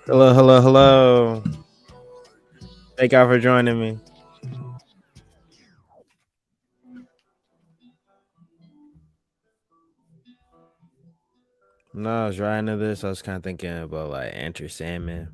Hello, hello, hello. Thank y'all for joining me. No, I was right into this. I was kind of thinking about like Enter Sandman.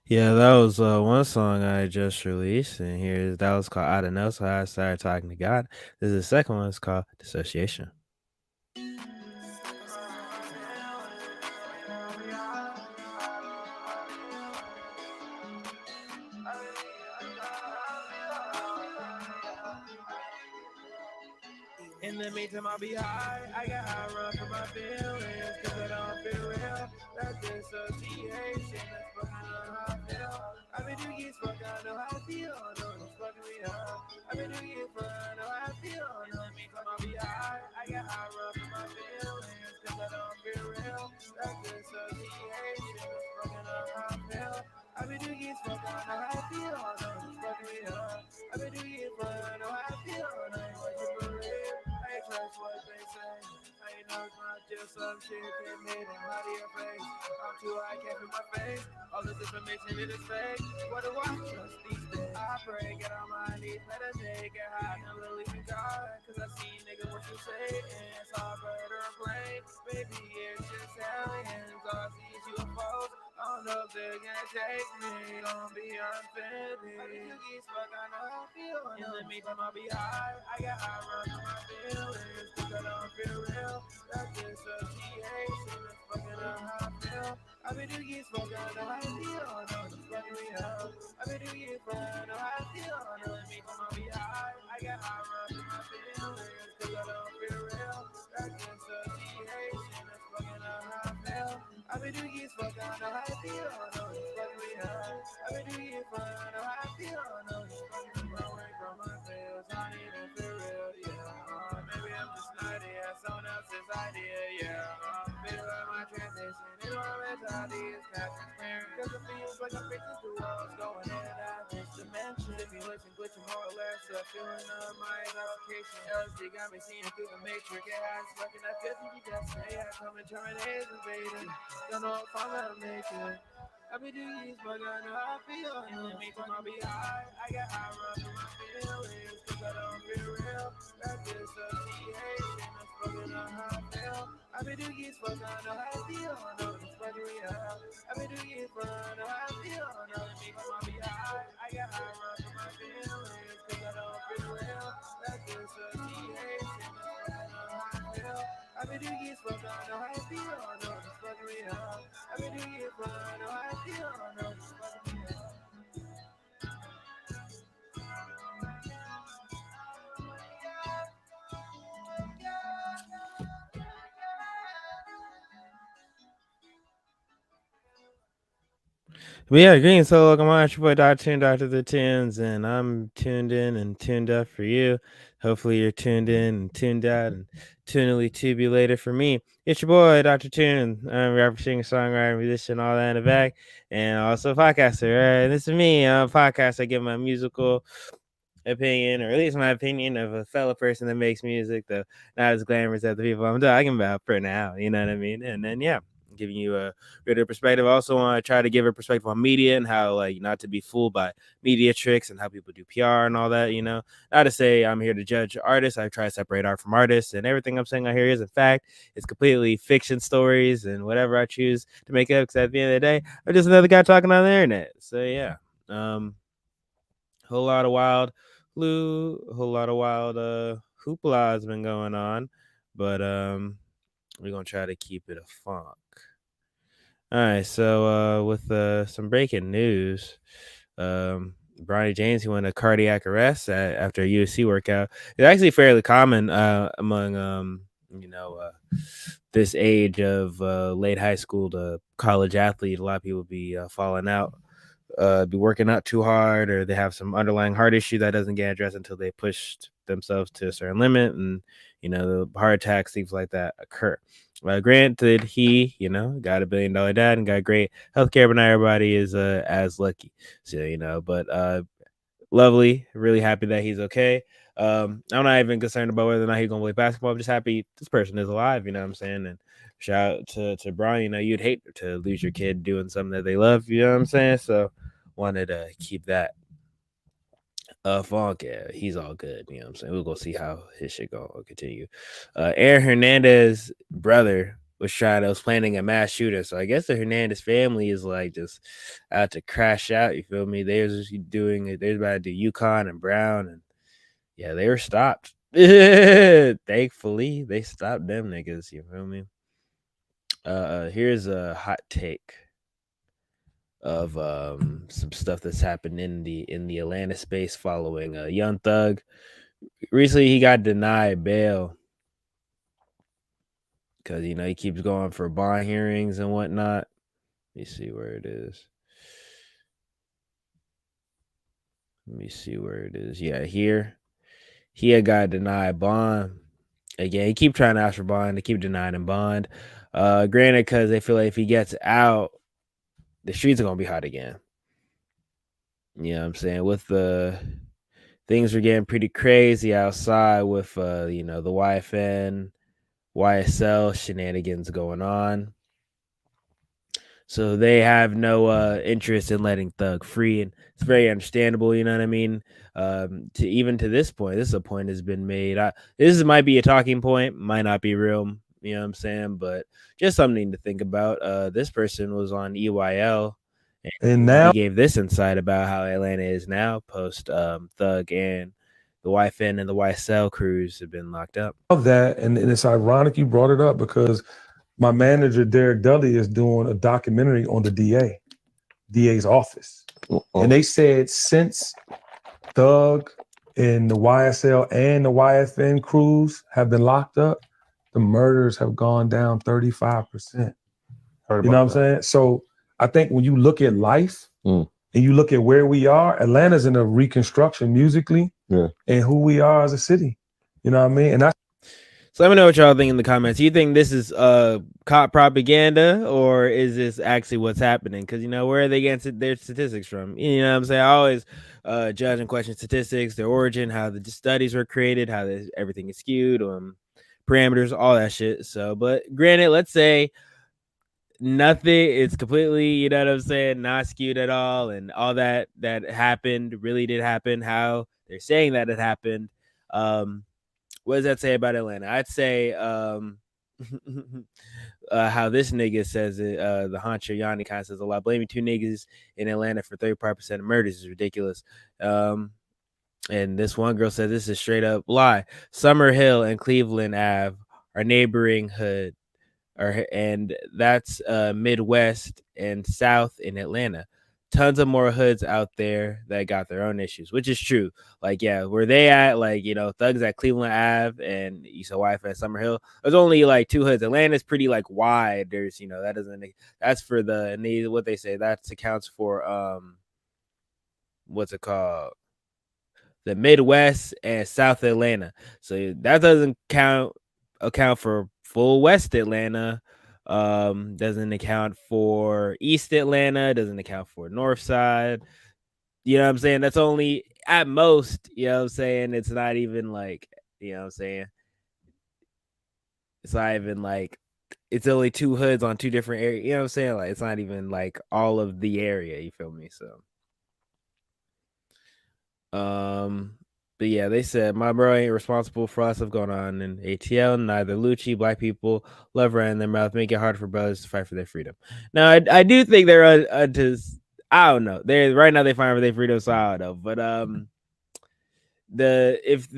Yeah, that was one song I just released, and here that was called "I Don't Know." So I started talking to God. This is the second one. It's called "Dissociation." In the meantime, I'll be high. I got high run for my feelings, cause I don't feel real. That's dissociation, that's fucking on how I feel. I've been doing years, fuck, I know how I feel. No, it's fucking me up. I've been doing years, fuck, I know how I feel. In the meantime, I'll be high. I got high run for my feelings, cause I don't feel real. That's dissociation, that's fucking on how I feel. I've been doing years, fuck, I know how I feel. No, it's fucking me up. I've been doing years, fuck, I know how I feel. No, it's fucking for real. I ain't trust what they say. I ain't know it's not just some shit that made them out of your face. I'm too high, can't feel my face. All this information it is fake. What do I trust these days? I pray, get on my knees, meditate, get high, and believe in God. Cause I see niggas what you say, and it's all better and plain. maybe it's just aliens. All I see is UFOs. I don't know if they're gonna take me. Gonna be unfinished. I be too geeks, fuck, I know how I feel. In the meantime, I'll be high. I got high run from my feelings. Cause I don't feel real. That's dissociation. That's fucking up how I feel. I be too geeks, fuck, I know how I feel. I know it's fucking me up. I be too geeks, fuck, I know how I feel. In the meantime, I'll be high. I got high run from my feelings. Cause I don't feel real. That's dissociation. That's fucking up how I feel. I be too geeks, fuck, I know how I feel. I know it's fucking me up. I be too geeks, fuck, I know how I feel. I know it's fucking me away from my feels. I need to feel real, yeah. Maybe I'm just nutty, yeah. Someone else's idea, yeah. Feel like my transition in my mentality is not transparent. Cause it feels like I'm breaking through walls, going in and out of this dimension. If you listen, glitching more or less, feeling my intoxication. LSD got me seeing through the matrix. Yeah, I'm stuck in that 50 destiny. Yeah, come and terminate invading. Don't know if I'm gonna make it. I be doing these, but I know how I feel. In the meantime, I'll be high. I get high run from my feelings. Cause I don't feel real. That's dissociation. That's fucking up how I feel. I be doing these, but I know how I feel. I know it's fucking me up. I be doing these, but I know how I feel. I know it makes me be high. I get high run from my feelings. Cause I don't feel real. That's dissociation. That's fucking up how I feel. I be doing these, but I know how I feel. I know it's fucking me up. I be doing it, but I know how I feel. I know it's fucking me up. But yeah, green. So welcome on, it's your boy Dr. Tune, Dr. The Tunes, and I'm tuned in and tuned up for you. Hopefully you're tuned in and tuned out and tunily tubulated for me. It's your boy Dr. Tune. I'm a rapper, singer, songwriter, musician, all that in the back, and also a podcaster. Right? This is me. I'm a podcast. I give my musical opinion, or at least my opinion of a fellow person that makes music, though not as glamorous as the people I'm talking about for now. You know what I mean? And then yeah, giving you a greater perspective. I also want to try to give a perspective on media and how like not to be fooled by media tricks and how people do PR and all that. You know, not to say I'm here to judge artists. I try to separate art from artists, and everything I'm saying out here is in fact it's completely fiction stories and whatever I choose to make up. Because at the end of the day, I'm just another guy talking on the internet. So yeah, whole lot of wild whole lot of wild hoopla has been going on, but we're gonna try to keep it a funk. All right, so with some breaking news, Bronny James, he went a cardiac arrest after a UFC workout. It's actually fairly common among this age of late high school to college athlete. A lot of people be falling out, be working out too hard, or they have some underlying heart issue that doesn't get addressed until they pushed themselves to a certain limit, and the heart attacks, things like that occur. Granted, he got $1 billion dad and got great healthcare, but not everybody is as lucky. So but lovely, really happy that he's okay. I'm not even concerned about whether or not he's gonna play basketball. I'm just happy this person is alive. You know what I'm saying? And shout out to Brian. You'd hate to lose your kid doing something that they love. You know what I'm saying? So wanted to keep that funk. Yeah, he's all good. You know what I'm saying? We'll go see how his shit gonna continue. Aaron Hernandez brother was planning a mass shooting. So I guess the Hernandez family is like just out to crash out. You feel me? They was doing it. They was about to do Yukon and Brown, and yeah, they were stopped. Thankfully, they stopped them niggas. You feel me? Here's a hot take of some stuff that's happened in the Atlanta space following Young Thug. Recently, he got denied bail because he keeps going for bond hearings and whatnot. Let me see where it is. Yeah, here he had got denied bond. Again, he keep trying to ask for bond. They keep denying him bond. Granted, because they feel like if he gets out, the streets are gonna be hot again. You know what I'm saying? With the things were getting pretty crazy outside with the YFN, YSL shenanigans going on. So they have no interest in letting Thug free, and it's very understandable. You know what I mean? To this point, this is a point has been made. This might be a talking point, might not be real. You know what I'm saying? But just something to think about. This person was on EYL, and And he now gave this insight about how Atlanta is now post Thug and the YFN and the YSL crews have been locked up. that, and it's ironic you brought it up because my manager Derek Dudley is doing a documentary on the DA's office, and they said since Thug and the YSL and the YFN crews have been locked up, the murders have gone down 35%. You know what I'm saying? So I think when you look at life and you look at where we are, Atlanta's in a reconstruction musically and who we are as a city. You know what I mean? And that's So let me know what y'all think in the comments. Do you think this is cop propaganda or is this actually what's happening? Because, you know, where are they getting their statistics from? You know what I'm saying? I always judge and question statistics, their origin, how the studies were created, how everything is skewed, parameters, all that shit. So, but granted, let's say nothing, it's completely, you know what I'm saying, not skewed at all, and all that happened really did happen, how they're saying that it happened. What does that say about Atlanta? I'd say how this nigga says it, the Hunter Yanni kind of says a lot. Blaming two niggas in Atlanta for 35% of murders is ridiculous. And this one girl said this is straight up lie. Summer Hill and Cleveland Ave are neighboring hood, and that's Midwest and South in Atlanta. Tons of more hoods out there that got their own issues, which is true. Like, yeah, where they at, like, you know, Thugs at Cleveland Ave and East Wife at Summer Hill. There's only like two hoods. Atlanta's pretty like wide. There's, you know, that's for what they say that accounts for what's it called? The Midwest and South Atlanta. So that doesn't account for full West Atlanta. Doesn't account for East Atlanta, doesn't account for North Side. You know what I'm saying? That's only at most, you know what I'm saying? It's not even like, you know what I'm saying? It's not even like it's only two hoods on two different areas. You know what I'm saying? Like it's not even like all of the area, you feel me? So but yeah, they said my bro ain't responsible for all that stuff going on in ATL. Neither Lucci, black people love right in their mouth, make it hard for brothers to fight for their freedom. Now, I do think they're I don't know. They're right now they fight for their freedom, so I don't know. But if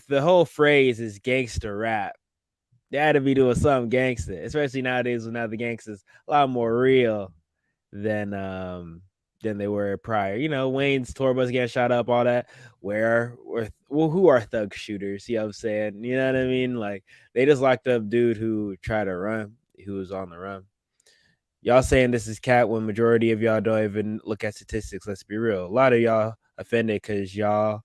the whole phrase is gangster rap, they had to be doing something gangster, especially nowadays when now the gangsters a lot more real than they were prior. You know, Wayne's tour bus getting shot up, all that. Who are thug shooters? You know what I'm saying? You know what I mean? Like they just locked up dude who tried to run, who was on the run. Y'all saying this is cat when majority of y'all don't even look at statistics. Let's be real. A lot of y'all offended because y'all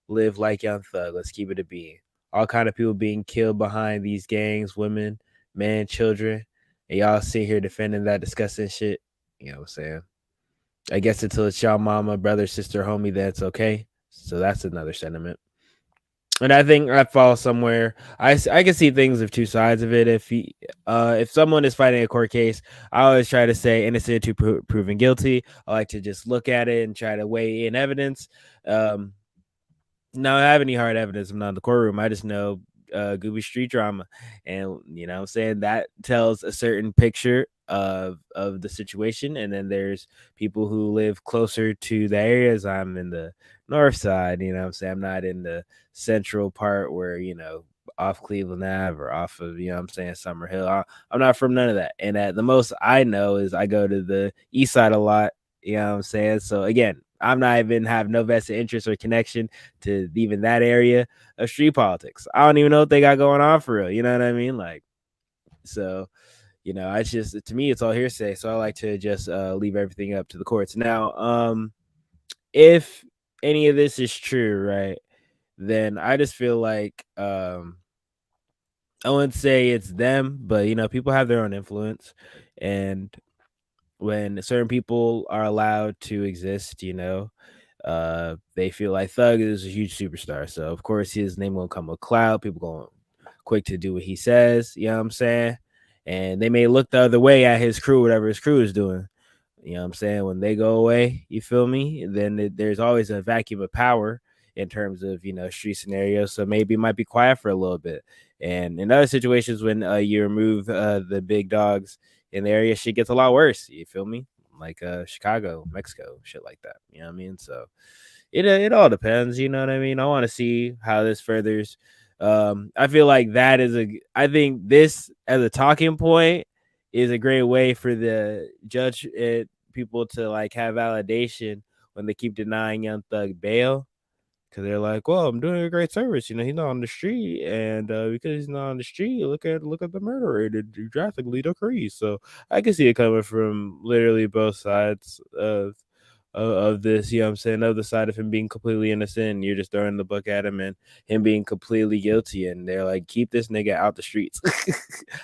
live like Young Thug. Let's keep it a being. All kind of people being killed behind these gangs, women, men, children, and y'all sit here defending that disgusting shit. You know what I'm saying? I guess until it's y'all mama, brother, sister, homie, that's okay. So that's another sentiment. And I think I fall somewhere. I can see things of two sides of it. If someone is fighting a court case, I always try to say innocent to proven guilty. I like to just look at it and try to weigh in evidence. Now I have any hard evidence. I'm not in the courtroom. I just know Gooby street drama, and you know what I'm saying that tells a certain picture of the situation. And then there's people who live closer to the areas. I'm in the north side, you know what I'm saying? I'm not in the central part where, you know, off Cleveland Ave or off of, you know what I'm saying, Summer Hill. I'm not from none of that. And at the most I know is I go to the east side a lot, you know what I'm saying? So again, I'm not even have no vested interest or connection to even that area of street politics. I don't even know what they got going on for real. You know what I mean? Like, so, you know, I just, to me, it's all hearsay. So I like to just leave everything up to the courts. Now, if any of this is true, right, then I just feel like, I wouldn't say it's them, but, you know, people have their own influence. And when certain people are allowed to exist, you know, they feel like Thug is a huge superstar. So, of course, his name will come with clout. People going quick to do what he says. You know what I'm saying? And they may look the other way at his crew, whatever his crew is doing. You know what I'm saying? When they go away, you feel me? Then there's always a vacuum of power in terms of, street scenarios. So maybe it might be quiet for a little bit. And in other situations, when you remove the big dogs in the area, shit gets a lot worse. You feel me? Like Chicago, Mexico, shit like that. You know what I mean? So it all depends. You know what I mean? I want to see how this furthers. I feel like I think this as a talking point is a great way for the people to like have validation when they keep denying Young Thug bail, because they're like, well, I'm doing a great service. He's not on the street, and because he's not on the street, look at the murder rate, it drastically decreased. So I can see it coming from literally both sides of this, you know what I'm saying, of the side of him being completely innocent, and you're just throwing the book at him, and him being completely guilty, and they're like, keep this nigga out the streets.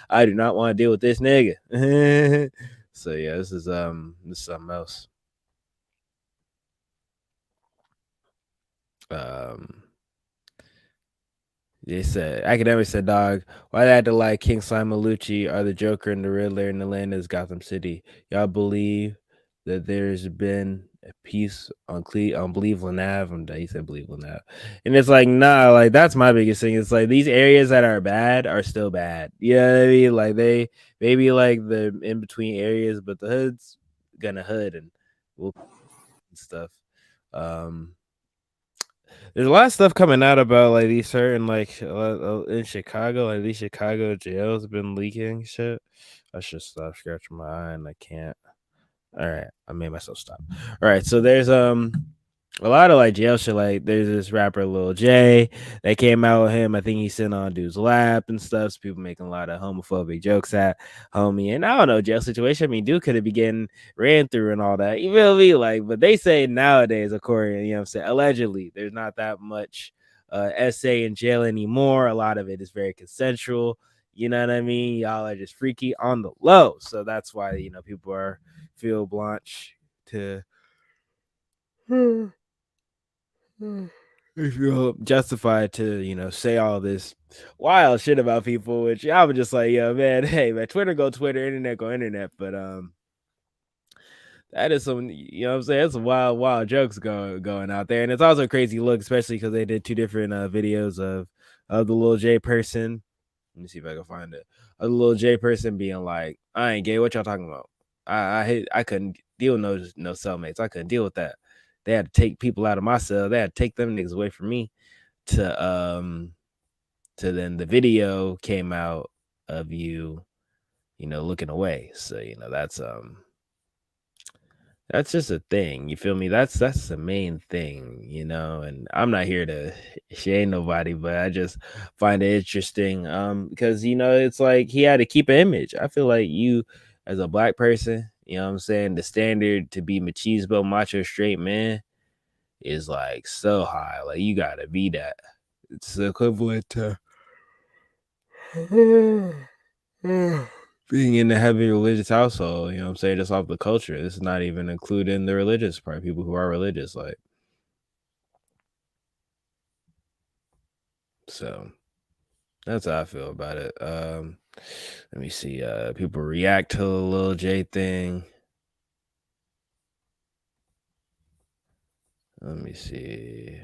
I do not want to deal with this nigga. So yeah, this is something else. They said academics said, dog, why they had to like King Simon Lucci or the Joker and the Riddler in Atlanta's Gotham City? Y'all believe that there's been a piece on Cleveland Ave? He said Cleveland Ave, and it's like, nah, like that's my biggest thing. It's like these areas that are bad are still bad. You know what I mean? Like they maybe like the in between areas, but the hood's gonna hood and we'll stuff. There's a lot of stuff coming out about like these certain like in Chicago, like these Chicago jails have been leaking shit. I should stop scratching my eye and I can't. All right, I made myself stop. All right, so there's a lot of like jail shit. Like there's this rapper Lil J that came out with him. I think he's sitting on dude's lap and stuff. So people making a lot of homophobic jokes at homie. And I don't know, jail situation. I mean, dude could have been getting ran through and all that. You feel me? Like, but they say nowadays, according, you know what I'm saying, allegedly, there's not that much essay in jail anymore. A lot of it is very consensual. You know what I mean? Y'all are just freaky on the low. So that's why, people are feel blanche to if you're justified to, say all this wild shit about people, which I was just like, yo, man, hey, man, Twitter go Twitter, internet go internet. But that is some, what I'm saying? It's some wild jokes going out there. And it's also a crazy look, especially because they did two different videos of the Lil J person. Let me see if I can find it. A Lil J person being like, I ain't gay. What y'all talking about? I couldn't deal with no cellmates. I couldn't deal with that. They had to take people out of my cell. They had to take them niggas away from me to then the video came out of you, looking away. So, that's just a thing. You feel me? That's the main thing, and I'm not here to shade nobody, but I just find it interesting. Because it's like he had to keep an image. I feel like you as a black person, you know what I'm saying, the standard to be machismo, macho, straight man is like so high. Like you gotta be that. It's equivalent to being in a heavy religious household, you know what I'm saying, just off the culture. This is not even including the religious part, people who are religious, like. So that's how I feel about it. Let me see. People react to the Lil J thing. Let me see.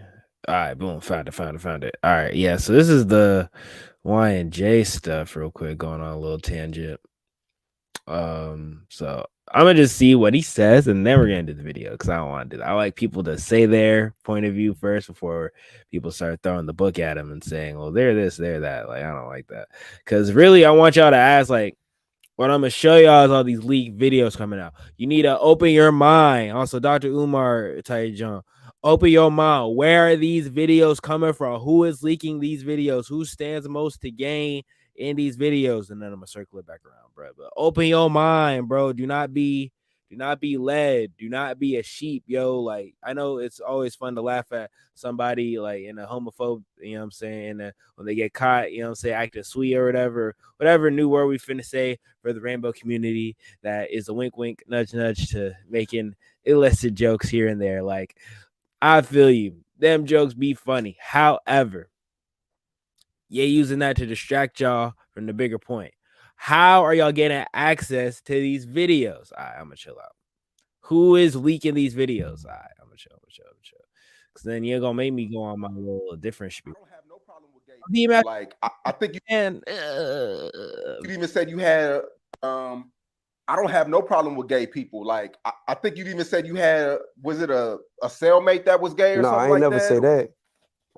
All right, boom, found it. All right, yeah. So this is the Y and J stuff, real quick, going on a little tangent. So I'm gonna just see what he says, and then we're gonna do the video because I don't want to do that. I like people to say their point of view first before people start throwing the book at him and saying, "Well, they're this, they're that." Like I don't like that because really, I want y'all to ask like. What I'm gonna show y'all is all these leaked videos coming out. You need to open your mind. Also, Dr. Umar Tayyip, open your mind. Where are these videos coming from? Who is leaking these videos? Who stands most to gain in these videos? And then I'm gonna circle it back around, bro. But open your mind, bro. Do not be led. Do not be a sheep, yo. Like I know it's always fun to laugh at somebody like in a homophobe, you know what I'm saying, when they get caught, you know what I'm saying, acting sweet or whatever new word we finna say for the rainbow community that is a wink wink nudge nudge to making illicit jokes here and there. Like I feel you, them jokes be funny, however you're using that to distract y'all from the bigger point. How are y'all getting access to these videos? All right, I'm gonna chill out. Who is leaking these videos? All right, I'm gonna chill. Because then you're gonna make me go on my little different I spiel. don't have no problem with gay Be people. mad- Like I think you And even said you had I don't have no problem with gay people. Like I think you even said you had, was it a cellmate that was gay or No, something I ain't like never that? say that.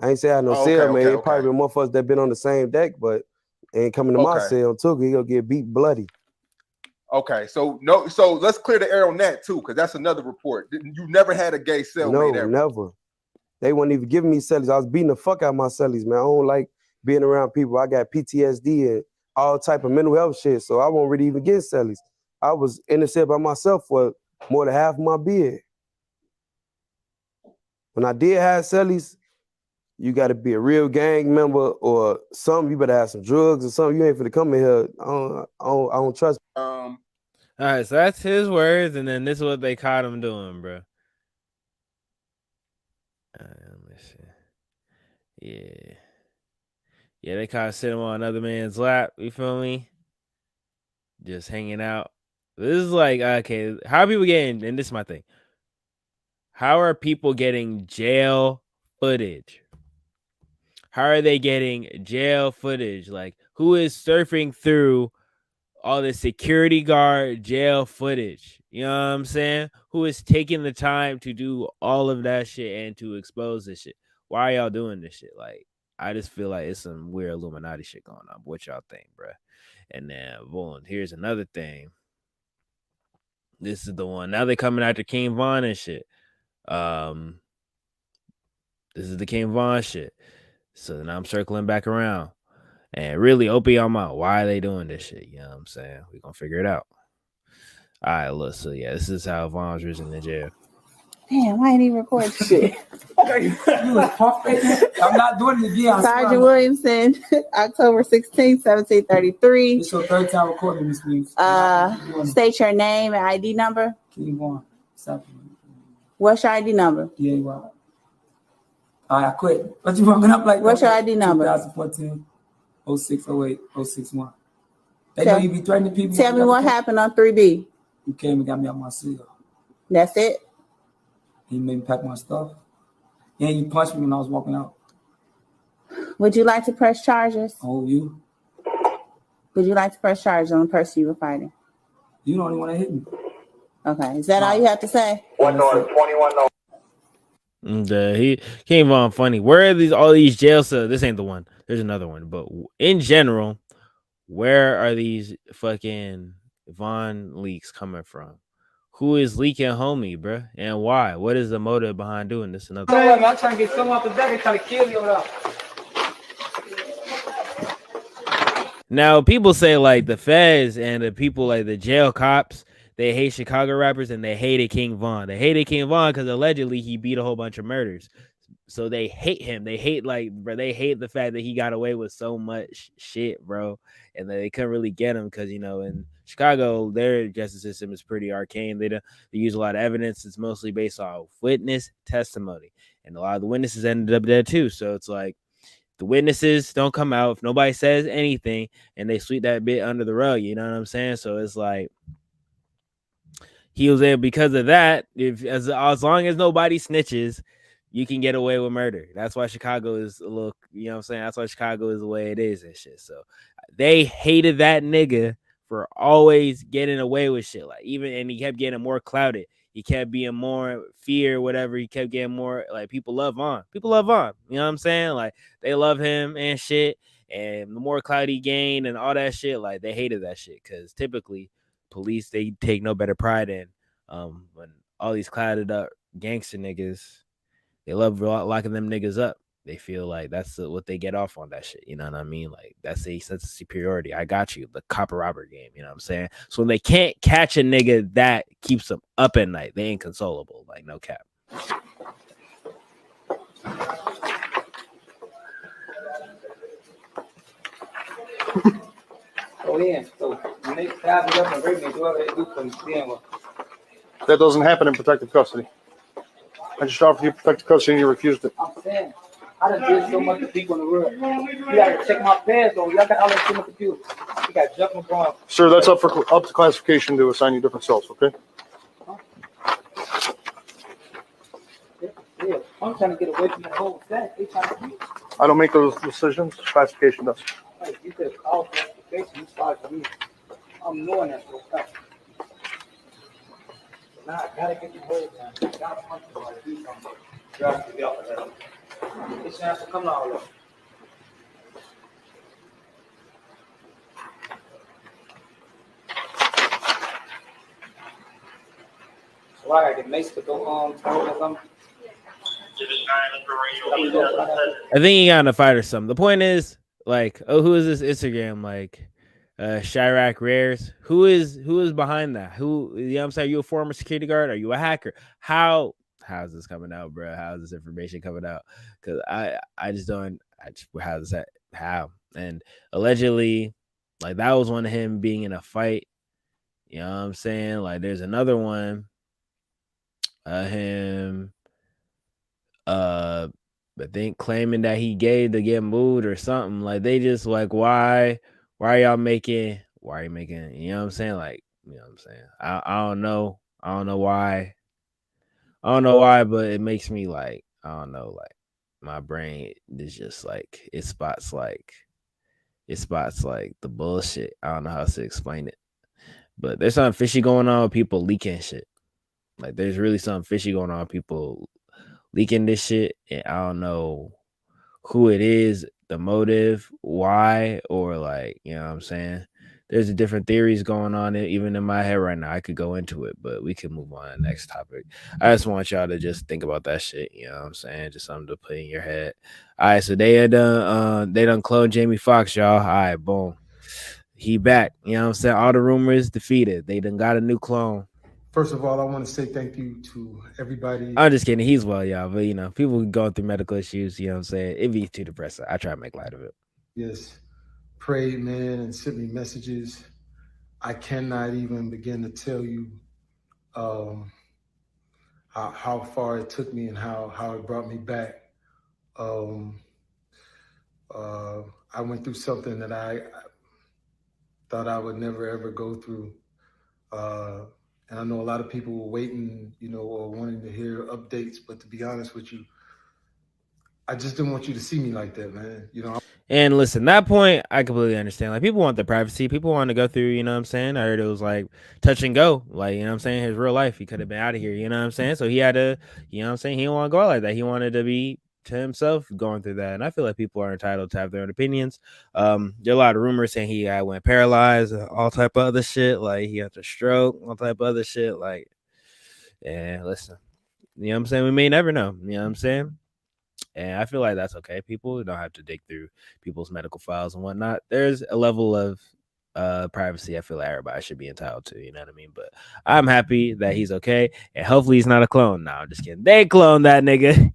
I ain't say I had no Oh, cell, okay, man. okay, It probably okay. been motherfuckers that been on the same deck, but ain't coming to my Okay. cell too. He gonna get beat bloody. Okay, so let's clear the air on that too, because that's another report. You never had a gay cellmate No, ever. never. They weren't even giving me cellies. I was beating the fuck out of my cellies, man. I don't like being around people. I got PTSD and all type of mental health shit, so I won't really even get cellies. I was in the cell by myself for more than half of my bid. When I did have cellies, you got to be a real gang member or something. You better have some drugs or something. You ain't finna come in here. I don't trust. all right, so that's his words, and then this is what they caught him doing, bro. Let me see. Yeah, they caught sitting on another man's lap. You feel me? Just hanging out. This is like, okay, how are people getting? And this is my thing. How are people getting jail footage? How are they getting jail footage? Like, who is surfing through all the security guard jail footage? You know what I'm saying? Who is taking the time to do all of that shit and to expose this shit? Why are y'all doing this shit? Like, I just feel like it's some weird Illuminati shit going on. What y'all think, bruh? And then, boom, here's another thing. This is the one. Now they're coming after King Von and shit. This is the King Von shit. So now I'm circling back around and really open your mouth. Why are they doing this shit? You know what I'm saying? We're gonna figure it out. All right, look. So yeah, this is how Von's risen in jail. Damn, I ain't even record shit. You was pumping. I'm not doing it again. Sergeant Williamson, October 16, 1733. It's your third time recording this week. State your name and ID number. Keep going. Stop. What's your ID number? Yeah, you are. All right, I quit. What you fucking up like? What's your ID number? 2014 0608 061. They know you be threatening people. Tell me what happened on 3B. You came and got me out my cell. That's it? He made me pack my stuff. And you punched me when I was walking out. Would you like to press charges? Oh, you? Would you like to press charges on the person you were fighting? You the only one that hit me. Okay, is that all you have to say? 1 North, 21 North. He came on funny. Where are all these jail cells? This ain't the one. There's another one. But in general, where are these fucking Von leaks coming from? Who is leaking homie, bruh? And why? What is the motive behind doing this? Another. I'm trying to get someone off the deck and trying to kill you over there. Now, people say like the feds and the people like the jail cops, they hate Chicago rappers and they hated King Von. They hated King Von because allegedly he beat a whole bunch of murders. So they hate him. They hate they hate the fact that he got away with so much shit, bro. And they couldn't really get him because, you know, in Chicago, their justice system is pretty arcane. They use a lot of evidence. It's mostly based off witness testimony. And a lot of the witnesses ended up dead too. So it's like the witnesses don't come out. If nobody says anything and they sweep that bit under the rug, you know what I'm saying? So it's like he was there because of that. As long as nobody snitches, you can get away with murder. That's why Chicago is a little, you know what I'm saying? That's why Chicago is the way it is and shit. So they hated that nigga for always getting away with shit. Like and he kept getting more clouded. He kept being more fear, whatever. He kept getting more like people love Von. People love Von. You know what I'm saying? Like they love him and shit. And the more clout he gained and all that shit, like they hated that shit. Cause typically police, they take no better pride in when all these clouded up gangster niggas, they love locking them niggas up. They feel like that's what they get off on that shit. You know what I mean? Like that's a sense of superiority. I got you. The copper robber game. You know what I'm saying? So when they can't catch a nigga, that keeps them up at night. They ain't consolable. Like no cap. Oh, yeah. So when they pass it up and rape me, whoever they do for them. That doesn't happen in protective custody. I just offered you protective custody and you refused it. I'm saying, I done did so much to people in the world. You gotta check my pads though. Y'all got all that shit on the computer. You got Jeff McGraw. Sir, that's up to classification to assign you different cells, okay? Yeah. I'm trying to get away from that whole fact. They trying to get I don't make those decisions. Classification does. like, you could have called classification. You started for me. I'm knowing that for a fact. Now I gotta get the whole time. I gotta punch somebody, do something. Gotta get off of that. This has to come out of it. So I gotta get Mace to go talk or something. I think he got in a fight or something. The point is, like, oh, who is this Instagram? Like, Chirac Rares. Who is behind that? Who, you know what I'm saying? Are you a former security guard? Are you a hacker? How's this coming out, bro? How's this information coming out? Because I just don't. How's that? How? And allegedly, like, that was one of him being in a fight. You know what I'm saying? Like, there's another one. Him. I think claiming that he gave to get moved or something. Like, they just like, why are you making, you know what I'm saying? Like, you know what I'm saying? I don't know. I don't know why, but it makes me like, I don't know, like my brain is just like, it spots like the bullshit. I don't know how to explain it, but there's something fishy going on with people leaking shit. Like, there's really something fishy going on with people leaking this shit, and I don't know who it is, the motive, why, or like, you know what I'm saying? There's different theories going on even in my head right now. I could go into it, but we can move on to the next topic. I just want y'all to just think about that shit, you know what I'm saying? Just something to put in your head. All right, so they done cloned Jamie Foxx, y'all. All right, boom. He back, you know what I'm saying? All the rumors defeated. They done got a new clone. First of all, I want to say thank you to everybody. I'm just kidding. He's well, y'all. But, you know, people going through medical issues, you know what I'm saying? It'd be too depressing. I try to make light of it. Yes, prayed, man, and sent me messages. I cannot even begin to tell you how far it took me and how it brought me back. I went through something that I thought I would never, ever go through. And I know a lot of people were waiting, you know, or wanting to hear updates. But to be honest with you, I just didn't want you to see me like that, man. You know. And listen, that point, I completely understand. Like, people want their privacy. People want to go through, you know what I'm saying? I heard it was like touch and go. Like, you know what I'm saying? His real life, he could have been out of here, you know what I'm saying? So he had to, you know what I'm saying? He didn't want to go out like that. He wanted to be to himself going through that. And I feel like people are entitled to have their own opinions. There are a lot of rumors saying he went paralyzed, all type of other shit. Like, he had a stroke, all type of other shit. Like, yeah, listen, you know what I'm saying? We may never know, you know what I'm saying? And I feel like that's okay. People don't have to dig through people's medical files and whatnot. There's a level of privacy I feel like everybody should be entitled to, you know what I mean? But I'm happy that he's okay, and hopefully he's not a clone. No, I'm just kidding. They cloned that nigga.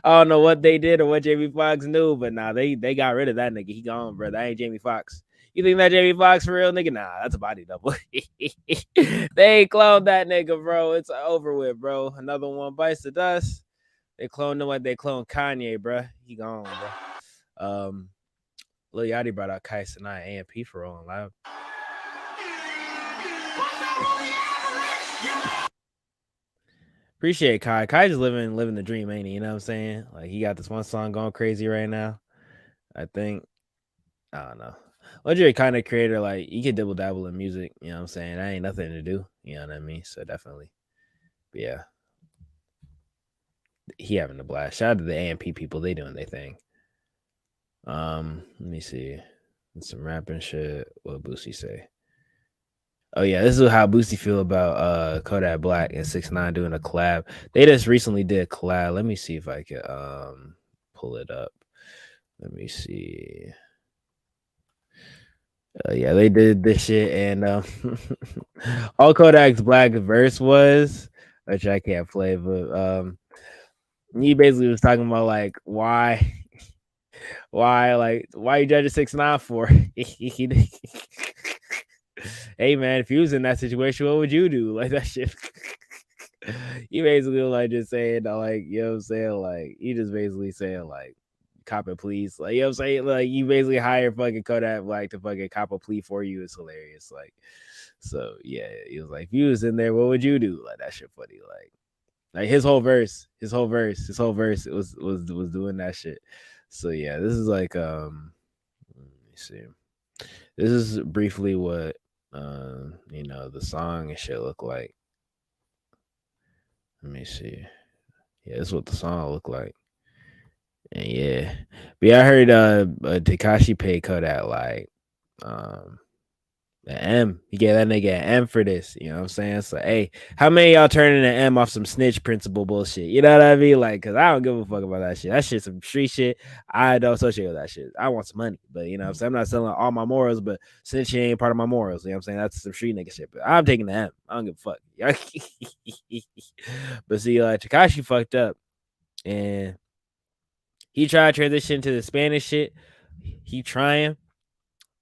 I don't know what they did or what Jamie Foxx knew, but nah, they got rid of that nigga. He gone, bro. That ain't Jamie Foxx. You think that Jamie Foxx for real, nigga? Nah, that's a body double. They cloned that nigga, bro. It's over with, bro. Another one bites the dust. They cloned him like they cloned Kanye, bro. He gone, bro. Lil Yachty brought out Kai Cenat AMP for Rolling Loud. Appreciate Kai. Kai just living the dream, ain't he? You know what I'm saying? Like, he got this one song going crazy right now. I think, I don't know. Legendary kind of creator, like, you can dibble dabble in music, you know what I'm saying? That ain't nothing to do, you know what I mean? So definitely. But yeah. He having a blast. Shout out to the AMP people. They doing their thing. Let me see. Some rapping shit. What Boosie say? Oh yeah, this is how Boosie feel about Kodak Black and 6ix9ine doing a collab. They just recently did a collab. Let me see if I can pull it up. Let me see. Yeah, they did this shit, and all Kodak's Black verse was, which I can't play, but he basically was talking about like why you judging 6ix9ine for? Hey man, if you was in that situation, what would you do? Like, that shit. He basically like just saying like, you know what I'm saying? Like, he just basically saying like, cop a please. Like, you know what I'm saying? Like, you basically hire fucking Kodak Black to fucking cop a plea for you. It's hilarious. Like, so yeah, he was like, if you was in there, what would you do? Like, that shit funny. Like, Like his whole verse, it was doing that shit. So yeah, this is like let me see. This is briefly what the song and shit look like. Let me see. Yeah, this is what the song look like. And yeah. But yeah, I heard Tekashi paid Kodak like an M. He gave that nigga an M for this. You know what I'm saying? So hey, how many of y'all turning an M off some snitch principle bullshit? You know what I mean? Like, cause I don't give a fuck about that shit. That shit's some street shit. I don't associate with that shit. I want some money. But you know what I'm saying? I'm not selling all my morals, but snitching ain't part of my morals. You know what I'm saying? That's some street nigga shit. But I'm taking the M. I don't give a fuck. But see, Tekashi fucked up. And he tried to transition to the Spanish shit. He trying,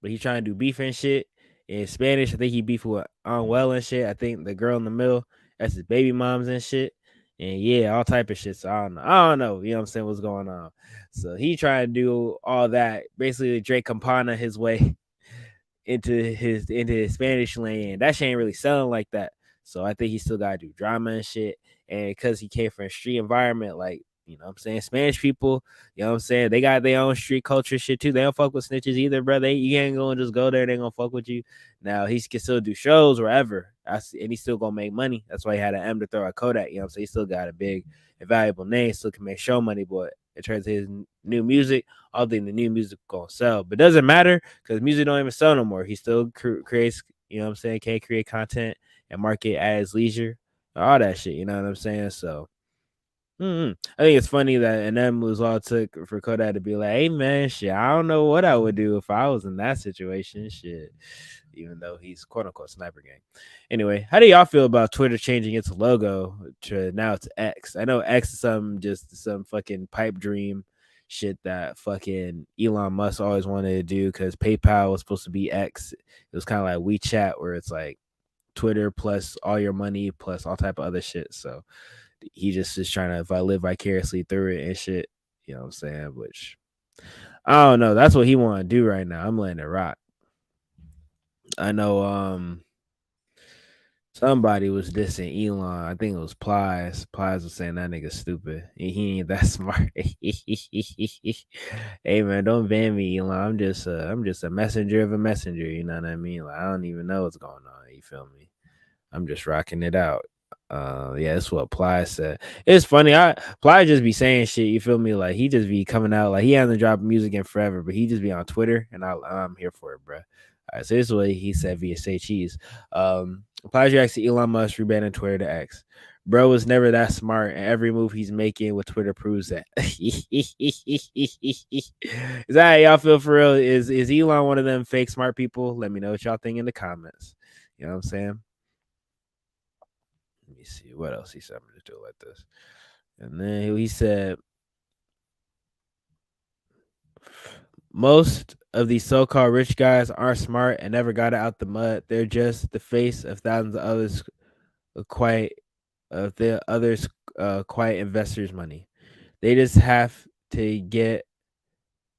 but he trying to do beef and shit. In Spanish, I think he beef with Unwell and shit. I think the girl in the middle, that's his baby moms and shit. And yeah, all type of shit. So I don't know. You know what I'm saying? What's going on? So he trying to do all that. Basically, Drake Campana his way into his Spanish lane. That shit ain't really selling like that. So I think he still gotta do drama and shit. And because he came from a street environment, like, you know what I'm saying? Spanish people, you know what I'm saying? They got their own street culture shit too. They don't fuck with snitches either, bro. You ain't gonna just go there, they gonna fuck with you. Now he can still do shows wherever. And he's still gonna make money. That's why he had an M to throw at Kodak. You know what I'm saying? He still got a big and valuable name, still can make show money, but in terms of his new music, I don't think the new music gonna sell. But it doesn't matter because music don't even sell no more. He still creates, you know what I'm saying, can create content and market at his leisure. All that shit, you know what I'm saying? So I think it's funny that NM was all took for Kodak to be like, hey man, shit, I don't know what I would do if I was in that situation. Shit. Even though he's quote unquote sniper gang. Anyway, how do y'all feel about Twitter changing its logo to now it's X? I know X is some fucking pipe dream shit that fucking Elon Musk always wanted to do because PayPal was supposed to be X. It was kind of like WeChat where it's like Twitter plus all your money plus all type of other shit. So he just is trying to live vicariously through it and shit. You know what I'm saying? Which I don't know. That's what he want to do right now. I'm letting it rock. I know somebody was dissing Elon. I think it was Plies. Plies was saying that nigga stupid. He ain't that smart. Hey man, don't ban me, Elon. I'm just a messenger of a messenger. You know what I mean? Like I don't even know what's going on. You feel me? I'm just rocking it out. Yeah, that's what Ply said. It's funny. Ply just be saying shit. You feel me? Like he just be coming out like he hasn't dropped music in forever, but he just be on Twitter, and I'm here for it, bro. All right, so this is what he said via Say Cheese. Ply reacts to Elon Musk rebanning Twitter to X. Bro was never that smart, and every move he's making with Twitter proves that. Is that how y'all feel for real? Is Elon one of them fake smart people? Let me know what y'all think in the comments. You know what I'm saying? Let me see what else he said. I'm gonna do it like this. And then he said, most of these so-called rich guys aren't smart and never got it out the mud. They're just the face of thousands of others quiet investors' money. They just have to get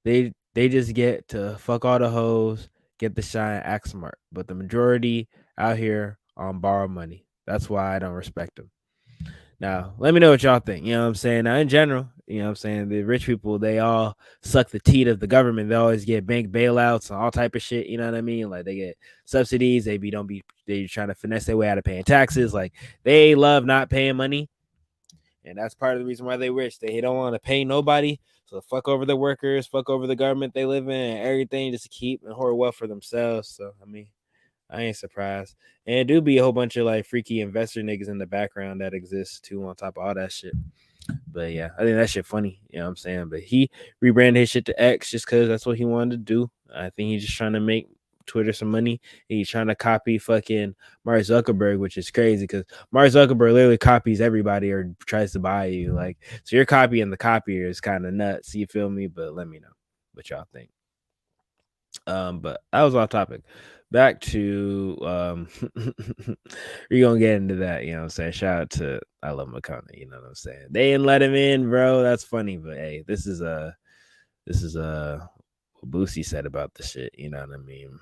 they just get to fuck all the hoes, get the shine, act smart. But the majority out here on borrowed money. That's why I don't respect them. Now, let me know what y'all think. You know what I'm saying? Now, in general, you know what I'm saying? The rich people, they all suck the teat of the government. They always get bank bailouts and all type of shit. You know what I mean? Like they get subsidies. They trying to finesse their way out of paying taxes. Like they love not paying money. And that's part of the reason why they rich. They don't want to pay nobody. So fuck over the workers, fuck over the government they live in, and everything just to keep and hoard wealth for themselves. So, I mean, I ain't surprised. And it do be a whole bunch of like freaky investor niggas in the background that exists too on top of all that shit. But yeah, I think that shit funny. You know what I'm saying? But he rebranded his shit to X just because that's what he wanted to do. I think he's just trying to make Twitter some money. He's trying to copy fucking Mark Zuckerberg, which is crazy because Mark Zuckerberg literally copies everybody or tries to buy you. Like, so you're copying the copier is kind of nuts. You feel me? But let me know what y'all think. But that was off topic. Back to we're gonna get into that, you know what I'm saying? Shout out to I Love McConnell, you know what I'm saying? They didn't let him in, bro. That's funny, but hey, this is what Boosie said about the shit, you know what I mean?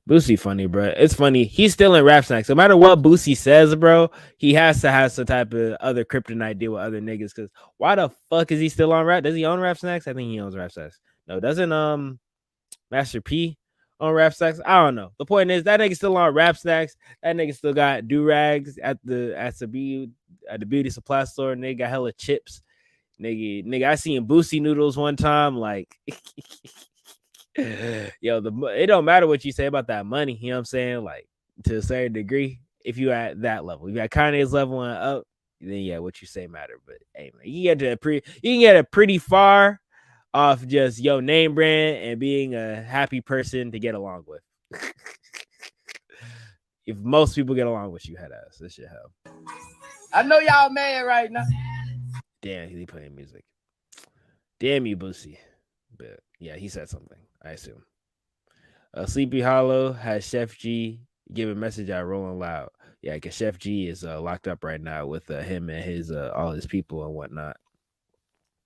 Boosie funny, bro. It's funny. He's still in Rap Snacks. No matter what Boosie says, bro, he has to have some type of other kryptonite deal with other niggas. Cause why the fuck is he still on Rap? Does he own Rap Snacks? I think he owns Rap Snacks. No, doesn't Master P on Rap Snacks? I don't know. The point is that nigga still on Rap Snacks. That nigga still got do rags at the beauty supply store. Nigga got hella chips. Nigga, I seen Boosie noodles one time. Like, yo, it don't matter what you say about that money. You know what I'm saying? Like, to a certain degree, if you at that level, if you at Kanye's level and up, then yeah, what you say matter. But hey, man, you can get a pretty far off just your name brand and being a happy person to get along with. If most people get along with you, head ass, this should help. I know y'all mad right now. Damn, he playing music. Damn you, Boosie. But yeah, he said something, I assume. Sleepy Hollow has Chef G give a message at Rolling Loud. Yeah, because Chef G is locked up right now with him and his all his people and whatnot.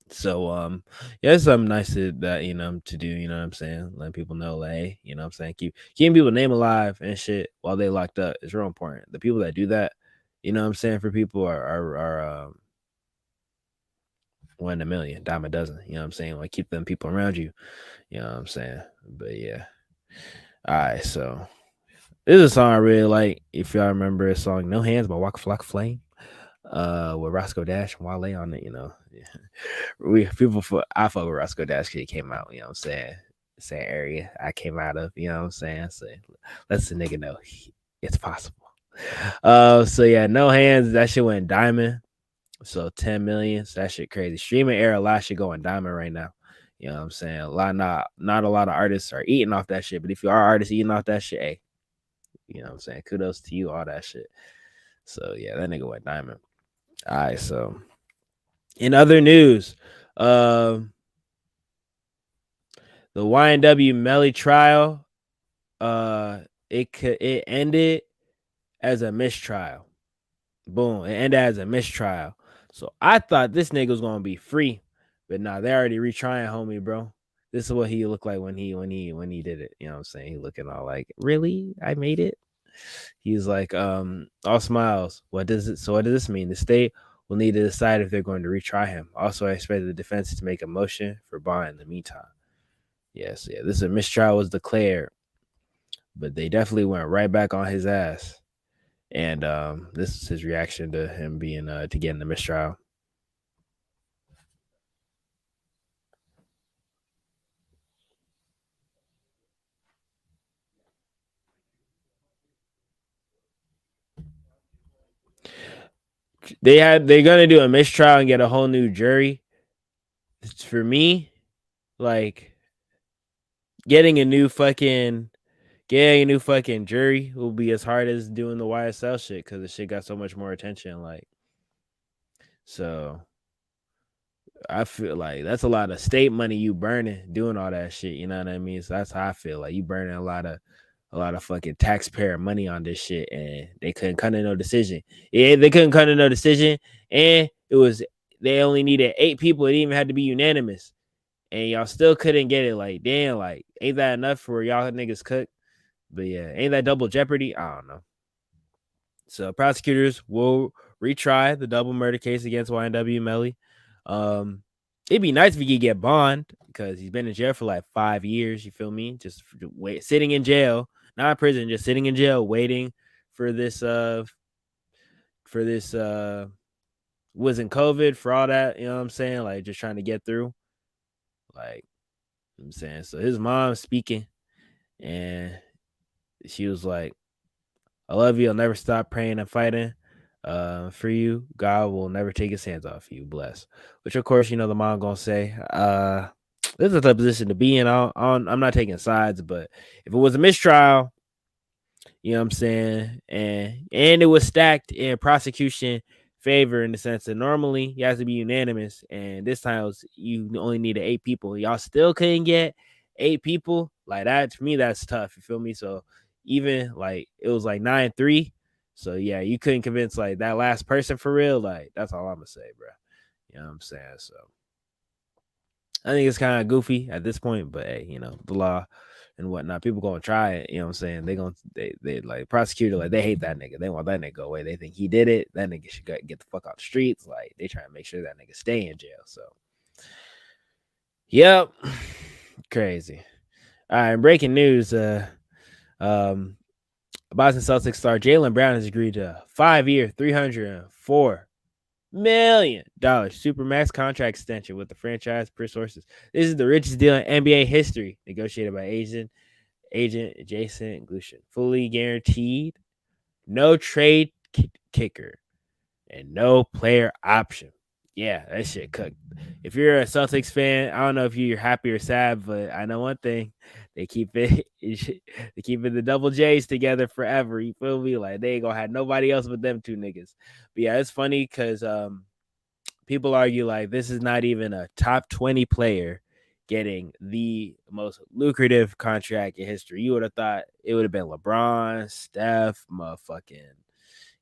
So yeah, it's something nice to do, you know what I'm saying? Let people know, like, hey, you know what I'm saying? Keeping people's name alive and shit while they locked up is real important. The people that do that, you know what I'm saying, for people are 1 in a million, dime a dozen, you know what I'm saying? Like, keep them people around you, you know what I'm saying? But yeah. All right, so this is a song I really like. If y'all remember a song No Hands by Waka Flocka Flame, with Roscoe Dash and Wale on it, you know. I fuck with Roscoe Dash because he came out, you know what I'm saying? Same area I came out of, you know what I'm saying? So let's the nigga know it's possible. So yeah, No Hands, that shit went diamond. So 10 million. So that shit crazy. Streaming era, a lot of shit going diamond right now. You know what I'm saying? Not a lot of artists are eating off that shit. But if you are artists eating off that shit, hey, you know what I'm saying? Kudos to you, all that shit. So yeah, that nigga went diamond. All right, so in other news, the YNW Melly trial, it ended as a mistrial. Boom, it ended as a mistrial. So I thought this nigga was gonna be free, but nah, they already retrying, homie, bro. This is what he looked like when he did it. You know what I'm saying? He looking all like, really? I made it. He's like, all smiles. What does this mean? The state will need to decide if they're going to retry him. Also, I expect the defense to make a motion for bond in the meantime. Yes, yeah, this is a mistrial was declared, but they definitely went right back on his ass. And this is his reaction to him being to getting the mistrial. They're gonna do a mistrial and get a whole new jury. For me, like getting a new fucking jury will be as hard as doing the YSL shit because the shit got so much more attention. Like, so I feel like that's a lot of state money you burning doing all that shit. You know what I mean? So that's how I feel. Like you burning a lot of fucking taxpayer money on this shit, and they couldn't come to no decision. Yeah, they couldn't come to no decision, and they only needed 8 people. It even had to be unanimous, and y'all still couldn't get it. Like, damn, like ain't that enough for y'all niggas cook? But yeah, ain't that double jeopardy? I don't know. So prosecutors will retry the double murder case against YNW Melly. It'd be nice if he could get bond because he's been in jail for like 5 years. You feel me? Just sitting in jail, not in prison, just sitting in jail, waiting for this. Wasn't COVID for all that. You know what I'm saying? Like just trying to get through. Like I'm saying. So his mom speaking, and she was like, I love you. I'll never stop praying and fighting for you. God will never take his hands off you. Bless. Which, of course, the mom going to say, this is a tough position to be in. I'm not taking sides, but if it was a mistrial, you know what I'm saying? And it was stacked in prosecution favor in the sense that normally you have to be unanimous. And this time you only needed 8 people. Y'all still couldn't get 8 people. Like that, to me, that's tough. You feel me? So even like it was like 9-3. So yeah, you couldn't convince like that last person for real. Like that's all I'm gonna say, bro. You know what I'm saying? So I think it's kind of goofy at this point, but hey, the law and whatnot. People gonna try it, you know what I'm saying? They like prosecutor, like they hate that nigga. They want that nigga go away. They think he did it. That nigga should get the fuck out the streets. Like they try to make sure that nigga stay in jail. So yep. Crazy. All right, breaking news. Boston Celtics star Jaylen Brown has agreed to a 5-year, $304 million supermax contract extension with the franchise per sources. This is the richest deal in NBA history, negotiated by agent Jason Glushin. Fully guaranteed, no trade kicker, and no player option. Yeah, that shit cooked. If you're a Celtics fan, I don't know if you're happy or sad, but I know one thing: they keep the double J's together forever. You feel me? Like they ain't gonna have nobody else but them two niggas. But yeah, it's funny because people argue like this is not even a top 20 player getting the most lucrative contract in history. You would have thought it would have been LeBron, Steph, motherfucking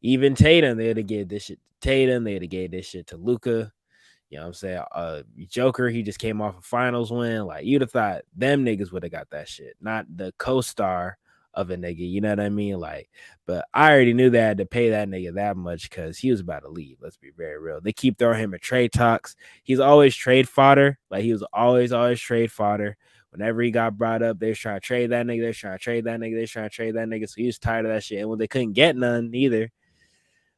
even Tatum. They'd have gave this shit to Tatum. They'd have gave this shit to Luka. You know what I'm saying? Joker, he just came off a finals win. Like, you'd have thought them niggas would have got that shit, not the co-star of a nigga. You know what I mean? Like, but I already knew they had to pay that nigga that much because he was about to leave. Let's be very real. They keep throwing him in trade talks. He's always trade fodder. Like, he was always trade fodder. Whenever he got brought up, they was trying to trade that nigga. They was trying to trade that nigga. They was trying to trade that nigga. So he was tired of that shit. And when they couldn't get none either,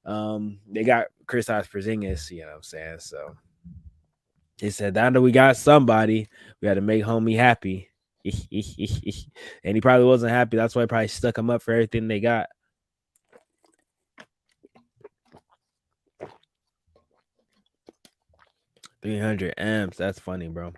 they got Kristaps Porzingis, you know what I'm saying? So they said, now that we got somebody, we got to make homie happy. And he probably wasn't happy. That's why he probably stuck him up for everything they got. $300 M's. That's funny, bro.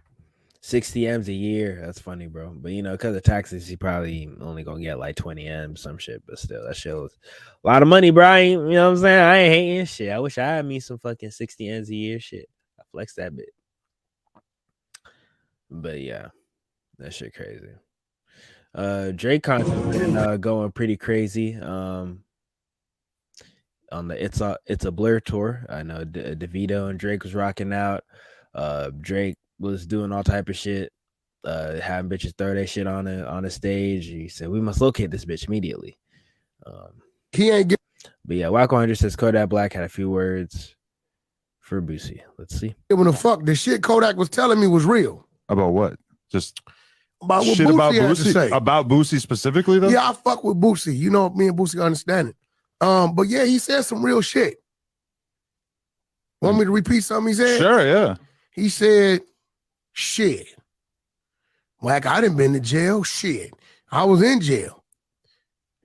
60 M's a year. That's funny, bro. But, you know, because of taxes, he probably only going to get like 20 M's, some shit. But still, that shit was a lot of money, bro. You know what I'm saying? I ain't hating shit. I wish I had me some fucking 60 M's a year shit. I flex that bit. But yeah, that shit crazy. Drake content been going pretty crazy. On the It's a Blur tour. I know DeVito and Drake was rocking out. Drake was doing all type of shit, having bitches throw that shit on the stage. He said, "We must locate this bitch immediately." He ain't but yeah, Wacko 100 says Kodak Black had a few words for Boosie. Let's see. giving a fuck. The shit Kodak was telling me was real. About what? Just about what shit Boosie about had to Boosie? say. About Boosie specifically, though? Yeah, I fuck with Boosie. You know, me and Boosie understand it. But yeah, he said some real shit. Want me to repeat something he said? Sure, yeah. He said, shit. Like, I done been to jail. Shit. I was in jail.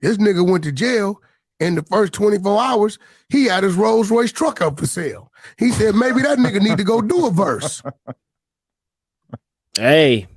This nigga went to jail. In the first 24 hours, he had his Rolls Royce truck up for sale. He said, maybe that nigga need to go do a verse. Hey,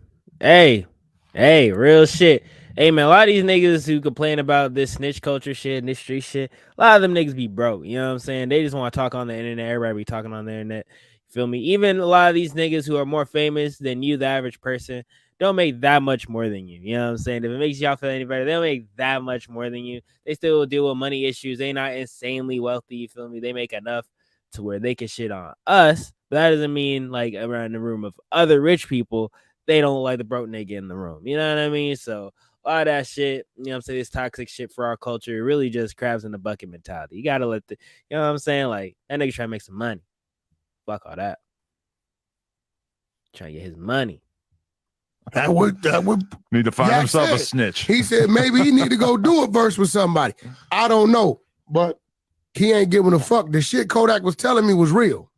real shit. Hey, man, a lot of these niggas who complain about this snitch culture shit and this street shit, a lot of them niggas be broke. You know what I'm saying? They just want to talk on the internet. Everybody be talking on the internet. Feel me? Even a lot of these niggas who are more famous than you, the average person, don't make that much more than you. You know what I'm saying? If it makes y'all feel any better, they don't make that much more than you. They still deal with money issues. They not insanely wealthy. You feel me? They make enough to where they can shit on us. But that doesn't mean, like, around the room of other rich people, they don't like the broke nigga in the room. You know what I mean? So a lot of that shit, you know what I'm saying, this toxic shit for our culture, really just crabs in the bucket mentality. You gotta let you know what I'm saying? Like, that nigga trying to make some money. Fuck all that. Trying to get his money. That would need to find Yak himself a said. snitch. He said maybe he need to go do a verse with somebody. I don't know, but he ain't giving a fuck. The shit Kodak was telling me was real.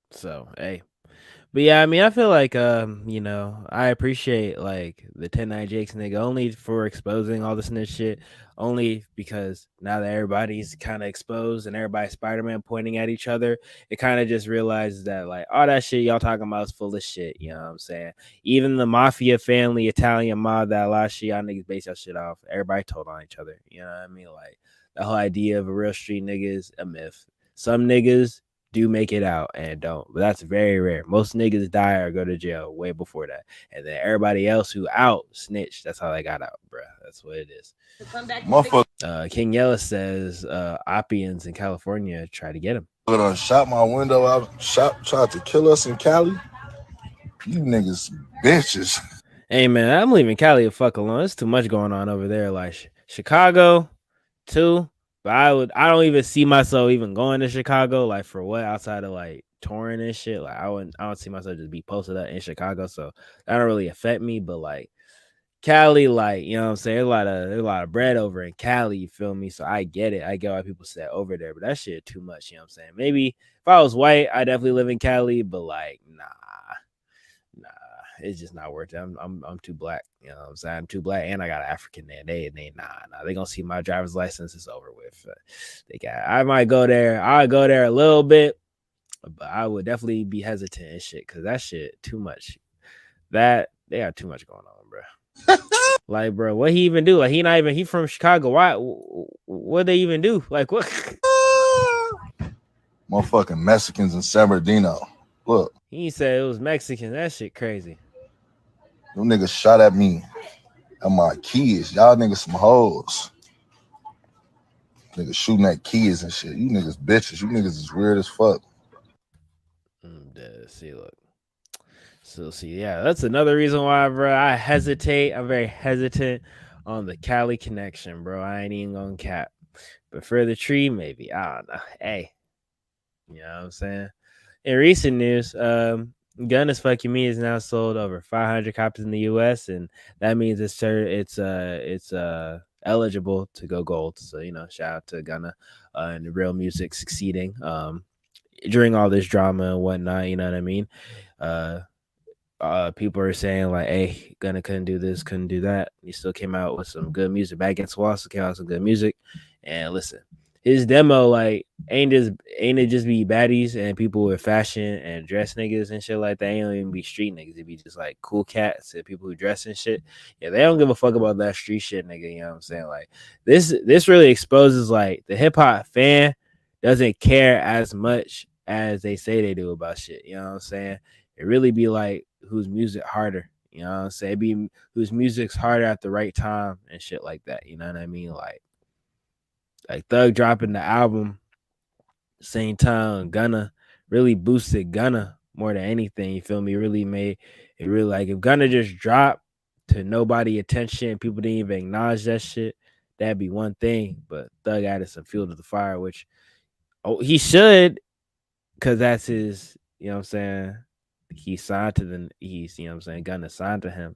So, hey. But yeah, I mean, I feel like, you know, I appreciate like the 10-9 Jakes nigga only for exposing all the snitch shit, only because now that everybody's kind of exposed and everybody's Spider-Man pointing at each other, it kind of just realizes that like all that shit y'all talking about is full of shit. You know what I'm saying? Even the mafia family, Italian mob, that a lot of shit y'all niggas base y'all shit off. Everybody told on each other. You know what I mean? Like the whole idea of a real street nigga is a myth. Some niggas do make it out and don't, but that's very rare. Most niggas die or go to jail way before that, and then everybody else who out snitch. That's how they got out, bro. That's what it is. King Yella says Oppians in California try to get him. Shot my window out, tried to kill us in Cali. You niggas bitches. Hey man, I'm leaving Cali the fuck alone. There's too much going on over there. Like Chicago, too. But I don't even see myself even going to Chicago. Like for what? Outside of like touring and shit. Like I don't see myself just be posted up in Chicago. So that don't really affect me. But like Cali, like, you know what I'm saying? There's a lot of bread over in Cali, you feel me? So I get it. I get why people say over there, but that shit too much, you know what I'm saying? Maybe if I was white, I definitely live in Cali, but like, nah, it's just not worth it. I'm too black, you know what I'm saying? I'm too black, and I got an African there. They nah, they gonna see my driver's license is over with. I might go there. I'll go there a little bit, but I would definitely be hesitant and shit, because that shit too much. They got too much going on, bro. Like, bro, what he even do? Like, he from Chicago. Why? What they even do? Like, what? Motherfucking Mexicans in San Bernardino. Look, He said it was Mexican. That shit crazy. them niggas shot at me and my kids. Y'all niggas some hoes. Niggas shooting at kids and shit. You niggas bitches. You niggas is weird as fuck. See, look. So, yeah, that's another reason why, bro, I hesitate. I'm very hesitant on the Cali connection, bro. I ain't even gonna cap. But for the tree, maybe. I don't know. Hey, you know what I'm saying? In recent news, Gun is Fucking Me is now sold over 500 copies in the U.S., and that means it's eligible to go gold. So, you know, shout out to Gunna and the real music succeeding during all this drama and whatnot. You know what I mean? People are saying like, hey, Gunna couldn't do this, couldn't do that. He still came out with some good music. Back Against the Wall still came out with some good music. And listen, his demo, like, ain't it just be baddies and people with fashion and dress niggas and shit like that. Ain't even be street niggas. It be just like cool cats and people who dress and shit. Yeah, they don't give a fuck about that street shit, nigga. You know what I'm saying? Like, this really exposes like the hip hop fan doesn't care as much as they say they do about shit. You know what I'm saying? It really be like whose music harder. You know what I'm saying? It be whose music's harder at the right time and shit like that. You know what I mean? Like Thug dropping the album same time Gunna really boosted Gunna more than anything. You feel me? Really made it really, like, if Gunna just dropped to nobody attention, people didn't even acknowledge that shit, that'd be one thing. But Thug added some fuel to the fire, which he should, because that's his, you know what I'm saying? He signed to you know what I'm saying? Gunna signed to him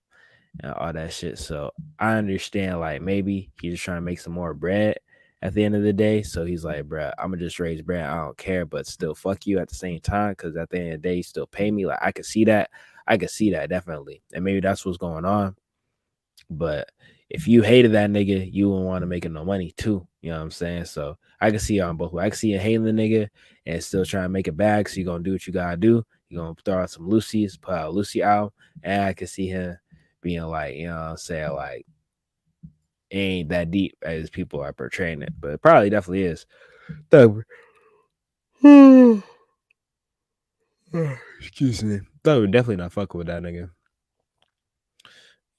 and all that shit. So I understand, like, maybe he's just trying to make some more bread at the end of the day. So he's like, bro, I'm gonna just raise bread. I don't care, but still fuck you at the same time, because at the end of the day, you still pay me. Like, I could see that. Definitely. And maybe that's what's going on. But if you hated that nigga, you wouldn't want to make no money too. You know what I'm saying? So I can see it on both ways. I can see you hating the nigga and still trying to make it back. So you're gonna do what you gotta do. You're gonna throw out some Lucy's, put out Lucy out. And I can see him being like, you know what I'm saying, like, it ain't that deep as people are portraying it, but it probably definitely is. Excuse me. Thought we're definitely not fucking with that nigga.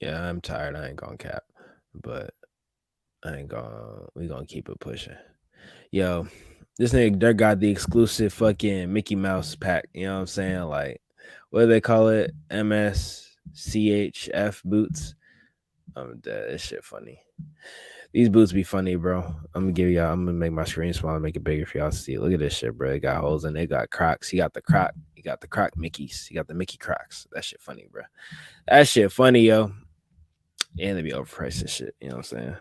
Yeah, I'm tired. I ain't gonna cap, but we gonna keep it pushing. Yo, this nigga Dirk got the exclusive fucking Mickey Mouse pack. You know what I'm saying? Like, what do they call it? MSCHF boots. I'm dead. This shit funny. These boots be funny, bro. I'm gonna make my screen smaller, make it bigger for y'all to see. Look at this shit, bro. It got holes in it. It got Crocs. He got the Croc Mickeys. He got the Mickey Crocs. That shit funny, bro. That shit funny, yo. And they be overpriced and shit. You know what I'm saying?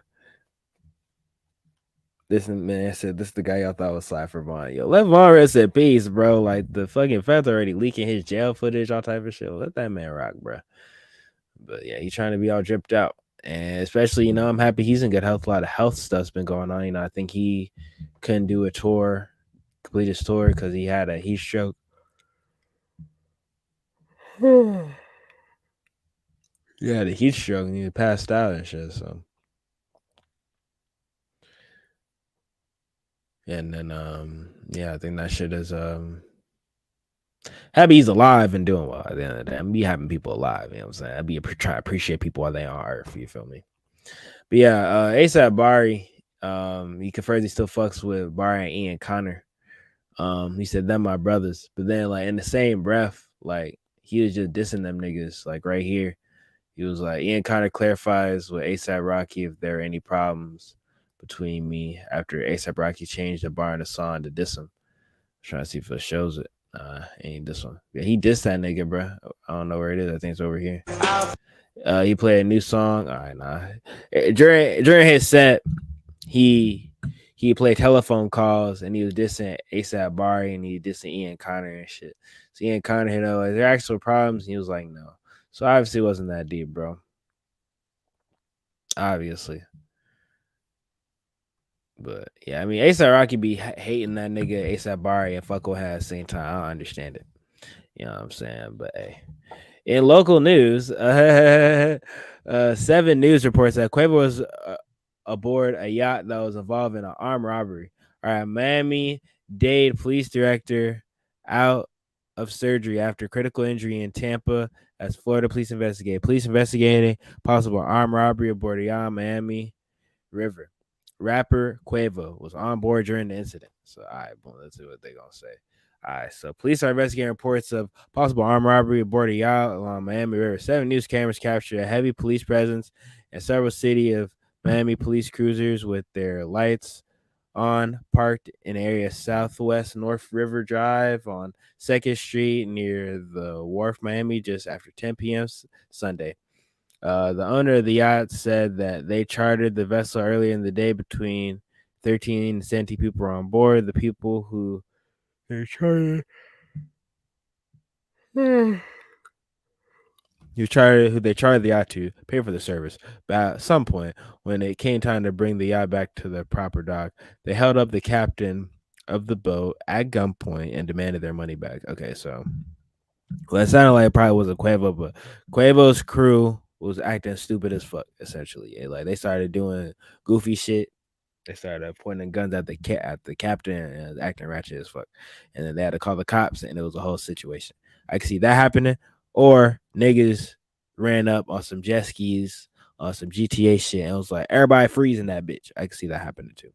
This man said this is the guy y'all thought was Sly for Vaughn. Yo, let Vaughn rest in peace, bro. Like, the fucking Feather already leaking his jail footage, all type of shit. Let that man rock, bro. But yeah, he's trying to be all dripped out. And especially, you know, I'm happy he's in good health. A lot of health stuff's been going on. You know, I think he couldn't do complete his tour because he had a heat stroke. He had a heat stroke and he passed out and shit. So, and then I think that shit is happy he's alive and doing well at the end of the day. I'm be having people alive, you know what I'm saying? I'd be trying to appreciate people while they on Earth, you feel me? But yeah, ASAP Bari, he confirms he still fucks with Bari and Ian Connor. He said them my brothers, but then, like, in the same breath, like, he was just dissing them niggas, like, right here. He was like, Ian Connor clarifies with ASAP Rocky if there are any problems between me after ASAP Rocky changed the bar in the song to diss him. Trying to see if it shows it. Ain't this one. Yeah, he dissed that nigga, bro. I don't know where it is. I think it's over here. He played a new song. All right, nah. During his set, he played telephone calls and he was dissing ASAP Bari and he dissing Ian Connor and shit. So Ian Connor, is there actual problems? And he was like, no. So obviously it wasn't that deep, bro. Obviously. But yeah, I mean, ASAP Rocky be hating that nigga ASAP Bari and Fucko has at the same time. I don't understand it. You know what I'm saying? But hey, in local news, 7 News reports that Quavo was aboard a yacht that was involved in an armed robbery. All right, Miami-Dade police director out of surgery after critical injury in Tampa as Florida police investigate. Police investigating possible armed robbery aboard a yacht in Miami River. Rapper Quavo was on board during the incident. So, all right, boom, let's see what they're going to say. All right, so police are investigating reports of possible armed robbery aboard a yacht along Miami River. 7 News cameras captured a heavy police presence in several city of Miami police cruisers with their lights on, parked in area southwest North River Drive on 2nd Street near the Wharf, Miami, just after 10 p.m. Sunday. The owner of the yacht said that they chartered the vessel earlier in the day. Between 13 and 17 people were on board. The people who they chartered, the yacht to pay for the service. But at some point, when it came time to bring the yacht back to the proper dock, they held up the captain of the boat at gunpoint and demanded their money back. Okay, so it sounded like it probably wasn't Quavo, but Quavo's crew was acting stupid as fuck, essentially. Like they started doing goofy shit. They started pointing guns at the captain and acting ratchet as fuck. And then they had to call the cops, and it was a whole situation. I can see that happening. Or niggas ran up on some jet skis, on some GTA shit, and was like, everybody freezing that bitch. I can see that happening too.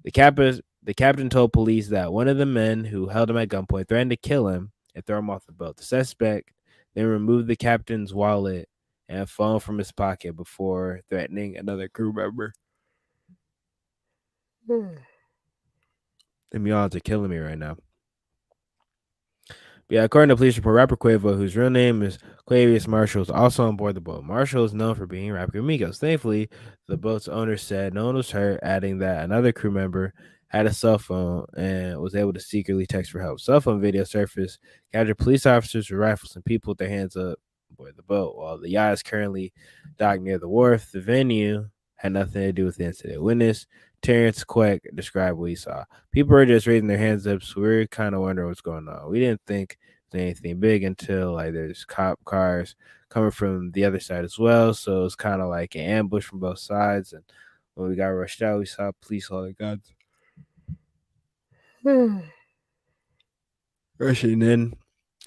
The captain told police that one of the men who held him at gunpoint threatened to kill him and throw him off the boat. The suspect then removed the captain's wallet and phone from his pocket before threatening another crew member. Them y'all are killing me right now. But yeah, according to police report, rapper Quavo, whose real name is Quavius Marshall, is also on board the boat. Marshall is known for being rapper Amigos. Thankfully, the boat's owner said no one was hurt, adding that another crew member had a cell phone and was able to secretly text for help. Cell phone video surfaced, captured police officers with rifles and people with their hands up aboard the boat. While the yacht is currently docked near the wharf, the venue had nothing to do with the incident. Witness Terrence Queck described what he saw. People are just raising their hands up, so we're kind of wondering what's going on. We didn't think there's anything big until like there's cop cars coming from the other side as well. So it's kind of like an ambush from both sides. And when we got rushed out, we saw police all their guns rushing in.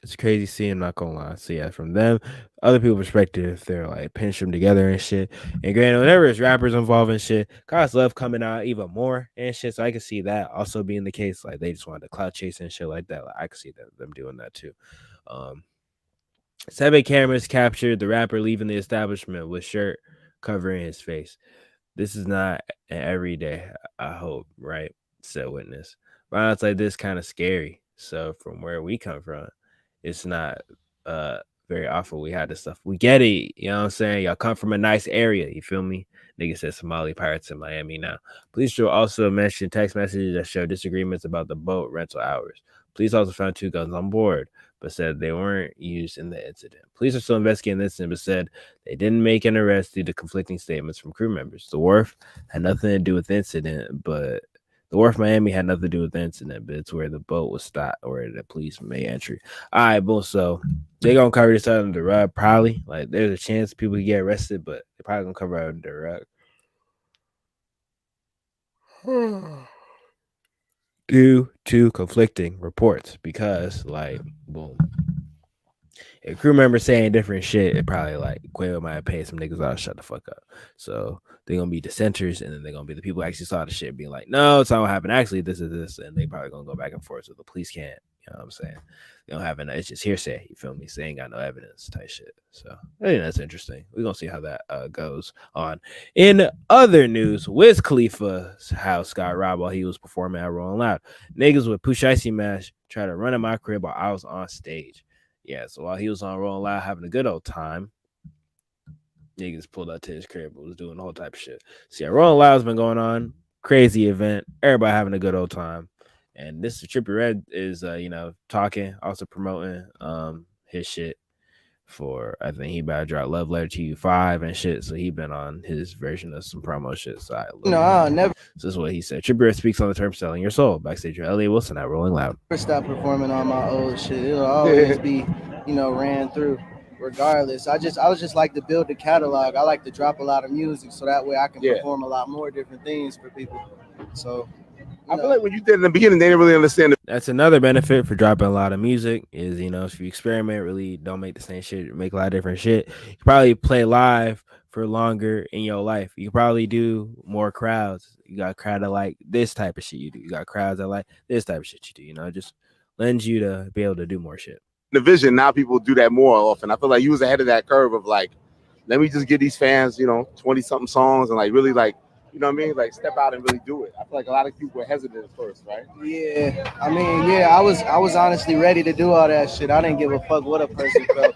It's crazy seeing, I'm not gonna lie. So yeah, from them, other people's perspective, they're like pinch them together and shit. And granted, whenever it's rappers involved in shit, cops love coming out even more and shit. So I can see that also being the case. Like they just wanted to clout chase and shit like that. Like, I can see them doing that too. 7 cameras captured the rapper leaving the establishment with shirt covering his face. This is not an everyday, I hope, right? Said witness. Violence like this kind of scary. So from where we come from, it's not very often we had this stuff. We get it, you know what I'm saying? Y'all come from a nice area, you feel me? Nigga said Somali pirates in Miami now. Police will also mention text messages that show disagreements about the boat rental hours. Police also found 2 guns on board, but said they weren't used in the incident. Police are still investigating the incident, but said they didn't make an arrest due to conflicting statements from crew members. The wharf had nothing to do with the incident, but the wharf Miami had nothing to do with the incident, but it's where the boat was stopped or the police made entry. All right, boom. So they're going to cover this under the rug, probably. Like, there's a chance people could get arrested, but they're probably going to cover it under the rug. Due to conflicting reports, because, like, boom. If crew members saying different shit, it probably like Quavo might have paid some niggas out to shut the fuck up. So they're gonna be dissenters, and then they're gonna be the people who actually saw the shit being like, no, it's not what happened. Actually, this is this, and they probably gonna go back and forth. So the police can't, You know what I'm saying? They don't have it's just hearsay. You feel me? So they ain't got no evidence type shit. So I think that's interesting. We're gonna see how that goes on. In other news, Wiz Khalifa's house got robbed while he was performing at Rolling Loud. Niggas with Push Icy Mash tried to run in my crib while I was on stage. Yeah, so while he was on Rolling Loud having a good old time, niggas pulled up to his crib and was doing the whole type of shit. So yeah, Rolling Loud's been going on. Crazy event. Everybody having a good old time. And this Trippie Redd is talking, also promoting his shit for, I think he about to drop Love Letter to You 5 and shit. So he been on his version of some promo shit. So I'll never. So this is what he said. Trippie Redd speaks on the term selling your soul. Backstage with Elliott Wilson at Rolling Loud. Stop performing on my old shit. It'll always be, ran through. Regardless, I was just like to build the catalog. I like to drop a lot of music so that way I can perform a lot more different things for people. So I feel like when you did in the beginning, they didn't really understand it. That's another benefit for dropping a lot of music is, if you experiment, really don't make the same shit, make a lot of different shit. You probably play live for longer in your life. You probably do more crowds. You got a crowd that like this type of shit you do. You got crowds that like this type of shit you do. Just lends you to be able to do more shit. The vision, now people do that more often. I feel like you was ahead of that curve of like, let me just give these fans, 20 something songs and like really like, you know what I mean? Like step out and really do it. I feel like a lot of people were hesitant at first, right? Yeah. I was honestly ready to do all that shit. I didn't give a fuck what a person felt.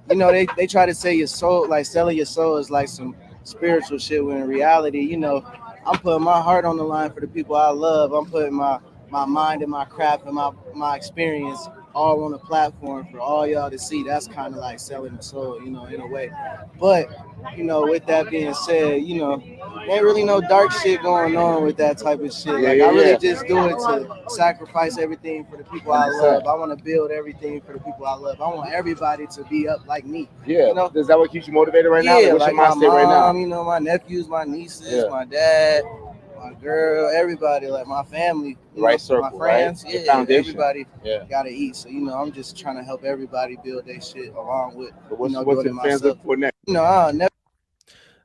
They try to say your soul, like selling your soul is like some spiritual shit when in reality, I'm putting my heart on the line for the people I love. I'm putting my mind and my craft and my experience all on a platform for all y'all to see. That's kind of like selling the soul, in a way. But, with that being said, ain't really no dark shit going on with that type of shit. I really just do it to sacrifice everything for the people I love. I want to build everything for the people I love. I want everybody to be up like me. Yeah. Is that what keeps you motivated right now? Yeah, What's like your my mindset right now? mom, my nephews, my nieces, my dad, my girl, everybody, like my family, circle, my friends, right? Everybody gotta eat. So I'm just trying to help everybody build their shit along with what's your fans look for next? I'll never.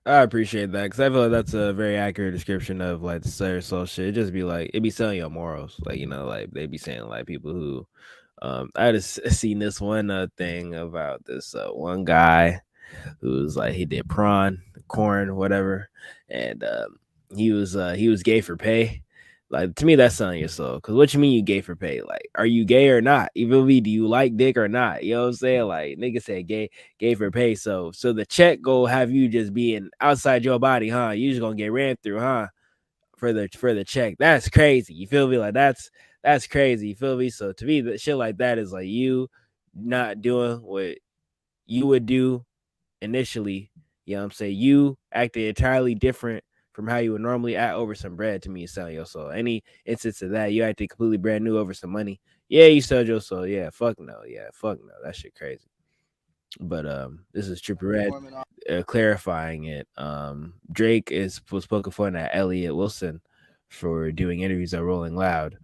I appreciate that because I feel like that's a very accurate description of like the sell your soul shit. It just be like it be selling your morals, like like they be saying like people who, I just seen this one thing about this one guy who was like he did corn, whatever, and he was gay for pay. Like to me, that's selling your soul. Cause what you mean you gay for pay? Like, are you gay or not? Even me, do you like dick or not? You know what I'm saying? Like nigga said gay for pay. So the check go have you just being outside your body, huh? You just gonna get ran through, huh? For the check. That's crazy. You feel me? Like that's crazy. You feel me? So to me, the shit like that is like you not doing what you would do initially. You know what I'm saying? You acted entirely different from how you would normally act over some bread. To me is selling your soul. Any instance of that, you acted completely brand new over some money. Yeah, you sold your soul. Yeah, fuck no. Yeah, fuck no. That shit crazy. But this is Trippie Redd clarifying it. Drake was spoken for at Elliott Wilson for doing interviews at Rolling Loud.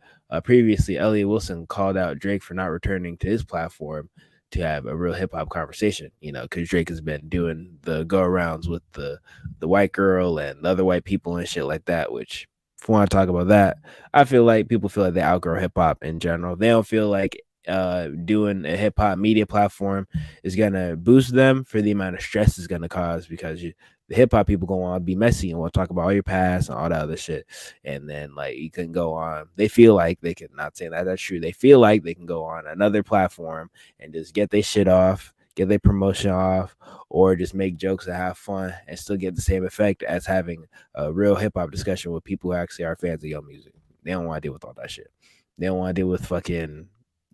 Previously, Elliott Wilson called out Drake for not returning to his platform to have a real hip hop conversation, because Drake has been doing the go arounds with the white girl and the other white people and shit like that, which if we want to talk about that, I feel like people feel like they outgrow hip hop in general. They don't feel like doing a hip hop media platform is going to boost them for the amount of stress it's going to cause, because the hip hop people go on be messy and want to talk about all your past and all that other shit. And then like you can go on, they feel like they can, not saying that that's true, they feel like they can go on another platform and just get their shit off, get their promotion off, or just make jokes and have fun and still get the same effect as having a real hip hop discussion with people who actually are fans of your music. They don't want to deal with all that shit. They don't want to deal with fucking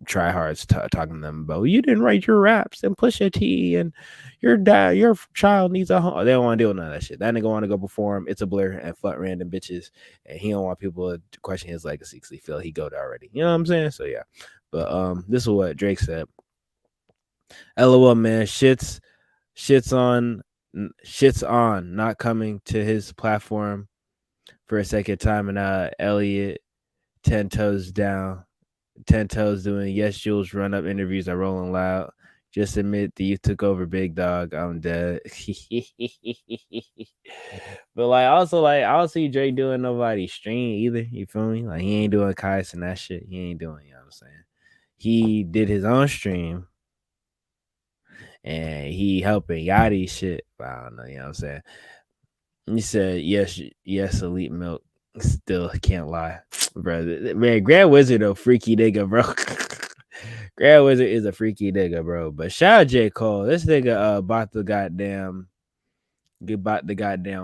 tryhards talking to them about, you didn't write your raps and Pusha T and your child needs a home. They don't want to deal with none of that shit. That nigga want to go perform It's a Blur and fuck random bitches, and he don't want people to question his legacy because he feel he go there already. You know what I'm saying? So yeah. But this is what Drake said. LOL, man, shits on not coming to his platform for a second time, and Elliott 10 toes down. 10 toes doing Yes Jules run up interviews at Rolling Loud. Just admit that you took over, big dog. I'm dead. But like also like I don't see Drake doing nobody's stream either. You feel me? Like he ain't doing Kais and that shit. He ain't doing, you know what I'm saying? he did his own stream and he helping Yachty shit. I don't know, you know what I'm saying? He said, yes, Elite Milk. Still can't lie, bro. Man, Grand Wizard a freaky nigga, bro. Grand Wizard is a freaky nigga, bro. But shout out J. Cole. This nigga bought the goddamn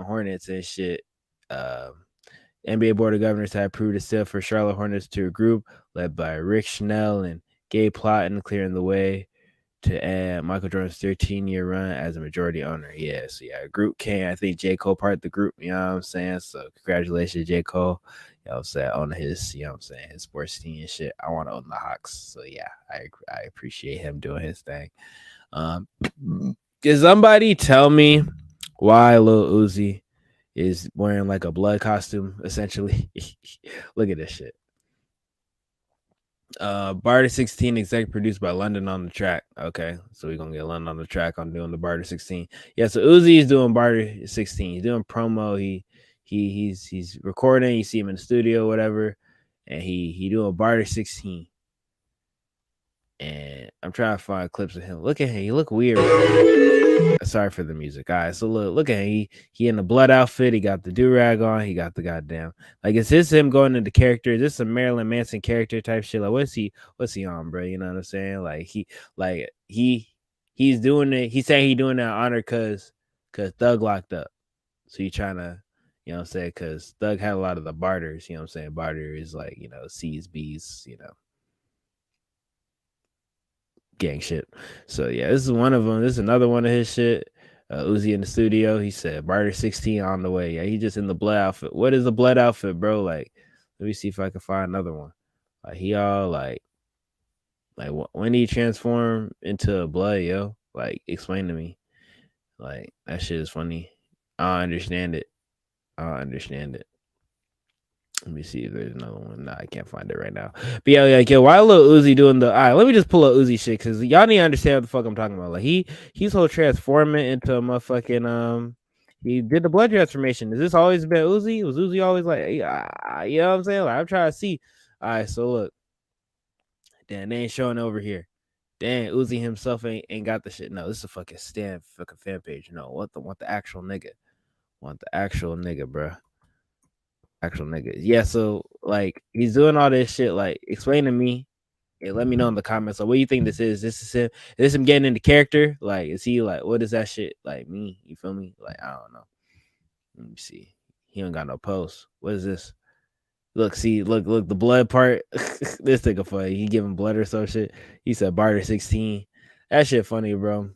Hornets and shit. NBA Board of Governors had approved a sale for Charlotte Hornets to a group led by Rick Schnell and Gabe Plotton, clearing the way to add Michael Jordan's 13-year run as a majority owner. Yeah, so yeah, group came. I think J. Cole part of the group, you know what I'm saying? So congratulations, J. Cole. You know what I'm saying? On his, you know what I'm saying, his sports team and shit. I want to own the Hawks. So yeah, I appreciate him doing his thing. Can somebody tell me why Lil Uzi is wearing like a blood costume, essentially? Look at this shit. Barter 16 exec produced by London on the Track. Okay, so we're gonna get London on the Track on doing the Barter 16. Yeah, so Uzi is doing Barter 16. He's doing promo. He's recording. You see him in the studio, whatever, and he doing Barter 16. And I'm trying to find clips of him. Look at him. He look weird. Sorry for the music. All right, so look at him. He in the blood outfit. He got the do-rag on. He got the goddamn, like, is this him going into character? Is this a Marilyn Manson character type shit? Like, what's he on, bro? You know what I'm saying? Like he's doing it. He's saying he's doing that honor cause Thug locked up. So he trying to, you know what I'm saying? Cause Thug had a lot of the barters, you know what I'm saying? Barter is like, you know, C's, B's, you know, gang shit. So yeah, this is one of them. This is another one of his shit. Uzi in the studio. He said Barter 16 on the way. Yeah, he just in the blood outfit. What is the blood outfit, bro? Like, let me see if I can find another one. Like, he all like when did he transform into blood, yo? Like, explain to me. Like, that shit is funny. I don't understand it. Let me see if there's another one. Nah, I can't find it right now. But yeah, like, yo, why Lil Uzi doing the... All right, let me just pull up Uzi shit, because y'all need to understand what the fuck I'm talking about. Like, he's whole transforming into a motherfucking... He did the blood transformation. Has this always been Uzi? Was Uzi always like... you know what I'm saying? Like, I'm trying to see. All right, so look. Damn, they ain't showing over here. Damn, Uzi himself ain't got the shit. No, this is a fucking fucking fan page. No, want the actual nigga. Want the actual nigga, bruh. Actual nigga. Yeah, so like he's doing all this shit. Like, explain to me and let me know in the comments. Like, what do you think this is? This is him. Is this him getting into character? Like, is he like, what does that shit like me? You feel me? Like, I don't know. Let me see. He don't got no post. What is this? Look, see, look, the blood part. This nigga funny. He giving blood or some shit. He said Barter 16. That shit funny, bro.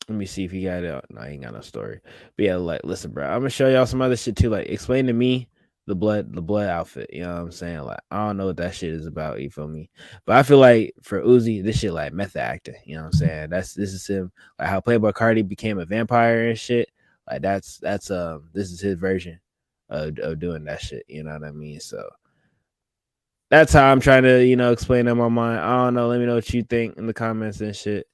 Let me see if he got it. No, he ain't got no story. But yeah, like, listen, bro. I'm gonna show y'all some other shit too. Like, explain to me the blood outfit. You know what I'm saying? Like, I don't know what that shit is about. You feel me? But I feel like for Uzi, this shit like method acting. You know what I'm saying? This is him. Like how Playboi Carti became a vampire and shit. Like that's this is his version of doing that shit. You know what I mean? So that's how I'm trying to, you know, explain in my mind. I don't know. Let me know what you think in the comments and shit.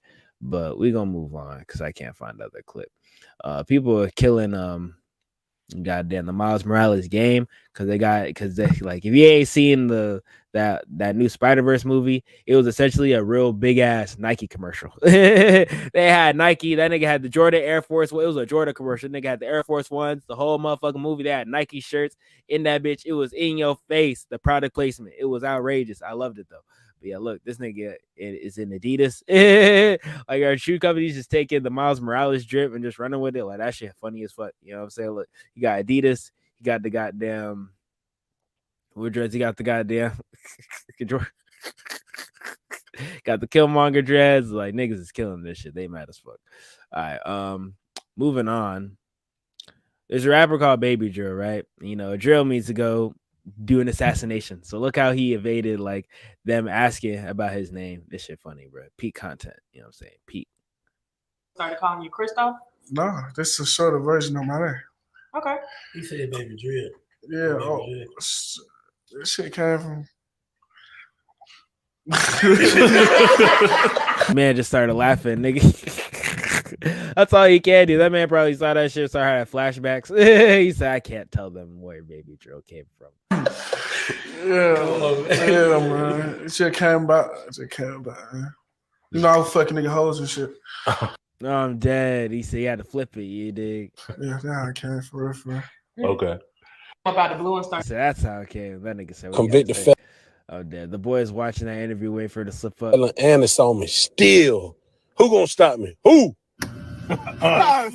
But we gonna move on because I can't find another clip. People are killing goddamn the Miles Morales game because they like, if you ain't seen that new Spider-Verse movie, it was essentially a real big ass Nike commercial. They had Nike, that nigga had the Jordan Air Force. Well, it was a Jordan commercial. Nigga had the Air Force Ones, the whole motherfucking movie. They had Nike shirts in that bitch. It was in your face, the product placement. It was outrageous. I loved it though. But yeah, look, this nigga is in Adidas. Like, our shoe companies just taking the Miles Morales drip and just running with it. Like, that shit funny as fuck. You know what I'm saying? Look, you got Adidas, you got the goddamn Woodreds, you got the goddamn got the Killmonger dreads. Like, niggas is killing this shit. They mad as fuck. All right, moving on. There's a rapper called Baby Drill, right? You know, Drill means to go do an assassination. So look how he evaded like them asking about his name. This shit funny, bro. Peak content. You know what I'm saying? Peak. Started calling you Christo? No, this is a shorter version of my name. Okay. He said Baby Drill. Yeah. Baby Drill. This shit came from. Man just started laughing, nigga. That's all he can do. That man probably saw that shit, started having flashbacks. He said, I can't tell them where Baby Drill came from. Yeah, man. It just came about. Man. You know, I was fucking nigga hoes and shit. No, I'm dead. He said he had to flip it. You dig? Yeah, nah, I came for real. Okay. About the blue and star. So that's how it came. That nigga said, Convicted felon. Oh, dead. The boys watching that interview, waiting for it to slip up. And it's on me still. Who gonna stop me? Who? I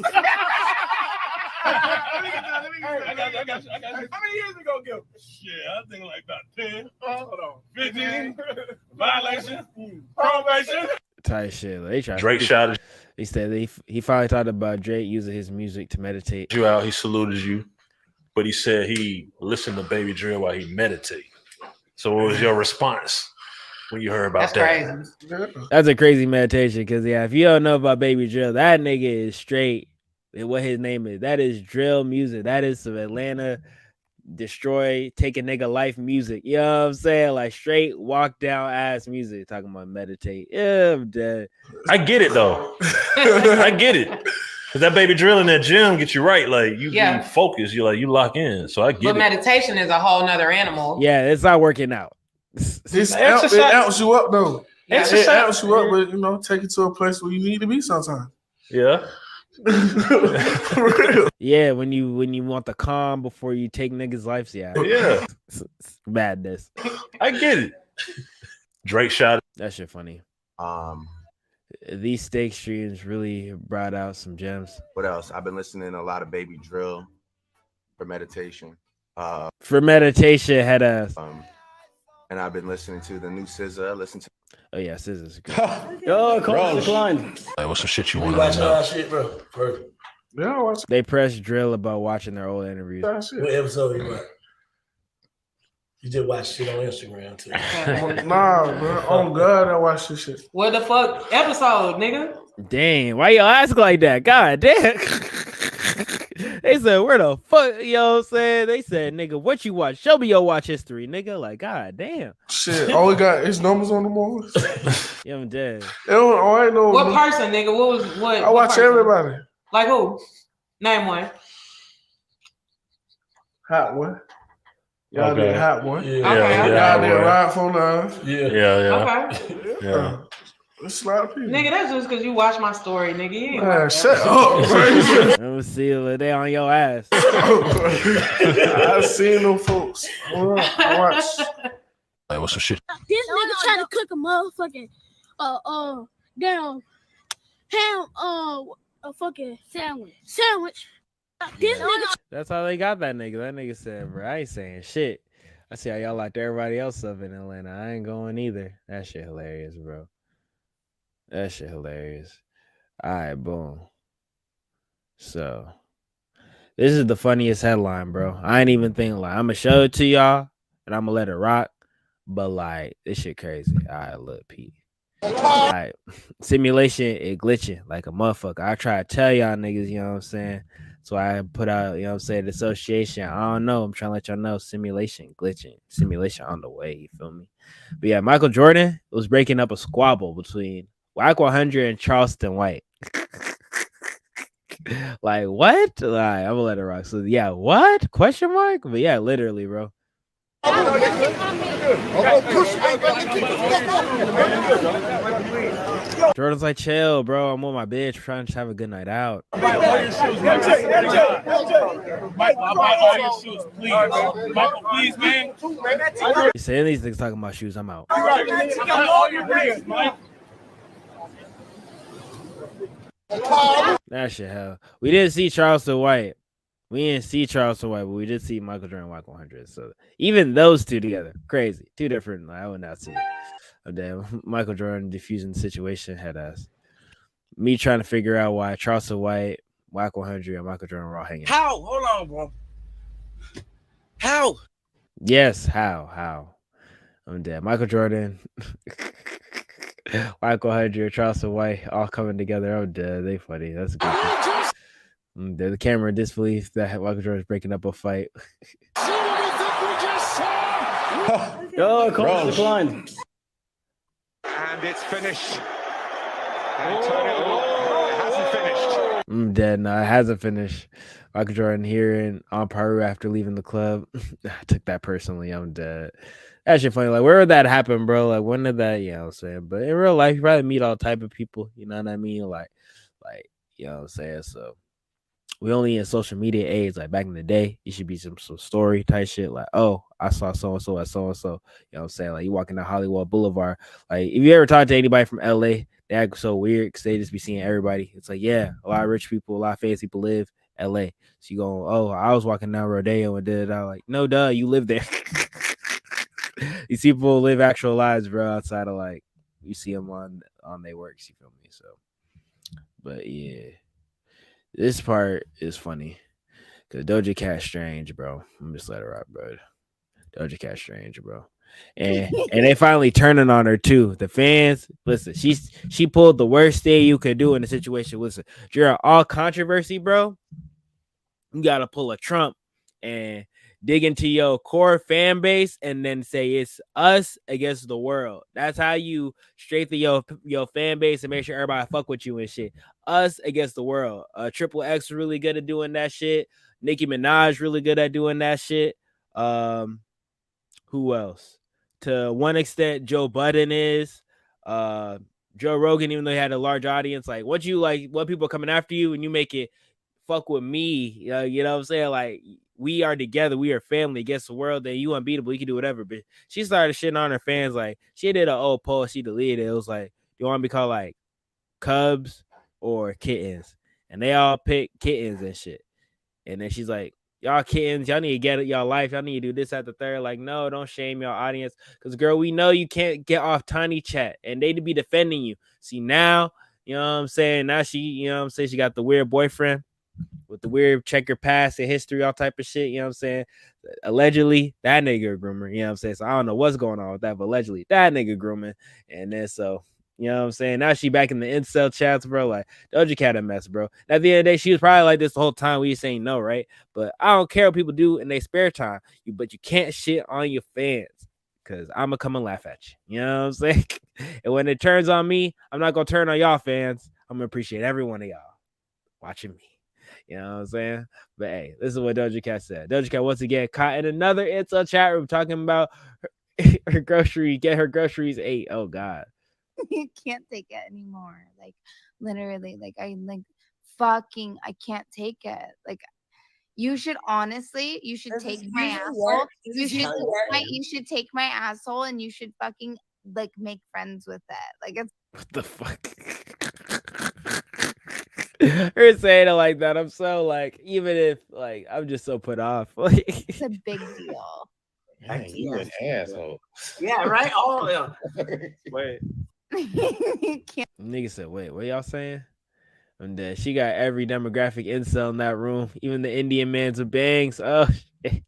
got you. How many years ago, Gil? Shit, I think like about 10. Hold on. 15. Violation. Probation. Tight shit. They tried. Drake shot it. He said he finally talked about Drake using his music to meditate. You out, he saluted you, but he said he listened to Baby Drill while he meditated. So what was your response when you heard about that? Crazy. That's a crazy meditation because, yeah, if you don't know about Baby Drill, that nigga is straight. What his name is, that is drill music. That is some Atlanta destroy, take a nigga life music. You know what I'm saying? Like straight walk down ass music. Talking about meditate. Yeah, I'm dead. I get it though. I get it. Cause that Baby Drill in that gym get you right. Like you focus. You lock in. So I get But it. meditation is a whole nother animal. Yeah, it's not working out. It amps you up though. Yeah. It amps you up, but you know, take it to a place where you need to be sometimes. Yeah. Yeah, when you want the calm before you take niggas' lives, yeah. Yeah. It's madness. I get it. Drake shot it. That shit funny. These steak streams really brought out some gems. What else? I've been listening to a lot of Baby Drill for meditation. For meditation, head ass. And I've been listening to the new SZA. Listen to. Oh yeah, SZA's good. Yo, call declined. Like, what's some shit you We want watching to know? our shit, bro. Perfect. Yeah, I watch They pressed Drill about watching their old interviews. that shit. What episode you watch? You just watch shit on Instagram too. Nah, bro. Oh God, I watch this shit. What the fuck episode, nigga? Dang, why y'all ask like that? God damn. They said, where the fuck, you know what I'm saying? They said, nigga, what you watch? Show me your watch history, nigga. Like, god damn. Shit, all we got his numbers on the movies. Yeah, I'm dead. I ain't know. What person, nigga? What? I watch person? everybody. Like who? Name one. Hot one. Y'all Okay. did hot one. Yeah. Y'all did well. ride for love. Yeah. Okay. Yeah. It's a lot of people. Nigga, that's just because you watch my story, nigga. You ain't Man, watch shut that. up, bro. Let me see if they on your ass. I seen them folks. I watch. Like, what's some shit? This nigga trying to cook a motherfucking damn ham a fucking sandwich. This nigga That's how they got that nigga. That nigga said, bro, I ain't saying shit. I see how y'all locked everybody else up in Atlanta. I ain't going either. That shit hilarious, bro. That shit hilarious. All right, boom. So, this is the funniest headline, bro. I ain't even thinking like I'm gonna show it to y'all and I'm gonna let it rock. But like, this shit crazy. All right, look, Pete. All right, simulation it glitching like a motherfucker. I try to tell y'all niggas, you know what I'm saying. So I put out, you know what I'm saying, the association. I don't know. I'm trying to let y'all know simulation glitching. Simulation on the way. You feel me? But yeah, Michael Jordan was breaking up a squabble between Wack 100 and Charleston White. Like, what? Like, I'm gonna let it rock. So yeah, what? Question mark? But yeah, literally, bro. Jordan's like, chill, bro. I'm with my bitch, trying to have a good night out. Michael, please, man. You saying these things talking about shoes? I'm out. That shit hell. We didn't see Charleston White. But we did see Michael Jordan Wack 100. So even those two together, crazy. Two different. Like, I would not see it. Oh, damn. Michael Jordan diffusing the situation, head ass. Me trying to figure out why Charleston White, Wack 100, and Michael Jordan were all hanging. How? Hold on, bro. How? Yes, how? I'm dead. Michael Jordan, Wack 100, Charleston White, all coming together. I'm dead. They funny. That's good. The camera in disbelief that Michael Jordan's breaking up a fight. Yo, call declined. And it's finished. Antonio, it hasn't finished. I'm dead. No, it hasn't finished. Michael Jordan hearing on Peru after leaving the club. I took that personally. I'm dead. That shit funny. Like, where would that happen, bro? Like, when did that? You know what I'm saying? But in real life, you probably meet all type of people. You know what I mean? Like, you know what I'm saying? So we only in social media age. Like back in the day, it should be some story type shit. Like, oh, I saw so and so at so and so. You know what I'm saying? Like, you walking down Hollywood Boulevard. Like, if you ever talk to anybody from LA, they act so weird because they just be seeing everybody. It's like, yeah, a lot of rich people, a lot of famous people live LA. So you go, oh, I was walking down Rodeo and did it. I like, no, duh, you live there. These people live actual lives, bro. Outside of like, you see them on their works. You feel me? So, but yeah. This part is funny because Doja Cat strange, bro. I'm just let her rock, bro. Doja Cat strange, bro. And they finally turning on her too. The fans, listen, she pulled the worst thing you could do in the situation. Listen, you're all controversy, bro. You gotta pull a Trump and dig into your core fan base and then say it's us against the world. That's how you straighten your fan base and make sure everybody fuck with you and shit. Us against the world. Triple X really good at doing that shit. Nicki Minaj really good at doing that shit. Who else? To one extent, Joe Budden is. Joe Rogan, even though he had a large audience, like what people are coming after you and you make it fuck with me. You know what I'm saying? Like, we are together, we are family against the world, and you unbeatable, you can do whatever. But she started shitting on her fans. Like, she did an old post, she deleted it. It was like, you want to be called like Cubs or Kittens? And they all pick Kittens and shit. And then she's like, y'all kittens, y'all need to get it, y'all life, y'all need to do this at the third. Like, no, don't shame your audience. Because, girl, we know you can't get off Tiny Chat, and they to be defending you. See, now, you know what I'm saying? Now she, you know what I'm saying? She got the weird boyfriend with the weird check your past and history, all type of shit. You know what I'm saying? Allegedly, that nigga a groomer. You know what I'm saying? So I don't know what's going on with that, but allegedly, that nigga grooming. And then so, you know what I'm saying? Now she back in the incel chats, bro. Like, Doja Cat a mess, bro. At the end of the day, she was probably like this the whole time. We saying no, right? But I don't care what people do in their spare time. But you can't shit on your fans. Because I'm going to come and laugh at you. You know what I'm saying? And when it turns on me, I'm not going to turn on y'all fans. I'm going to appreciate every one of y'all watching me. You know what I'm saying? But hey, this is what Doja Cat said. Doja Cat once again caught in another incel chat room talking about her get her groceries ate. Oh God. You can't take it anymore. Like, literally, like I can't take it. Like, you should honestly, you should take my asshole. You should take my asshole and you should fucking like make friends with it. Like, it's what the fuck? Her saying it like that, I'm so like, even if like I'm just so put off. Like, it's a big deal. Dang, you an asshole. Yeah, right. All of them. Wait. You can't. Nigga said, wait, what y'all saying? And then she got every demographic incel in that room, even the Indian mans with bangs. Oh shit.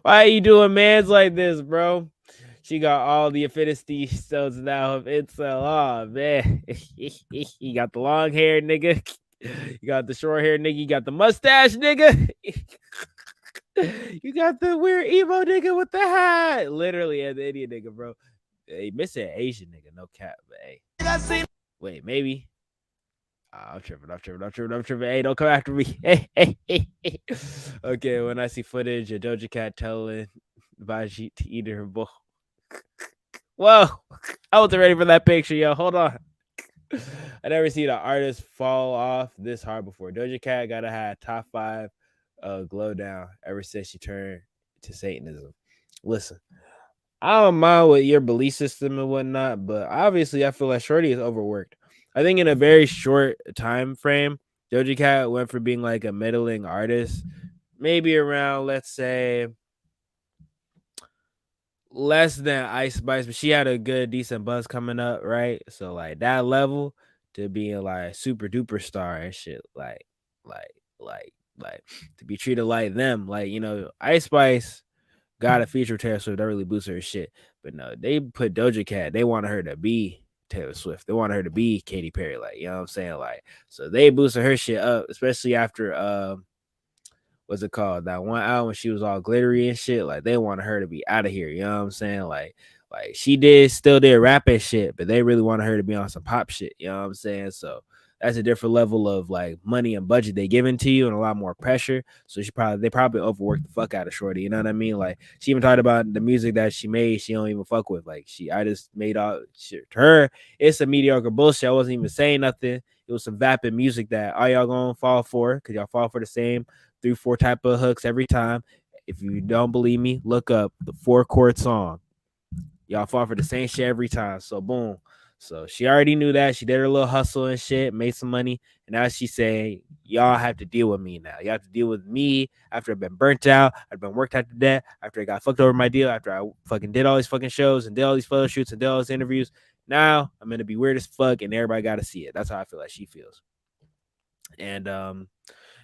Why are you doing mans like this, bro? She got all the affinity stones now of incel. Oh man. You got the long hair, nigga. You got the short hair, nigga. You got the mustache, nigga. You got the weird emo nigga with the hat. Literally, as the Indian nigga, bro. Hey, missing Asian nigga, no cap, but hey. Wait, maybe. I'm tripping. Hey, don't come after me. Hey. Okay, when I see footage of Doja Cat telling Vajit to eat her bowl. Whoa, I wasn't ready for that picture, yo. Hold on. I never seen an artist fall off this hard before. Doja Cat gotta have top 5 glow down ever since she turned to Satanism. Listen, I don't mind with your belief system and whatnot, but obviously I feel like Shorty is overworked. I think in a very short time frame, Doja Cat went from being like a middling artist, maybe around, let's say, less than Ice Spice, but she had a good, decent buzz coming up, right? So like that level to being like super duper star and shit, like to be treated like them, like, you know, Ice Spice got a feature with Taylor Swift that really boosted her shit, but no, they put Doja Cat. They wanted her to be Taylor Swift. They wanted her to be Katy Perry, like, you know what I'm saying, like, so they boosted her shit up, especially after what's it called? That one album when she was all glittery and shit. Like, they wanted her to be out of here. You know what I'm saying? Like she still did rap and shit, but they really wanted her to be on some pop shit. You know what I'm saying? So that's a different level of like money and budget they giving to you and a lot more pressure. So they probably overworked the fuck out of Shorty. You know what I mean? Like she even talked about the music that she made. She don't even fuck with. Like I just made all shit to her. It's a mediocre bullshit. I wasn't even saying nothing. It was some vapid music that all y'all gonna fall for because y'all fall for the same 3-4 type of hooks every time. If you don't believe me, look up the 4-chord song. Y'all fall for the same shit every time. So boom. So she already knew that. She did her little hustle and shit, made some money. And now she's saying, y'all have to deal with me now. You have to deal with me after I've been burnt out. I've been worked out to death. After I got fucked over my deal. After I fucking did all these fucking shows and did all these photo shoots and did all these interviews. Now I'm going to be weird as fuck and everybody got to see it. That's how I feel like she feels. And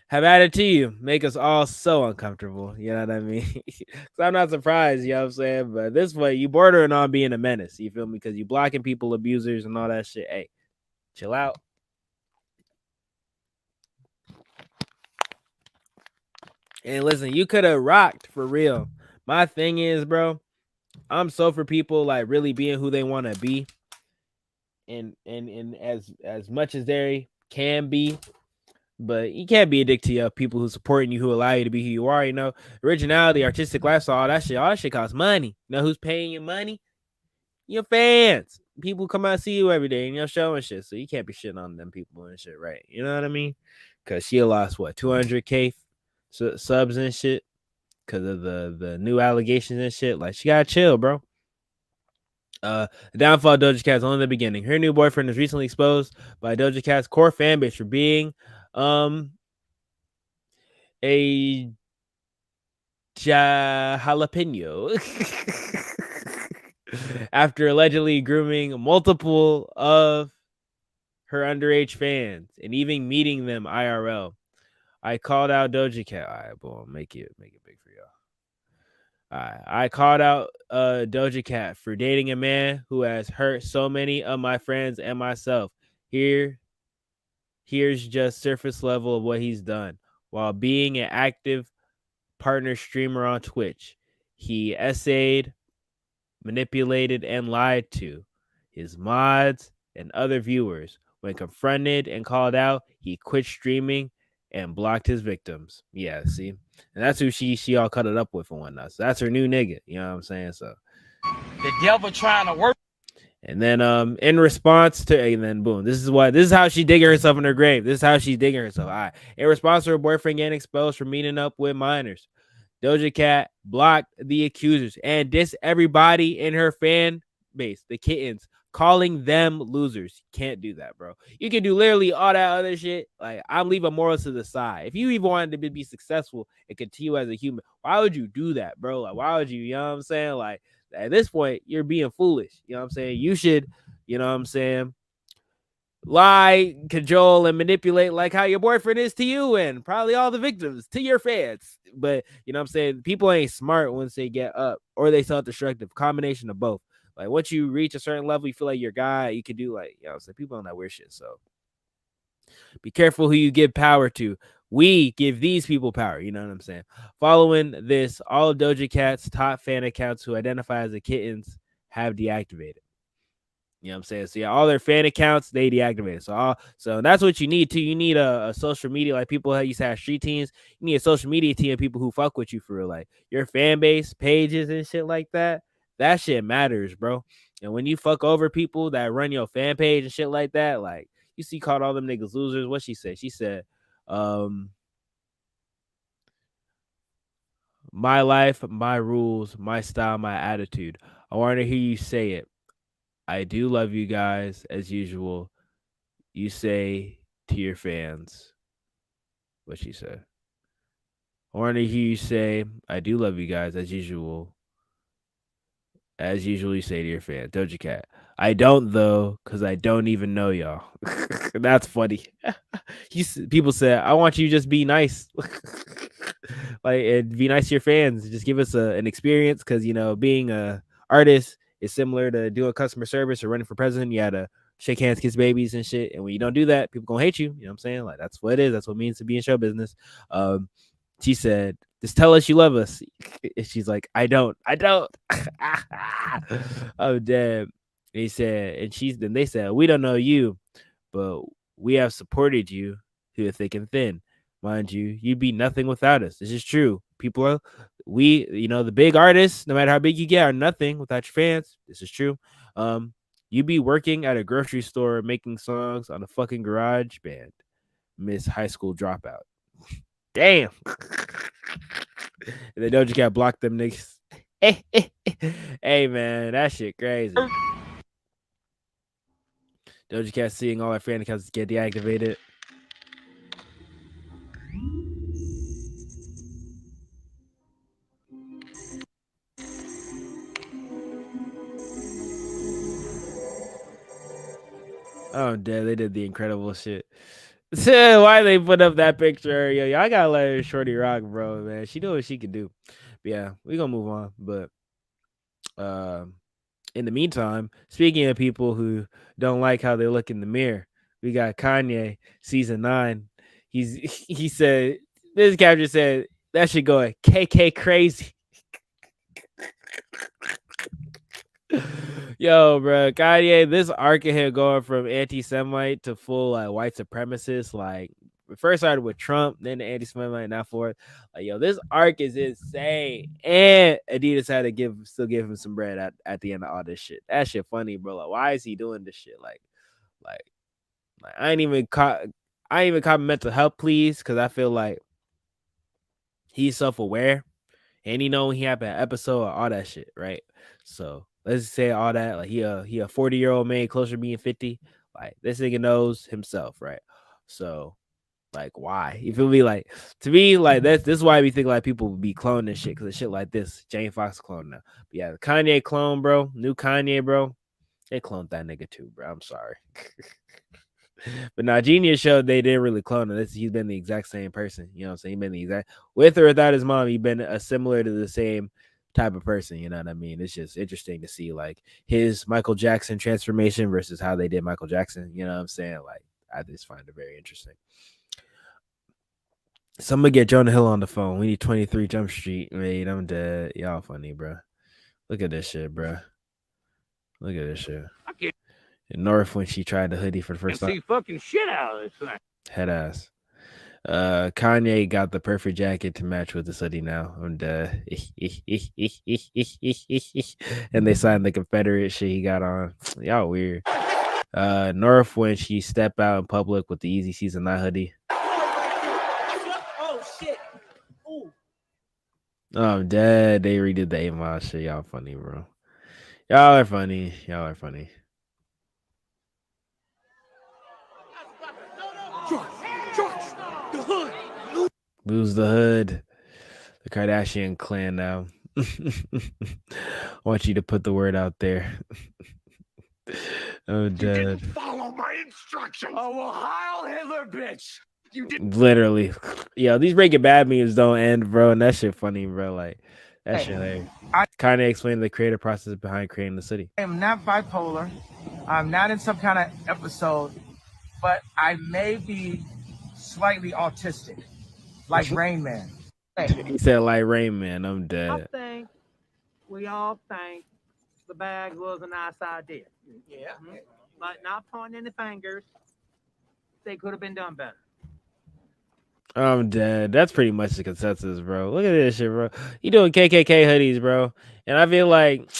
have added to you, make us all so uncomfortable. You know what I mean? Because I'm not surprised, you know what I'm saying? But this way, you bordering on being a menace. You feel me? Because you blocking people, abusers, and all that shit. Hey, chill out. And listen, you could have rocked for real. My thing is, bro, I'm so for people like really being who they want to be. And as much as they can be. But you can't be addicted to people who supporting you, who allow you to be who you are. You know, originality, artistic lifestyle, all that shit costs money. You know who's paying you money? Your fans. People come out and see you every day in your show and shit. So you can't be shitting on them people and shit, right? You know what I mean? Because she lost what 200K subs and shit because of the new allegations and shit. Like she gotta chill, bro. The downfall of Doja Cat is only the beginning. Her new boyfriend was recently exposed by Doja Cat's core fan base for being a jalapeno after allegedly grooming multiple of her underage fans and even meeting them IRL. I called out Doja Cat. All right, boy, make it big for y'all. All right, I called out Doja Cat for dating a man who has hurt so many of my friends and myself. Here's just surface level of what he's done. While being an active partner streamer on Twitch, he essayed, manipulated, and lied to his mods and other viewers. When confronted and called out, he quit streaming and blocked his victims. Yeah, see? And that's who she all cut it up with and whatnot. So that's her new nigga. You know what I'm saying? So the devil trying to work. And then in response to, and then boom, this is how she digging herself in her grave. This is how she's digging herself. All right. In response to her boyfriend getting exposed for meeting up with minors, Doja Cat blocked the accusers and dissed everybody in her fan base, the kittens, calling them losers. Can't do that, bro. You can do literally all that other shit. Like, I'm leaving morals to the side. If you even wanted to be successful and continue as a human, why would you do that, bro? Like, why would you know what I'm saying? Like, at this point, you're being foolish. You know what I'm saying? You should, you know what I'm saying, lie, cajole, and manipulate like how your boyfriend is to you and probably all the victims to your fans. But, you know what I'm saying? People ain't smart once they get up or they self-destructive. Combination of both. Like, once you reach a certain level, you feel like you're a guy, you can do like, you know what I'm saying? People on that weird shit. So be careful who you give power to. We give these people power. You know what I'm saying? Following this, all of Doja Cat's top fan accounts who identify as the kittens have deactivated. You know what I'm saying? So yeah, all their fan accounts, they deactivated. So that's what you need too. You need a social media, like people that used to have street teams. You need a social media team of people who fuck with you for real. Like your fan base, pages and shit like that. That shit matters, bro. And when you fuck over people that run your fan page and shit like that, like you see called all them niggas losers. What she said? She said, my life, my rules, my style, my attitude. I want to hear you say it. I do love you guys as usual. You say to your fans what she said. I want to hear you say, I do love you guys as usual. As usual, you say to your fans. Doja Cat. I don't, though, because I don't even know y'all. That's funny. People say, I want you to just be nice. Like, and be nice to your fans. Just give us an experience because, you know, being a artist is similar to doing customer service or running for president. You had to shake hands, kiss babies and shit. And when you don't do that, people gonna hate you. You know what I'm saying? Like, that's what it is. That's what it means to be in show business. She said, just tell us you love us. And she's like, I don't. I'm dead. And he said, then they said, we don't know you, but we have supported you through thick and thin. Mind you, you'd be nothing without us. This is true. People are, the big artists, no matter how big you get, are nothing without your fans. This is true. You'd be working at a grocery store making songs on a fucking garage band. Miss High School Dropout. Damn. And then Doja Cat blocked them niggas. Hey, man, that shit crazy. Doja Cat seeing all her fan accounts get deactivated. Oh, damn, they did the incredible shit. Why they put up that picture? Yo, y'all gotta let her Shorty rock, bro, man. She knew what she could do. But yeah, we gonna move on. But in the meantime, speaking of people who don't like how they look in the mirror, we got Kanye, season 9. He said, this caption said, that should go at KK crazy. Yo, bro, Kanye, this arc of him going from anti-Semite to full like white supremacist, like it first started with Trump, then the anti-Semite, now forth. Like, yo, this arc is insane. And Adidas had to still give him some bread at the end of all this shit. That shit funny, bro. Like, why is he doing this shit? Like I ain't even caught mental health, please, because I feel like he's self-aware and he know when he had an episode or all that shit, right? So let's say all that. Like he a 40-year-old man closer to being 50. Like this nigga knows himself, right? So like why? You feel me? Like to me, like this is why we think like people would be cloning shit, because of shit like this. Jane Fox clone now. But yeah, the Kanye clone, bro. New Kanye, bro. They cloned that nigga too, bro. I'm sorry. But now Genius showed they didn't really clone him. He's been the exact same person. You know what I'm saying? He's been the exact, with or without his mom, he's been a similar to the same type of person. You know what I mean? It's just interesting to see like his Michael Jackson transformation versus how they did Michael Jackson. You know what I'm saying? Like I just find it very interesting. Somebody get Jonah Hill on the phone. We need 23 Jump Street. Mate, I'm dead. Y'all funny, bro. Look at this shit, bro. Look at this shit. In North, when she tried the hoodie for the first time. See fucking shit out of this thing. Head ass. Kanye got the perfect jacket to match with this hoodie now. I'm dead. And they signed the Confederate shit he got on. Y'all weird. North, when she stepped out in public with the Easy Season 9 hoodie. Oh shit. Ooh. Oh, I'm dead. They redid the 8 Mile shit. Y'all funny, bro. Y'all are funny. Y'all are funny. The hood. Lose the hood. The Kardashian clan now. I want you to put the word out there. Oh, dead. Follow my instructions. Oh, well, Heil Hitler, bitch. You did. Literally. Yo, these Breaking Bad memes don't end, bro. And that shit funny, bro. Like, that shit hilarious. Kind of explain the creative process behind creating the city. I am not bipolar. I'm not in some kind of episode, but I may be slightly autistic, like Rain Man. He said like Rain Man. I'm dead. We all think the bag was a nice idea. Yeah. Mm-hmm. But not pointing any fingers. They could have been done better. I'm dead. That's pretty much the consensus, bro. Look at this shit, bro. You doing KKK hoodies, bro. And I feel like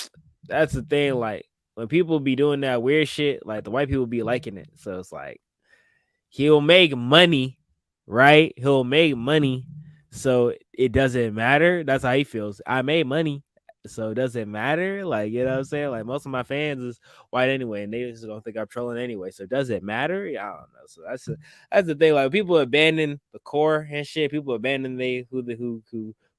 that's the thing. Like, when people be doing that weird shit, like, the white people be liking it. So it's like, he'll make money, right? He'll make money. So it doesn't matter. That's how he feels. I made money. So it doesn't matter. Like, you know what I'm saying? Like, most of my fans is white anyway, and they just don't think I'm trolling anyway. So does it matter? Yeah, I don't know. So that's the thing. Like, people abandon the core and shit. People abandon who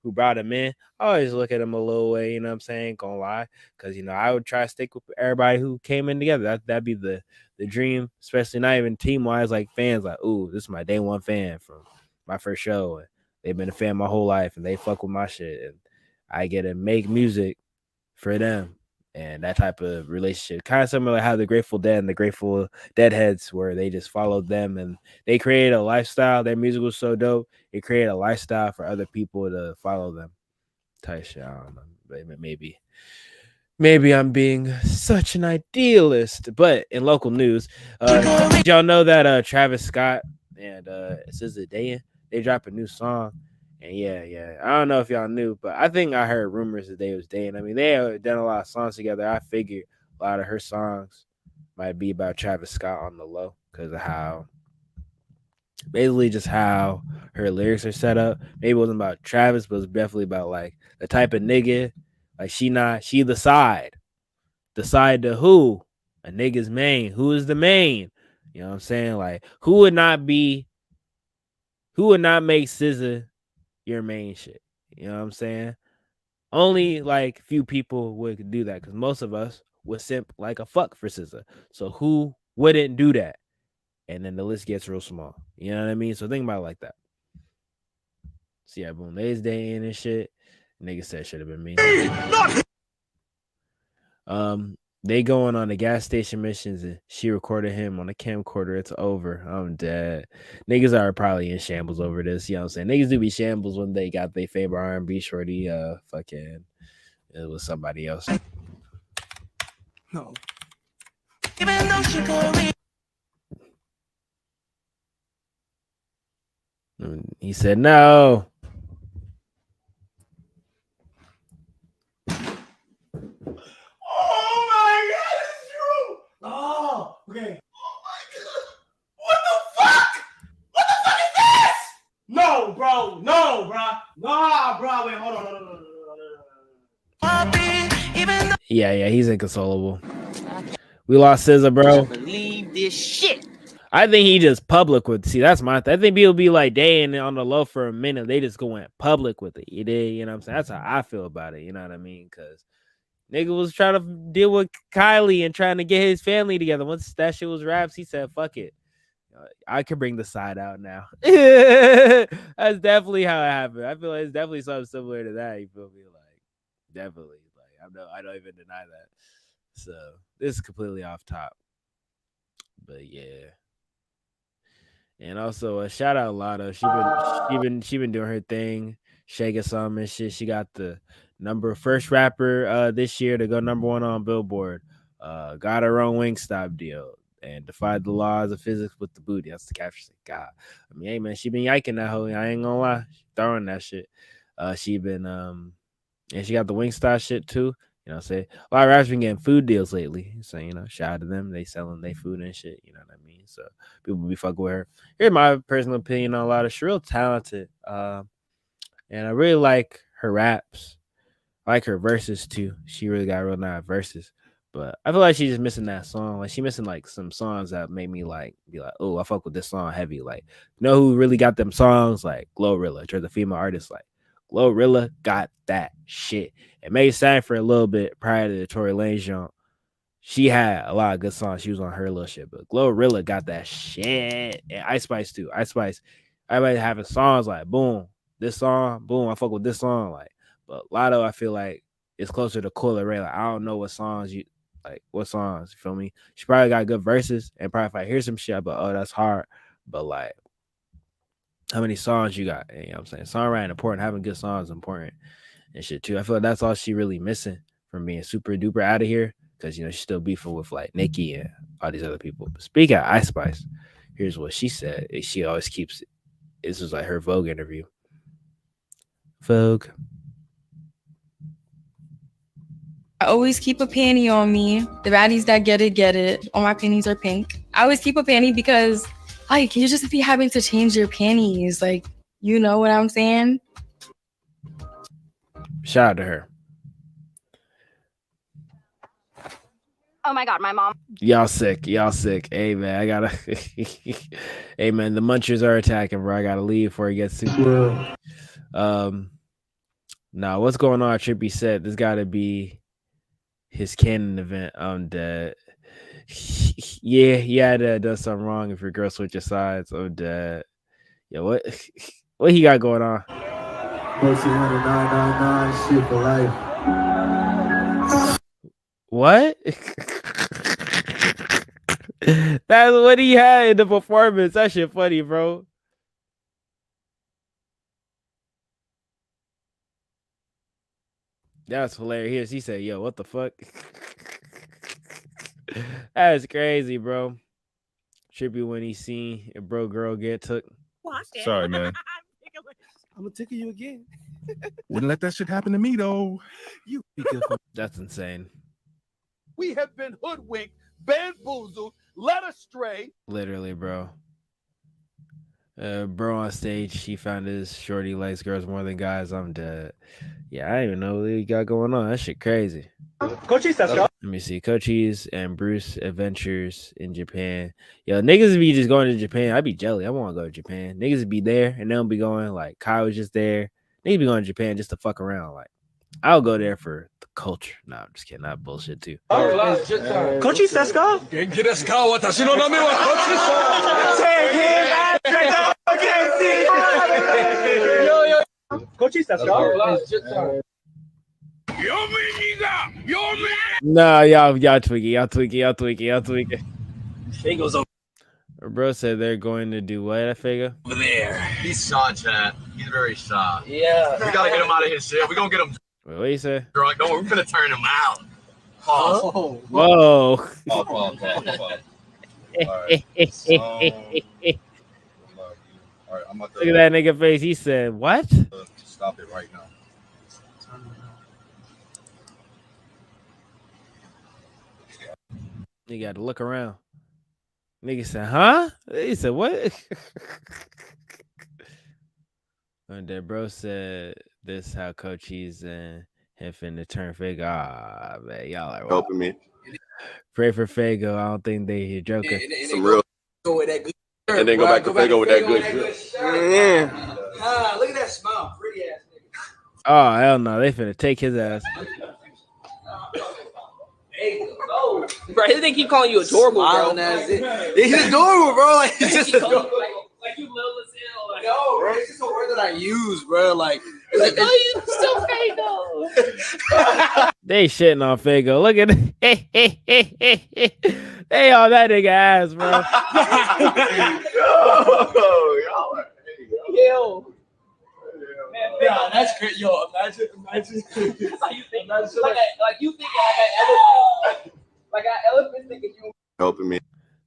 brought them in. I always look at them a little way, you know what I'm saying? Gonna lie. Because, you know, I would try to stick with everybody who came in together. That'd be the dream, especially not even team-wise, like fans. Like, ooh, this is my day one fan from my first show. And they've been a fan my whole life, and they fuck with my shit. And I get to make music for them, and that type of relationship. Kind of similar to how the Grateful Dead and the Grateful Deadheads, where they just followed them and they created a lifestyle. Their music was so dope. It created a lifestyle for other people to follow them. Type shit. I don't know. Maybe. maybe I'm being such an idealist, but in local news, did y'all know that Travis Scott and SZA Dayan, they dropped a new song? And yeah, I don't know if y'all knew, but I think I heard rumors that they was dating. I mean, they have done a lot of songs together. I figured a lot of her songs might be about Travis Scott on the low because of how, basically just how her lyrics are set up. Maybe it wasn't about Travis, but it was definitely about like the type of nigga, like she the side to who? A nigga's main. Who is the main? You know what I'm saying? Like who would not make SZA your main shit? You know what I'm saying? Only like few people would do that because most of us would simp like a fuck for SZA. So who wouldn't do that? And then the list gets real small. You know what I mean? So think about it like that. So yeah, boom, they's dating and shit. Nigga said should have been me. They going on the gas station missions and she recorded him on a camcorder. It's over. I'm dead. Niggas are probably in shambles over this. You know what I'm saying? Niggas do be shambles when they got their favorite R&B shorty. Fucking, it was somebody else. No. Even though she could read. He said no. Oh my God, it's true. Oh, okay. Oh my God. What the fuck? What the fuck is this? No, bro. No, bro. Nah, bro. Wait, hold on. No. Yeah, he's inconsolable. We lost SZA, bro. Believe this shit. I think he just public with. See, that's my. I think people be like dating on the low for a minute. They just going public with it. You did, you know what I'm saying? That's how I feel about it. You know what I mean? Because nigga was trying to deal with Kylie and trying to get his family together. Once that shit was wraps, he said, "Fuck it, I can bring the side out now." That's definitely how it happened. I feel like it's definitely something similar to that. You feel me? Like definitely. Like I don't even deny that. So this is completely off top. But yeah. And also a shout out Lotto. She been doing her thing, shaking some and shit. She got the first rapper this year to go #1 on Billboard. Got her own Wingstop deal and defied the laws of physics with the booty. That's the caption. God, I mean, hey man, she been yiking that hoe. I ain't gonna lie, she throwing that shit. She been and she got the Wingstop shit too. You know what I'm saying? A lot of rappers been getting food deals lately. So, you know, shout out to them. They selling their food and shit. You know what I mean? So people be fucking with her. Here's my personal opinion on a lot of. She's real talented. And I really like her raps. I like her verses too. She really got real nice verses. But I feel like she's just missing that song. Like she missing like some songs that made me like be like, oh, I fuck with this song heavy. Like, you know who really got them songs? Like Glorilla, or the female artist. Like Glorilla got that shit. It made sense for a little bit prior to the Tory Lanez jump. She had a lot of good songs. She was on her little shit, but Glorilla got that shit. And Ice Spice too. Ice Spice, everybody having songs like boom, this song, boom, I fuck with this song. Like, but Lotto, I feel like it's closer to Coil Ray. Like, I don't know what songs you like, what songs, you feel me? She probably got good verses, and probably if I hear some shit, but oh, that's hard. But like, how many songs you got? You know what I'm saying? Songwriting important, having good songs important and shit too. I feel like that's all she really missing from being super duper out of here. Because, you know, she's still beefing with like Nicki and all these other people. But speaking of Ice Spice, here's what she said. She always keeps, this was like her Vogue interview. Vogue. I always keep a panty on me. The baddies that get it. All my panties are pink. I always keep a panty because, like, you just be having to change your panties. Like, you know what I'm saying? Shout out to her. Oh my God, my mom. Y'all sick. Hey man, I gotta. Hey man, the munchers are attacking, bro. I gotta leave before he gets super. Now what's going on? Trippy said this gotta be his canon event. I'm dead. Yeah, he had done something wrong. If your girl switches sides, I'm dead. Yo, what he got going on? Pussy 999 shit for life. What? That's what he had in the performance. That shit funny, bro. That's hilarious. He said, "Yo, what the fuck?" That's crazy, bro. Trippy when he seen a bro girl get took. Sorry, man. I'm gonna tickle you again. Wouldn't let that shit happen to me though. You That's insane. We have been hoodwinked, bamboozled, led astray. Literally, bro. Bro on stage, he found his shorty likes girls more than guys. I'm dead. Yeah, I don't even know what he got going on. That shit crazy. Coaches, let's go. Let me see. Coaches and Bruce adventures in Japan. Yo, niggas be just going to Japan. I'd be jelly. I want to go to Japan. Niggas be there and they'll be going like Kai was just there. Niggas be going to Japan just to fuck around. Like, I'll go there for the culture. Nah, I'm just kidding. Not bullshit too. Coaches, let's go. Coaches, let's go. Nah, y'all tweaking. Fago's over Bro said they're going to do what at Fago? there. He's shy, chat. He's very shy. Yeah. We gotta get him out of his shit. We're gonna get him Wait, what you say? drunk. Don't worry, we're gonna turn him out. Pause. Whoa. Pause. All right. All right, I'm about to Look at that nigga face. He said, what? stop it right now. You got to look around. Nigga said, huh? He said, what? And then bro said, this how Coach Cheese and him finna turn Fago. Ah, man, y'all are Helping me. Pray for Fago. I don't think they joking. Some real. Go with that good. And then go back to Fago with that good shit. Yeah. Look at that smile, pretty ass nigga. Oh, hell no. They finna take his ass. Bro, he think he calling you adorable, bro. He's adorable, bro. Like, he's just adorable. Like you little as hell. Like, no, bro, it's just a word that I use, bro. Like oh, you still Fago. They shitting on Fago. Look at it. They on that nigga ass, bro. Yo. Man, that's great. Yo, imagine. That's how you think. Like you think I got elephants. Like I elephants thinking you. Helping me.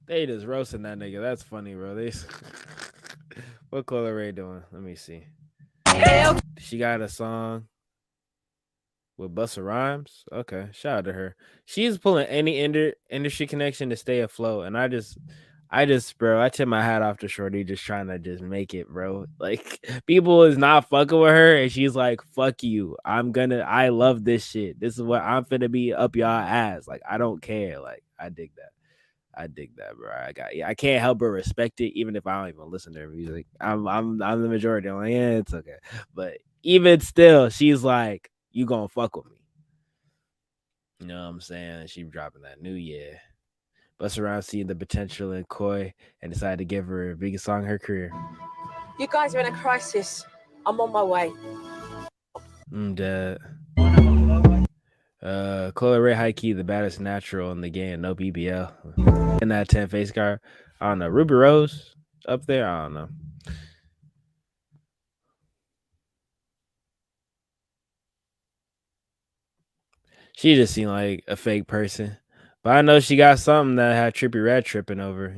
They just roasting that nigga. That's funny, bro. What Coyle Ray doing? Let me see. She got a song with Busta Rhymes. Okay, shout out to her. She's pulling any industry connection to stay afloat, and I just, bro, I tip my hat off to Shorty just trying to just make it, bro. Like people is not fucking with her, and she's like, "Fuck you, I love this shit. This is what I'm finna be up y'all ass. Like I don't care. Like I dig that, bro. I can't help but respect it, even if I don't even listen to her music. I'm the majority. I'm like, yeah, it's okay. But even still, she's like, you gonna fuck with me. You know what I'm saying? She dropping that new year. Busta Rhymes seeing the potential in Koi and decided to give her the biggest song of her career. You guys are in a crisis. I'm on my way. I'm dead. Coyle Ray high key the baddest natural in the game, no BBL. In that 10 face card. I don't know. Ruby Rose up there. I don't know. She just seemed like a fake person. But I know she got something that had Trippie Redd tripping over.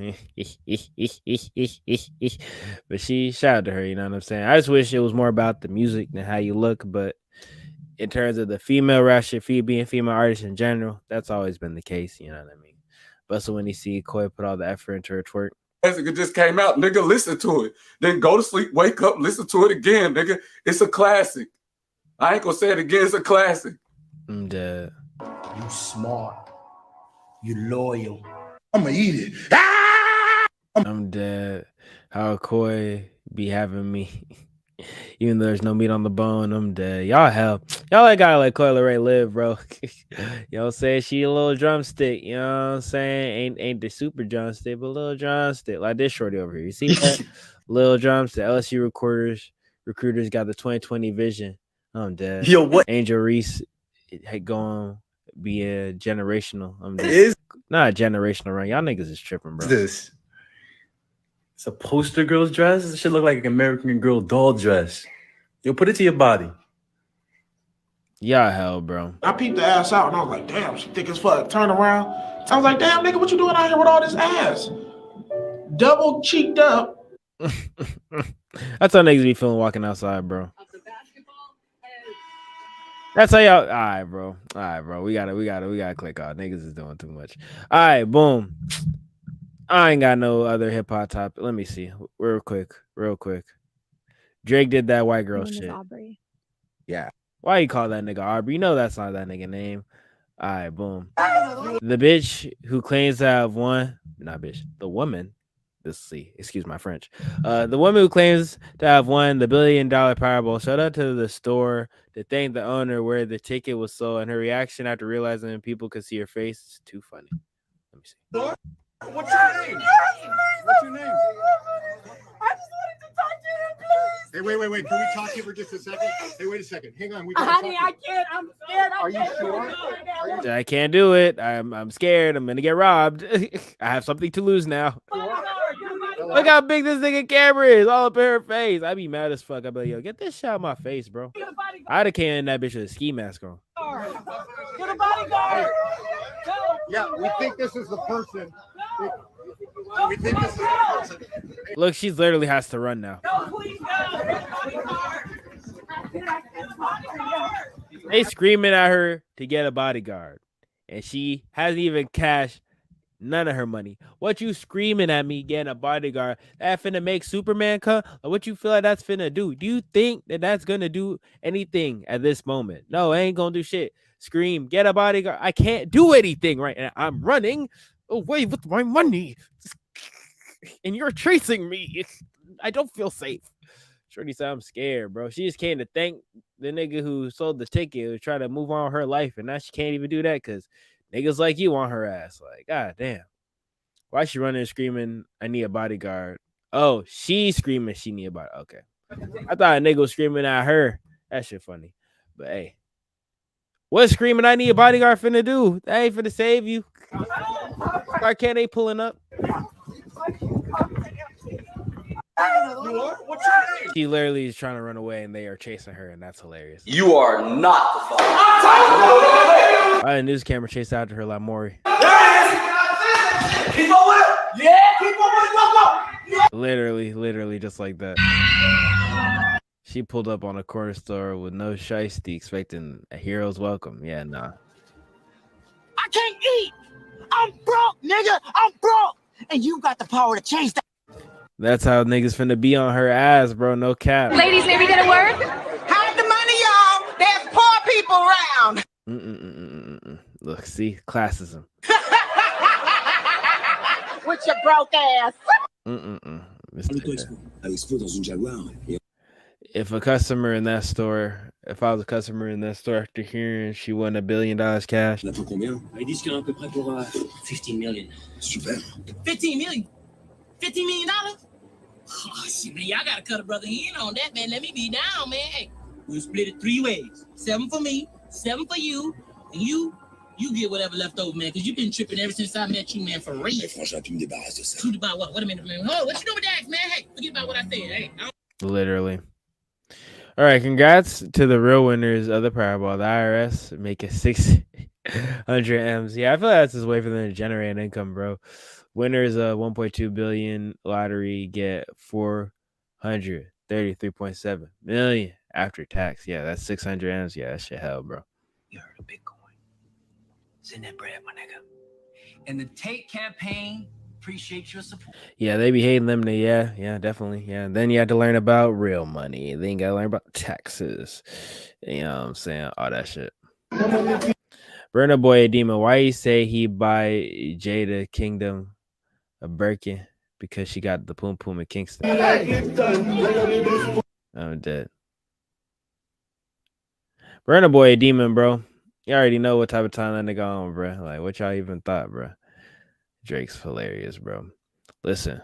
But shout out to her, you know what I'm saying? I just wish it was more about the music than how you look. But in terms of the female rap shit, being female artists in general, that's always been the case, you know what I mean? But so when you see Koi put all the effort into her twerk. It just came out, nigga, listen to it. Then go to sleep, wake up, listen to it again, nigga. It's a classic. I ain't gonna say it again, it's a classic. I'm dead. You smart. You loyal. I'ma eat it. Ah! I'm dead. How Koi be having me, even though there's no meat on the bone. I'm dead. Y'all let guy like Coyle Ray live, bro. You know, say she a little drumstick. You know what I'm saying? Ain't the super drumstick, but a little drumstick like this shorty over here. You see that? Little drumstick. LSU recruiters got the 2020 vision. I'm dead. Yo, what? Angel Reese had going be a generational. I'm dead. It is not a generational run. Y'all niggas is tripping, bro. this. It's a poster girl's dress. It should look like an American Girl doll dress. Yo, put it to your body. Yeah, hell, bro. I peeped the ass out and I was like, damn, she thick as fuck. Turn around. I was like, damn, nigga, what you doing out here with all this ass? Double cheeked up. That's how niggas be feeling walking outside, bro. That's how y'all. All right, bro. All right, bro. We gotta click off. Niggas is doing too much. All right, boom. I ain't got no other hip hop topic. Let me see, real quick. Drake did that white girl shit. Aubrey. Yeah. Why you call that nigga Aubrey? You know that's not that nigga name. All right, boom. The bitch who claims to have won, not bitch, the woman. Excuse my French. The woman who claims to have won the $1 billion Powerball showed up to the store to thank the owner where the ticket was sold, and her reaction after realizing people could see her face is too funny. Let me see. What's your name? What's your name? I just wanted to talk to him, please. Hey, wait. Can we talk here for just a second? Hey, wait a second. Hang on. Honey, I can't. I'm scared. Are you sure? I can't do it. I'm scared. I'm gonna get robbed. I have something to lose now. Look how big this nigga camera is, all up in her face. I'd be mad as fuck. I'd be like, yo, get this shit out of my face, bro. I'd have came in that bitch with a ski mask on. Get a bodyguard. Yeah, we think this is the person. We think this is the person. Look, she literally has to run now. They screaming at her to get a bodyguard, and she hasn't even cashed none of her money. What you screaming at me getting a bodyguard? That finna make Superman come? Or what you feel like that's finna do? Do you think that that's gonna do anything at this moment? No, it ain't gonna do shit. Scream, get a bodyguard. I can't do anything right now. I'm running away with my money, and you're chasing me. I don't feel safe. Shorty said, I'm scared, bro. She just came to thank the nigga who sold the ticket, who tried to move on with her life, and now she can't even do that because niggas like you on her ass. Like, god damn. Why she running and screaming, I need a bodyguard? Oh, she's screaming she need a bodyguard. Okay. I thought a nigga was screaming at her. That shit funny. But hey. What's screaming I need a bodyguard finna do? That ain't finna save you. Why can't they pulling up? She literally is trying to run away and they are chasing her, and that's hilarious. You are not the father. I had a news camera chase after her like Maury. Literally just like that. She pulled up on a corner store with no shiesty, expecting a hero's welcome. Yeah, nah. I can't eat. I'm broke, nigga. I'm broke. And you got the power to change that. That's how niggas finna be on her ass, bro. No cap. Ladies, maybe get a word? Hide the money, y'all. There's poor people around. Look, see? Classism. With your broke ass. If a customer in that store, if I was a customer in that store after hearing she won $1 billion cash. Ils disent qu'il y en a à peu près pour 15 million. Super. 15 million? $15 million? Oh, shit, man, y'all gotta cut a brother in on that, man. Let me be down, man. Hey, we'll split it 3 ways. 7 for me, 7 for you, and you get whatever left over, man, because you've been tripping ever since I met you, man, for real. Mais franchement, tu me débarrasses de ça. Truth about what? Wait a minute, man. Oh, what you doing with that, man? Hey, forget about what I said. Hey, Literally. All right, congrats to the real winners of the Powerball. The IRS making 600 M's. Yeah, I feel like that's his way for them to generate income, bro. Winners of 1.2 billion lottery get 433.7 million after tax. Yeah, that's 600 M's. Yeah, that shit hell, bro. You heard of Bitcoin. Send that bread, my nigga. And the Tate campaign, appreciate your support. Yeah, they be hating them. Yeah, definitely. Yeah, and then you have to learn about real money. Then you got to learn about taxes. You know what I'm saying? All that shit. Burna Boy Edema, why you say he buy Jada Kingdom a Birkin? Because she got the Poom Poom in Kingston. I'm dead. Burna Boy Demon, bro. You already know what type of time that nigga on, bro. Like, what y'all even thought, bro? Drake's hilarious, bro. Listen.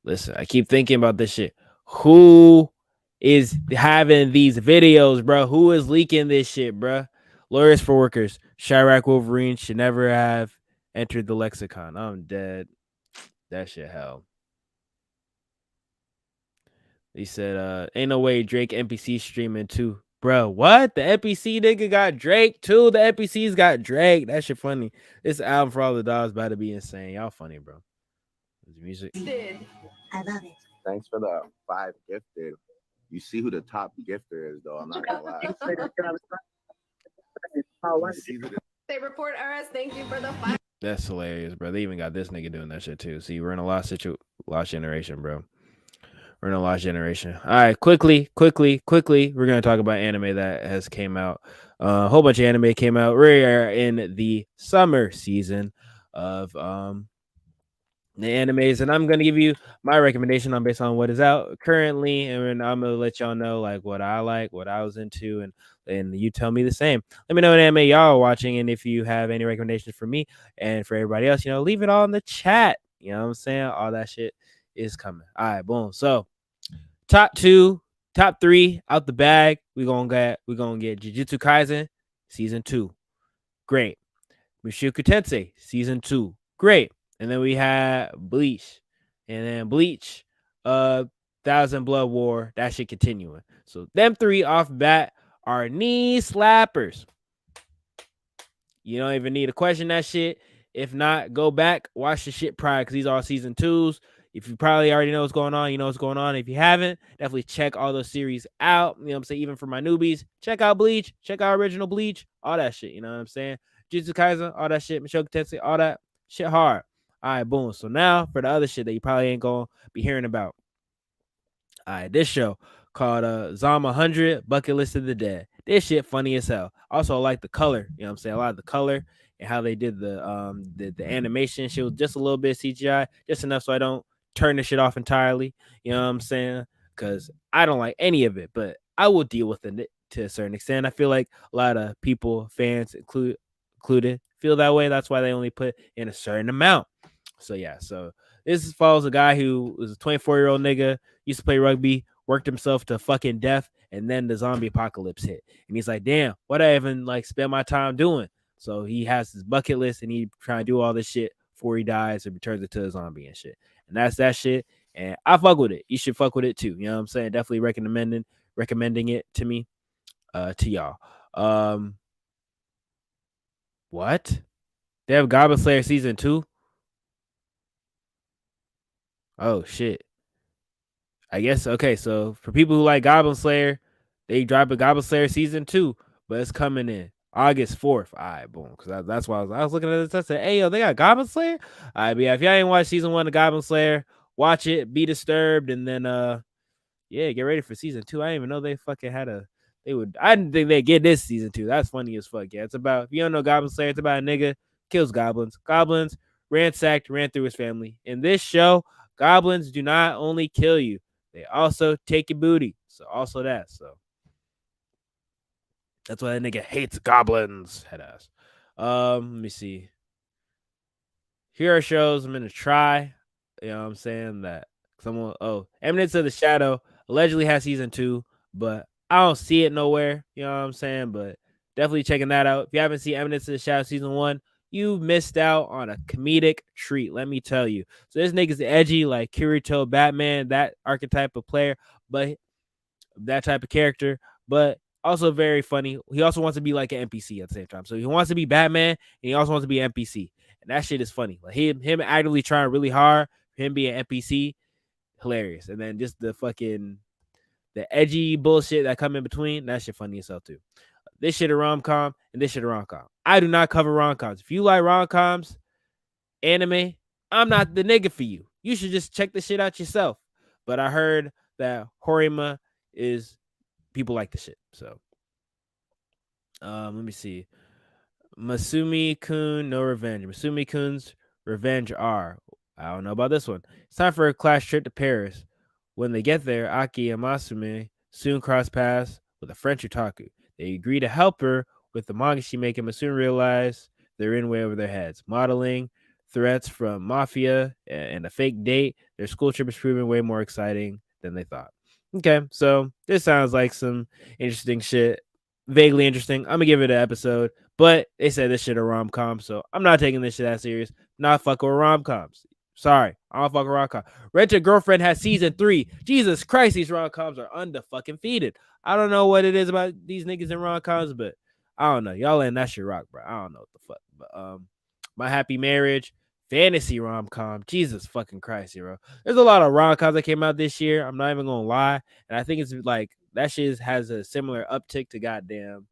I keep thinking about this shit. Who is having these videos, bro? Who is leaking this shit, bro? Lawyers for Workers. Chirac Wolverine should never have entered the lexicon. I'm dead. That shit hell. He said, ain't no way Drake NPC streaming too. Bro, what? The NPC nigga got Drake too. The NPCs got Drake. That shit funny. This album For All the Dogs about to be insane. Y'all funny, bro. This music. I love it. Thanks for the 5 gifted. You see who the top gifter is, though. I'm not gonna lie. They report us. Thank you for the 5. That's hilarious, bro. They even got this nigga doing that shit too. See, we're in a lost generation, bro. We're in a lost generation. All right, quickly. We're gonna talk about anime that has came out. A whole bunch of anime came out. We are in the summer season of the animes, and I'm gonna give you my recommendation on based on what is out currently, and I'm gonna let y'all know like what I like, what I was into, and you tell me the same. Let me know what anime y'all are watching, and if you have any recommendations for me and for everybody else, leave it all in the chat. You know what I'm saying? All that shit is coming. All right, boom. So top 3 out the bag. We're gonna get Jujutsu Kaisen season 2. Great. Mushoku Tensei season 2. Great. And then we have Bleach. And then Bleach, Thousand Blood War. That shit continuing. So them 3 off bat are knee slappers. You don't even need to question that shit. If not, go back, watch the shit prior because these are all season 2s. If you probably already know what's going on, you know what's going on. If you haven't, definitely check all those series out. You know what I'm saying? Even for my newbies, check out Bleach, check out original Bleach, all that shit. You know what I'm saying? Jujutsu Kaisen, all that shit. Mushoku Tensei, all that shit hard. All right, boom. So now for the other shit that you probably ain't going to be hearing about. All right, this show called Zom 100 Bucket List of the Dead. This shit funny as hell. Also, I like the color. You know what I'm saying? A lot of the color and how they did the animation. Shit was just a little bit CGI, just enough so I don't turn the shit off entirely. You know what I'm saying? Because I don't like any of it, but I will deal with it to a certain extent. I feel like a lot of people, fans included, feel that way. That's why they only put in a certain amount. So yeah, so this follows a guy who was a 24-year-old nigga, used to play rugby, worked himself to fucking death, and then the zombie apocalypse hit. And he's like, damn, what I even spend my time doing? So he has his bucket list and he trying to do all this shit before he dies and returns it to a zombie and shit. And that's that shit. And I fuck with it. You should fuck with it too. You know what I'm saying? Definitely recommending it to me, to y'all. What? They have Goblin Slayer season 2? Oh shit. I guess okay. So for people who like Goblin Slayer, they drop a Goblin Slayer season 2, but it's coming in August 4th. All right, boom. Because that's why I was looking at this. I said, hey, yo, they got Goblin Slayer? All right, but yeah, if y'all ain't watched season 1 of Goblin Slayer, watch it, be disturbed, and then yeah, get ready for season 2. I didn't even know they fucking had I didn't think they'd get this season 2. That's funny as fuck. Yeah, it's about, if you don't know Goblin Slayer, it's about a nigga kills goblins. Goblins ran through his family. In this show, goblins do not only kill you, they also take your booty. So also that. So that's why that nigga hates goblins. Head ass. Let me see. Here are shows I'm gonna try. You know what I'm saying? That someone Eminence of the Shadow allegedly has season 2, but I don't see it nowhere. You know what I'm saying? But definitely checking that out. If you haven't seen Eminence of the Shadow season 1, you missed out on a comedic treat, let me tell you. So this nigga's edgy like Kirito, Batman, that archetype of player, but that type of character, but also very funny. He also wants to be like an NPC at the same time. So he wants to be Batman and he also wants to be an NPC. And that shit is funny. Like him actively trying really hard, him being an NPC, hilarious. And then just the edgy bullshit that come in between, that shit funny as hell too. This shit a rom-com and this shit a rom-com. I do not cover rom-coms. If you like rom-coms, anime, I'm not the nigga for you. You should just check the shit out yourself. But I heard that Horima is, people like the shit. So let me see. Masumi-kun no revenge. Masumi-kun's revenge R. I don't know about this one. It's time for a class trip to Paris. When they get there, Aki and Masumi soon cross paths with a French otaku. They agree to help her with the manga she making, but soon realize they're in way over their heads. Modeling, threats from mafia, and a fake date. Their school trip is proving way more exciting than they thought. Okay, so this sounds like some interesting shit. Vaguely interesting. I'm going to give it an episode, but they said this shit a rom-com, so I'm not taking this shit that serious. Not fucking with rom-coms. Sorry, I don't fuck with rom-com. Rent a Girlfriend has season 3. Jesus Christ, these rom-coms are under-fucking-feeded. I don't know what it is about these niggas in rom-coms, but I don't know. Y'all letting that shit rock, bro. I don't know what the fuck. But My Happy Marriage, fantasy rom-com. Jesus fucking Christ, bro. There's a lot of rom-coms that came out this year. I'm not even gonna lie. And I think it's like that shit has a similar uptick to goddamn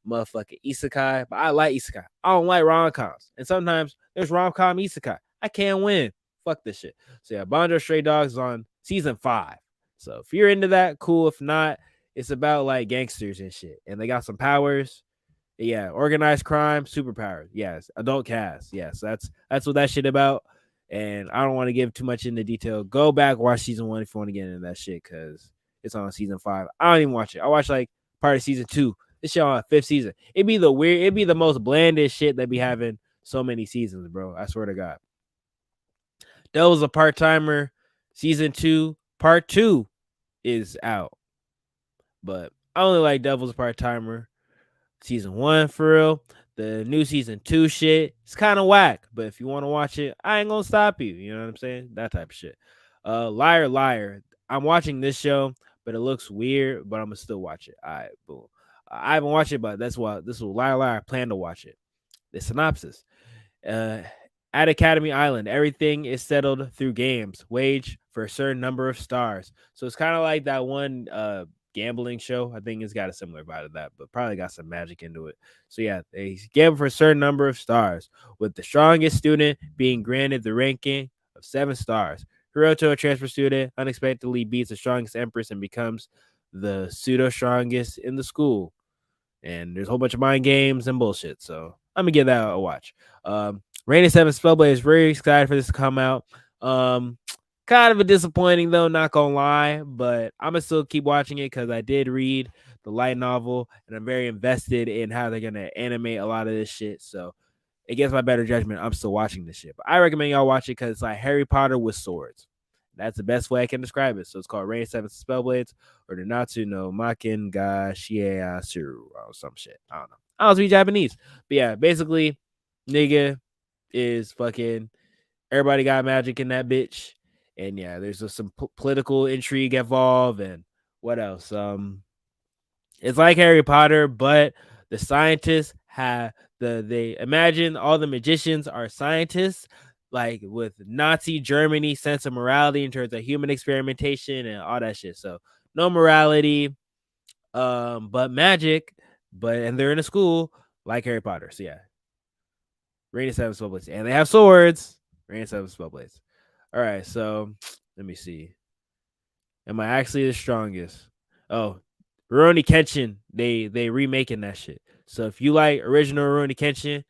motherfucking isekai. But I like isekai. I don't like rom-coms. And sometimes there's rom-com isekai. I can't win. Fuck this shit. So yeah, Banjo Stray Dogs is on season 5. So if you're into that, cool. If not, it's about like gangsters and shit. And they got some powers. Yeah, organized crime, superpowers. Yes, adult cast. Yes, that's what that shit about. And I don't want to give too much into detail. Go back, watch season 1 if you want to get into that shit, because it's on season 5. I don't even watch it. I watch like part of season 2. This shit on 5th season. It'd be the most blandest shit that be having so many seasons, bro. I swear to God. Devil's a Part-Timer, season 2, part 2 is out. But I only like Devil's a Part-Timer. Season 1 for real. The new season 2 shit, it's kind of whack. But if you want to watch it, I ain't gonna stop you. You know what I'm saying? That type of shit. Liar Liar. I'm watching this show, but it looks weird, but I'm gonna still watch it. All right, boom. I haven't watched it, but that's why this is Liar Liar. I plan to watch it. The synopsis. At Academy Island, everything is settled through games, waged for a certain number of stars. So it's kind of like that one gambling show. I think it's got a similar vibe to that, but probably got some magic into it. So yeah, they gamble for a certain number of stars, with the strongest student being granted the ranking of 7 stars. Hiroto, a transfer student, unexpectedly beats the strongest empress and becomes the pseudo strongest in the school. And there's a whole bunch of mind games and bullshit. So I'm gonna give that a watch. Rainy 7 Spellblade is very excited for this to come out. Kind of a disappointing though, not gonna lie, but I'm gonna still keep watching it because I did read the light novel and I'm very invested in how they're gonna animate a lot of this shit. So against my better judgment, I'm still watching this shit. But I recommend y'all watch it because it's like Harry Potter with swords. That's the best way I can describe it. So it's called Rain 7 Spellblades or the Natsu no Makin ga Shieyasu or some shit. I don't know. I don't speak Japanese. But yeah, basically, nigga is fucking everybody got magic in that bitch. And yeah, there's some political intrigue involved, and what else? It's like Harry Potter, but the scientists have they imagine all the magicians are scientists, like with Nazi Germany sense of morality in terms of human experimentation and all that shit. So no morality, but magic, and they're in a school like Harry Potter. So yeah, Rain 7 Spellblades, and they have swords. Rain 7 Spellblades. All right, so let me see. Am I actually the strongest? Oh, Rurouni Kenshin. They remaking that shit. So if you like original Rurouni Kenshin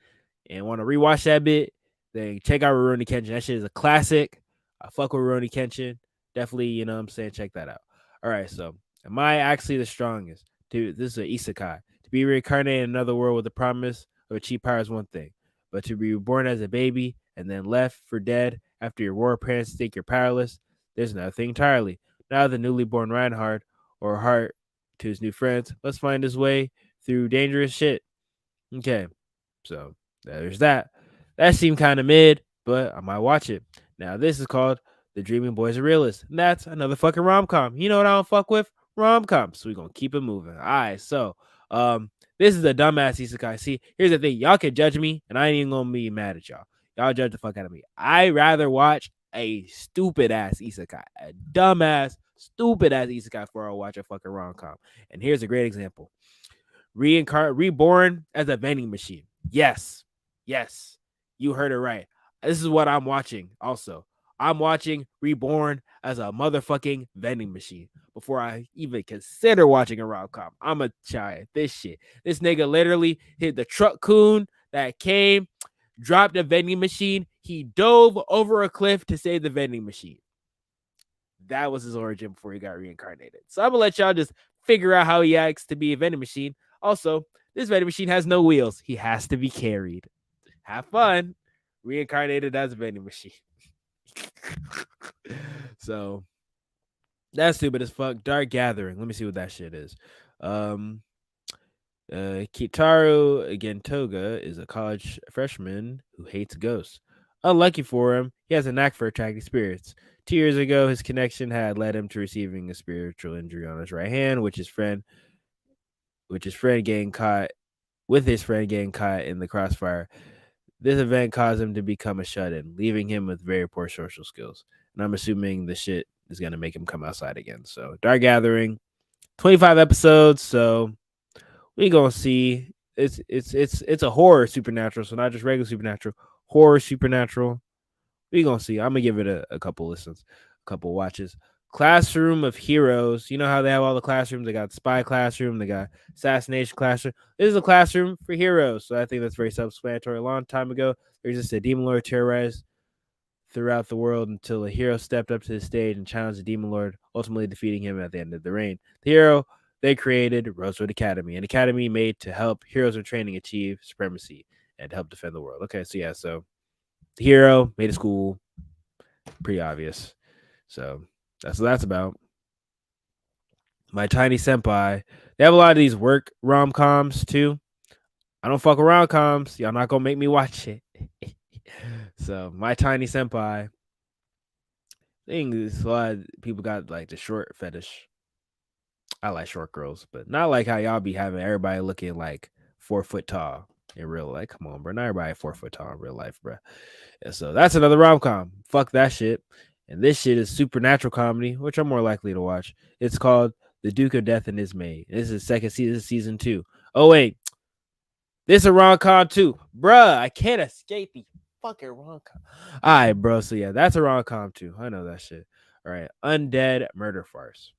and want to rewatch that bit, then check out Rurouni Kenshin. That shit is a classic. I fuck with Rurouni Kenshin. Definitely, you know what I'm saying? Check that out. All right, so am I actually the strongest? Dude, this is an isekai. To be reincarnated in another world with the promise of a cheap power is one thing, but to be reborn as a baby and then left for dead after your war parents think you're powerless, there's another thing entirely. Now the newly born Reinhardt, or Hart to his new friends, must find his way through dangerous shit. Okay, so there's that. That seemed kind of mid, but I might watch it. Now this is called The Dreaming Boys Are Realists, and that's another fucking rom-com. You know what I don't fuck with? Rom-coms. So we're gonna keep it moving. All right, so this is a dumbass isekai. See, here's the thing. Y'all can judge me, and I ain't even gonna be mad at y'all. Y'all judge the fuck out of me. I'd rather watch a stupid ass isekai, a dumbass, stupid ass isekai before I watch a fucking rom-com. And here's a great example. Reborn as a vending machine. Yes. You heard it right. This is what I'm watching also. I'm watching Reborn as a motherfucking vending machine before I even consider watching a rom-com. I'm a try this shit. This nigga literally hit the truck coon that came, dropped a vending machine. He dove over a cliff to save the vending machine. That was his origin before he got reincarnated. So I'm gonna let y'all just figure out how he acts to be a vending machine. Also, this vending machine has no wheels. He has to be carried. Have fun. Reincarnated as a vending machine. So that's stupid as fuck. Dark Gathering. Let me see what that shit is. Kitaru Gentoga is a college freshman who hates ghosts. Unlucky for him, he has a knack for attracting spirits. 2 years ago, his connection had led him to receiving a spiritual injury on his right hand, which his friend which his friend getting caught in the crossfire. This event caused him to become a shut-in, leaving him with very poor social skills. And I'm assuming the shit is gonna make him come outside again. So Dark Gathering, 25 episodes. So we gonna see. It's a horror supernatural, so not just regular supernatural, horror supernatural. We gonna see. I'm gonna give it a couple listens, a couple watches. Classroom of Heroes. You know how they have all the classrooms? They got spy classroom, they got assassination classroom. This is a classroom for heroes. So I think that's very self-explanatory. A long time ago, there's just a demon lord terrorized throughout the world until a hero stepped up to the stage and challenged the demon lord, ultimately defeating him at the end of the reign. The hero they created Rosewood Academy, an academy made to help heroes in training achieve supremacy and help defend the world. Okay, so yeah, so the hero made a school, pretty obvious. So that's what that's about. My Tiny Senpai. They have a lot of these work rom-coms too. I don't fuck with rom-coms. Y'all not gonna make me watch it. So My Tiny Senpai. I think a lot of people got like the short fetish. I like short girls, but not like how y'all be having everybody looking like 4 foot tall in real life. Come on, bro. Not everybody 4 foot tall in real life, bro. Yeah, so that's another rom-com. Fuck that shit. And this shit is supernatural comedy, which I'm more likely to watch. It's called The Duke of Death and His Maid. This is second season, this is season 2. Oh wait, this is a rom-com too, bruh. I can't escape the fucking rom-com. All right, bro. So yeah, that's a rom-com too. I know that shit. All right, Undead Murder Farce.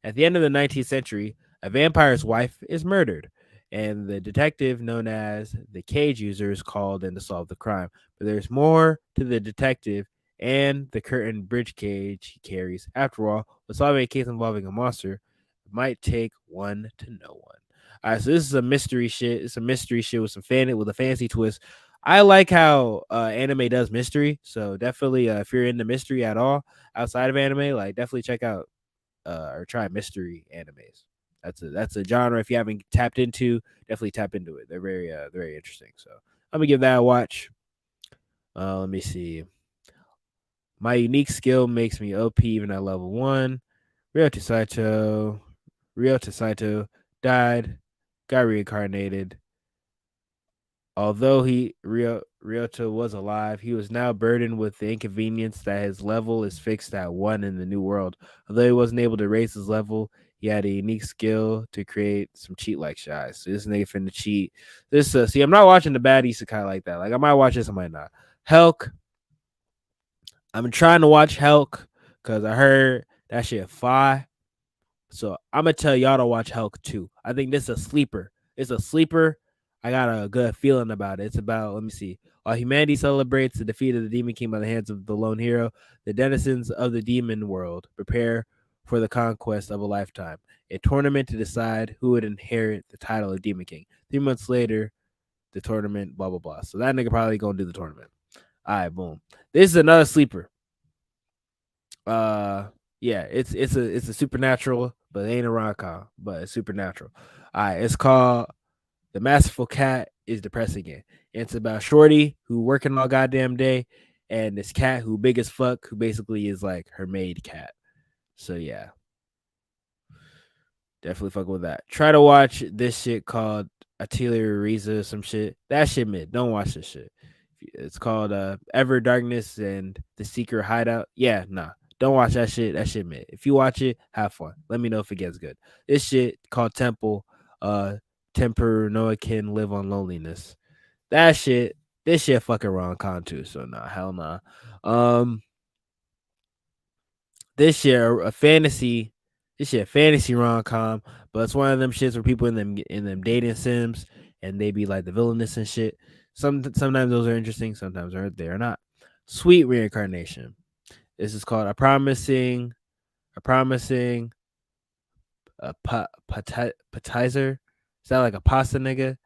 At the end of the 19th century, a vampire's wife is murdered, and the detective known as the Cage User is called in to solve the crime. But there's more to the detective and the curtain bridge cage he carries. After all, when solving a case involving a monster, it might take one to know one. All right, so this is a mystery shit. It's a mystery shit with a fancy twist. I like how anime does mystery, so definitely if you're into mystery at all outside of anime, like definitely check out or try mystery animes. That's a genre if you haven't tapped into, definitely tap into it. They're very interesting. So I'm gonna give that a watch. Let me see. My unique skill makes me OP even at level 1. Ryota Saito died, got reincarnated. Although Ryota was alive, he was now burdened with the inconvenience that his level is fixed at 1 in the new world. Although he wasn't able to raise his level, he had a unique skill to create some cheat-like shots. So this nigga finna cheat. See, I'm not watching the bad isekai like that. Like I might watch this, I might not. Helk. I'm trying to watch Helk because I heard that shit fire. So I'm gonna tell y'all to watch Helk too. I think this is a sleeper. It's a sleeper. I got a good feeling about it. It's about, let me see. While humanity celebrates the defeat of the Demon King by the hands of the lone hero, the denizens of the demon world prepare for the conquest of a lifetime. A tournament to decide who would inherit the title of Demon King. 3 months later, the tournament, blah, blah, blah. So that nigga probably gonna do the tournament. All right, boom. This is another sleeper. Yeah, it's a supernatural, but it ain't a rom-com, but it's supernatural. All right, it's called The Masterful Cat is Depressing It. It's about Shorty who working all goddamn day, and this cat who big as fuck, who basically is like her maid cat. So yeah, definitely fuck with that. Try to watch this shit called Atelier Riza or some shit. That shit mid. Don't watch this shit. It's called Ever Darkness and the Secret Hideout. Yeah, nah. Don't watch that shit. That shit mid. If you watch it, have fun. Let me know if it gets good. This shit called Temple. Temper Noah Can Live on Loneliness. That shit. This shit fucking rom-com too. So nah, hell nah. This shit a fantasy. This shit a fantasy rom-com, but it's one of them shits where people in them dating sims and they be like the villainous and shit. Sometimes those are interesting. Sometimes they are not. Sweet Reincarnation. This is called a promising appetizer. Is that like a pasta nigga?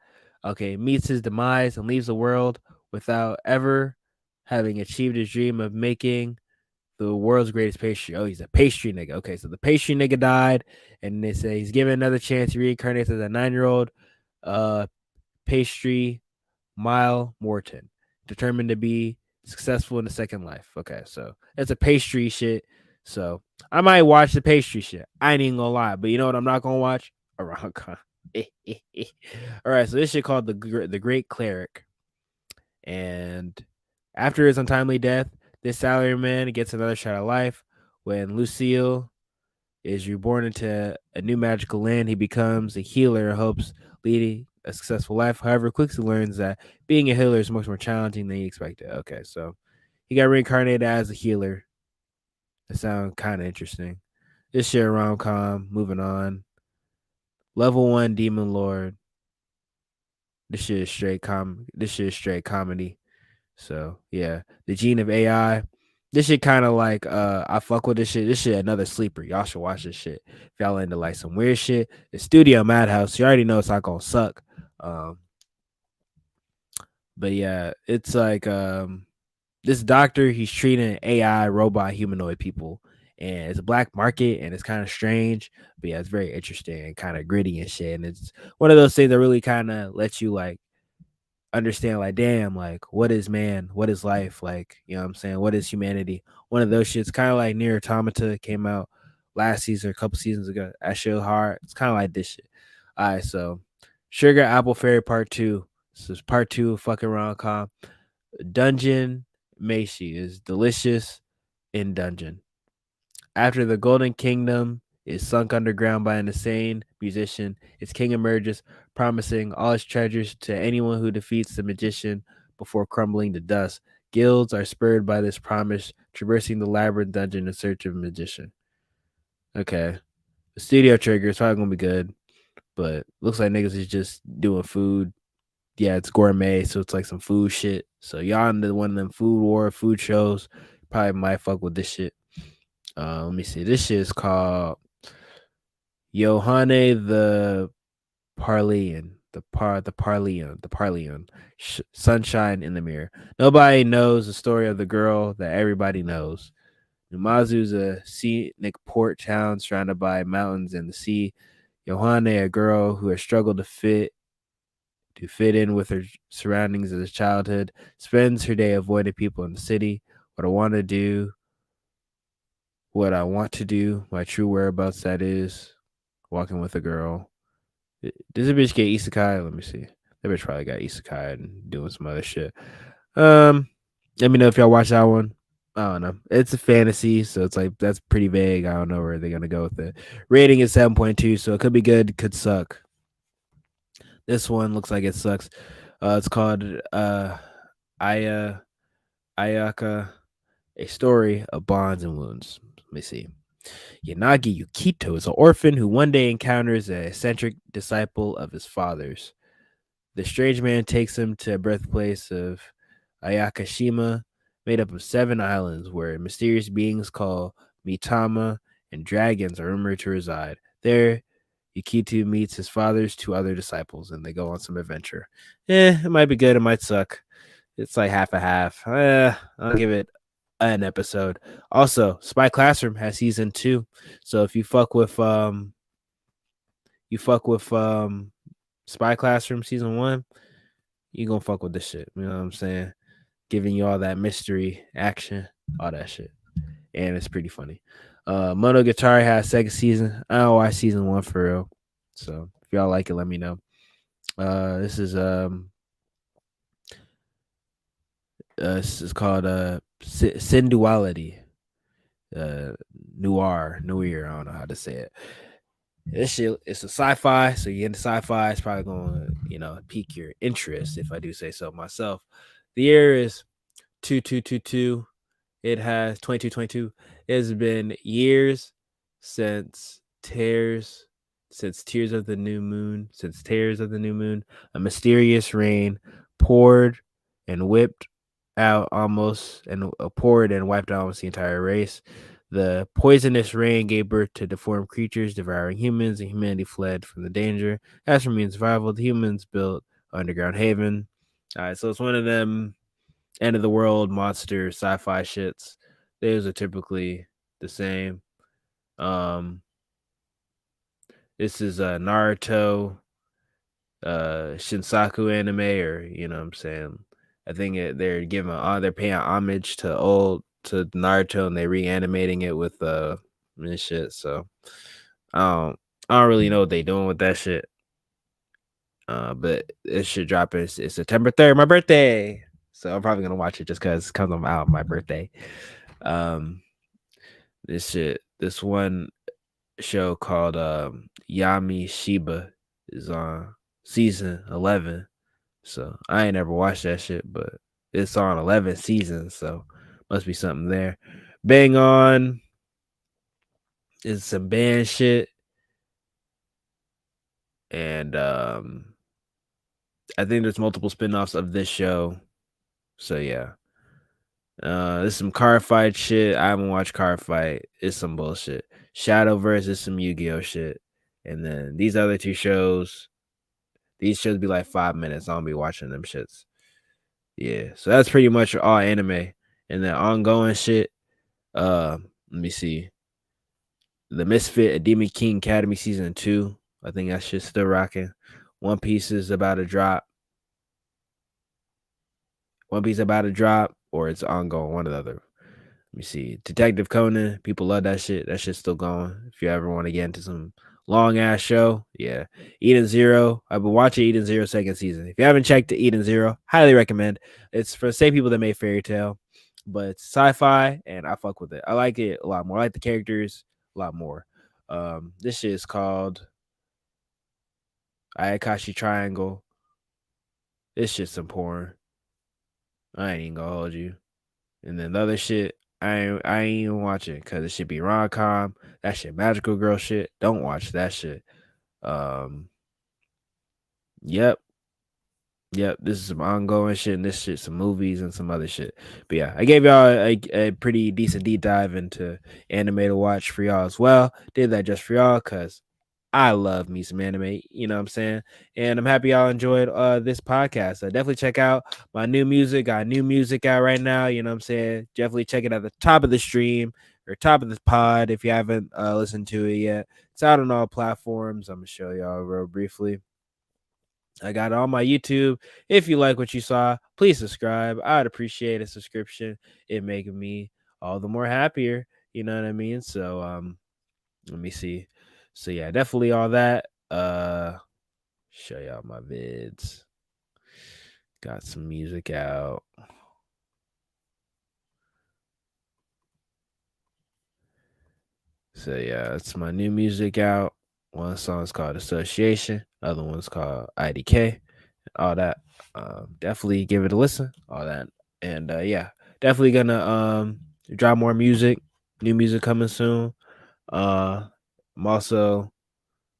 Okay, meets his demise and leaves the world without ever having achieved his dream of making the world's greatest pastry. Oh, he's a pastry nigga. Okay, so the pastry nigga died, and they say he's given another chance. He reincarnates as a 9-year-old pastry Mile Morton, determined to be successful in the second life. Okay, so it's a pastry shit. So I might watch the pastry shit. I ain't even gonna lie, but you know what I'm not gonna watch? A rom-com. All right, so this shit called the Great Cleric, and after his untimely death, this salaryman gets another shot at life. When Lucille is reborn into a new magical land, he becomes a healer and hopes leading a successful life. However, quickly learns that being a healer is much more challenging than he expected. Okay, so he got reincarnated as a healer. That sounds kind of interesting. This shit rom-com. Moving on. Level 1 Demon Lord. This shit is straight comedy. So yeah, the Gene of AI. This shit kind of like I fuck with this shit. This shit another sleeper. Y'all should watch this shit. If y'all into like some weird shit. The Studio Madhouse. You already know it's not gonna suck. But yeah, it's like this doctor, he's treating AI robot humanoid people. And it's a black market and it's kind of strange. But yeah, it's very interesting and kind of gritty and shit. And it's one of those things that really kind of lets you like understand, like, damn, like, what is man? What is life? Like, you know what I'm saying? What is humanity? One of those shits, kind of like Nier Automata came out last season, a couple seasons ago. That shit was hard. It's kind of like this shit. All right, so Sugar Apple Fairy Part 2. This is Part 2 of fucking rom-com. Dungeon Meshi is delicious in dungeon. After the Golden Kingdom is sunk underground by an insane musician, its king emerges, promising all his treasures to anyone who defeats the magician before crumbling to dust. Guilds are spurred by this promise, traversing the labyrinth dungeon in search of a magician. Okay. The Studio Trigger is probably going to be good, but looks like niggas is just doing food. Yeah, it's gourmet, so it's like some food shit. So y'all into one of them food shows, probably might fuck with this shit. Let me see. This shit is called Yohane the Parlean. The Parlean. Sunshine in the Mirror. Nobody knows the story of the girl that everybody knows. Numazu is a scenic port town surrounded by mountains and the sea. Yohane, a girl who has struggled to fit in with her surroundings as a childhood, spends her day avoiding people in the city. What I want to do, my true whereabouts, that is walking with a girl. Does a bitch get isekai? Let me see. That bitch probably got isekai and doing some other shit. Let me know if y'all watch that one. I don't know. It's a fantasy, so it's like that's pretty vague. I don't know where they're gonna go with it. Rating is 7.2, so it could be good, could suck. This one looks like it sucks. It's called Ayaka, A Story of Bonds and Wounds. Let me see. Yanagi Yukito is an orphan who one day encounters an eccentric disciple of his father's. The strange man takes him to a birthplace of Ayakashima, made up of 7 islands where mysterious beings called Mitama and dragons are rumored to reside. There, Yukito meets his father's 2 other disciples, and they go on some adventure. It might be good, it might suck. It's like half a half. I'll give it an episode. Also, Spy Classroom has season 2. So if you fuck with Spy Classroom season 1, you gonna fuck with this shit. You know what I'm saying? Giving you all that mystery, action, all that shit. And it's pretty funny. Monogatari has 2nd season. I don't watch season 1 for real. So if y'all like it, let me know. This is called Sensuality. Noir. I don't know how to say it. This shit, it's a sci-fi, so you into sci-fi, it's probably gonna, pique your interest if I do say so myself. The year is 2222. It has 2222. It has been years since Tears of the New Moon. A mysterious rain poured and wiped out almost the entire race. The poisonous rain gave birth to deformed creatures devouring humans, and humanity fled from the danger. As for means survival, the humans built an underground haven. All right, so it's one of them end of the world monster sci-fi shits. Those are typically the same. This is Naruto, Shinsaku anime, or you know what I'm saying. I think they're paying homage to Naruto, and they're reanimating it with this shit. So I don't really know what they're doing with that shit. But it should drop it's September 3rd, my birthday. So I'm probably gonna watch it just because it comes out my birthday. This one show called Yami Shiba is on season 11. So I ain't never watched that shit, but it's on 11 seasons, so must be something there. Bang On is some band shit. And I think there's multiple spin-offs of this show. So yeah. There's some car fight shit. I haven't watched Car Fight. It's some bullshit. Shadowverse is some Yu-Gi-Oh shit. And then these other two shows, these shows be like 5 minutes. I don't be watching them shits. Yeah. So that's pretty much all anime. And then ongoing shit. Let me see. The Misfit, A Demon King Academy Season 2. I think that shit's still rocking. One Piece is about to drop. One Piece about to drop, or it's ongoing, one or the other. Let me see. Detective Conan, people love that shit. That shit's still going. If you ever want to get into some long ass show, yeah. Eden Zero. I've been watching Eden Zero second season. If you haven't checked Eden Zero, highly recommend. It's for the same people that made Fairy Tail, but it's sci-fi, and I fuck with it. I like it a lot more. I like the characters a lot more. This shit is called Ayakashi Triangle. This shit's some porn. I ain't even gonna hold you. And then the other shit, I ain't even watching because it should be rom-com. That shit magical girl shit. Don't watch that shit. Yep. This is some ongoing shit, and this shit some movies and some other shit. But yeah, I gave y'all a pretty decent deep dive into anime to watch for y'all as well. Did that just for y'all because I love me some anime, you know what I'm saying? And I'm happy y'all enjoyed this podcast. So definitely check out my new music. Got new music out right now, you know what I'm saying? Definitely check it at the top of the stream or top of the pod if you haven't listened to it yet. It's out on all platforms. I'm going to show y'all real briefly. I got it on my YouTube. If you like what you saw, please subscribe. I'd appreciate a subscription. It making me all the more happier, you know what I mean? So let me see. So yeah, definitely all that. Show y'all my vids. Got some music out. So yeah, it's my new music out. One song's called Association, other one's called IDK. All that. Definitely give it a listen. All that. And yeah, definitely gonna drop more music. New music coming soon. I'm also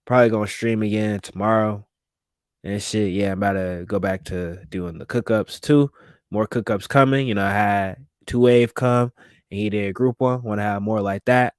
probably gonna stream again tomorrow and shit. Yeah, I'm about to go back to doing the cookups too. More cookups coming. You know, I had 2Wave come and he did a group one. Want to have more like that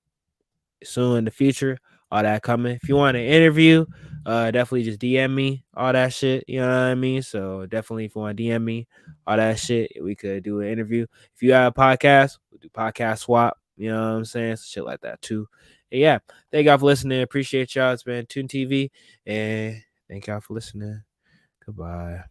soon in the future. All that coming. If you want an interview, definitely just DM me. All that shit. You know what I mean? So definitely if you want to DM me, all that shit, we could do an interview. If you have a podcast, we'll do podcast swap. You know what I'm saying? Shit like that too. And yeah, thank y'all for listening. Appreciate y'all. It's been Toon TV, and thank y'all for listening. Goodbye.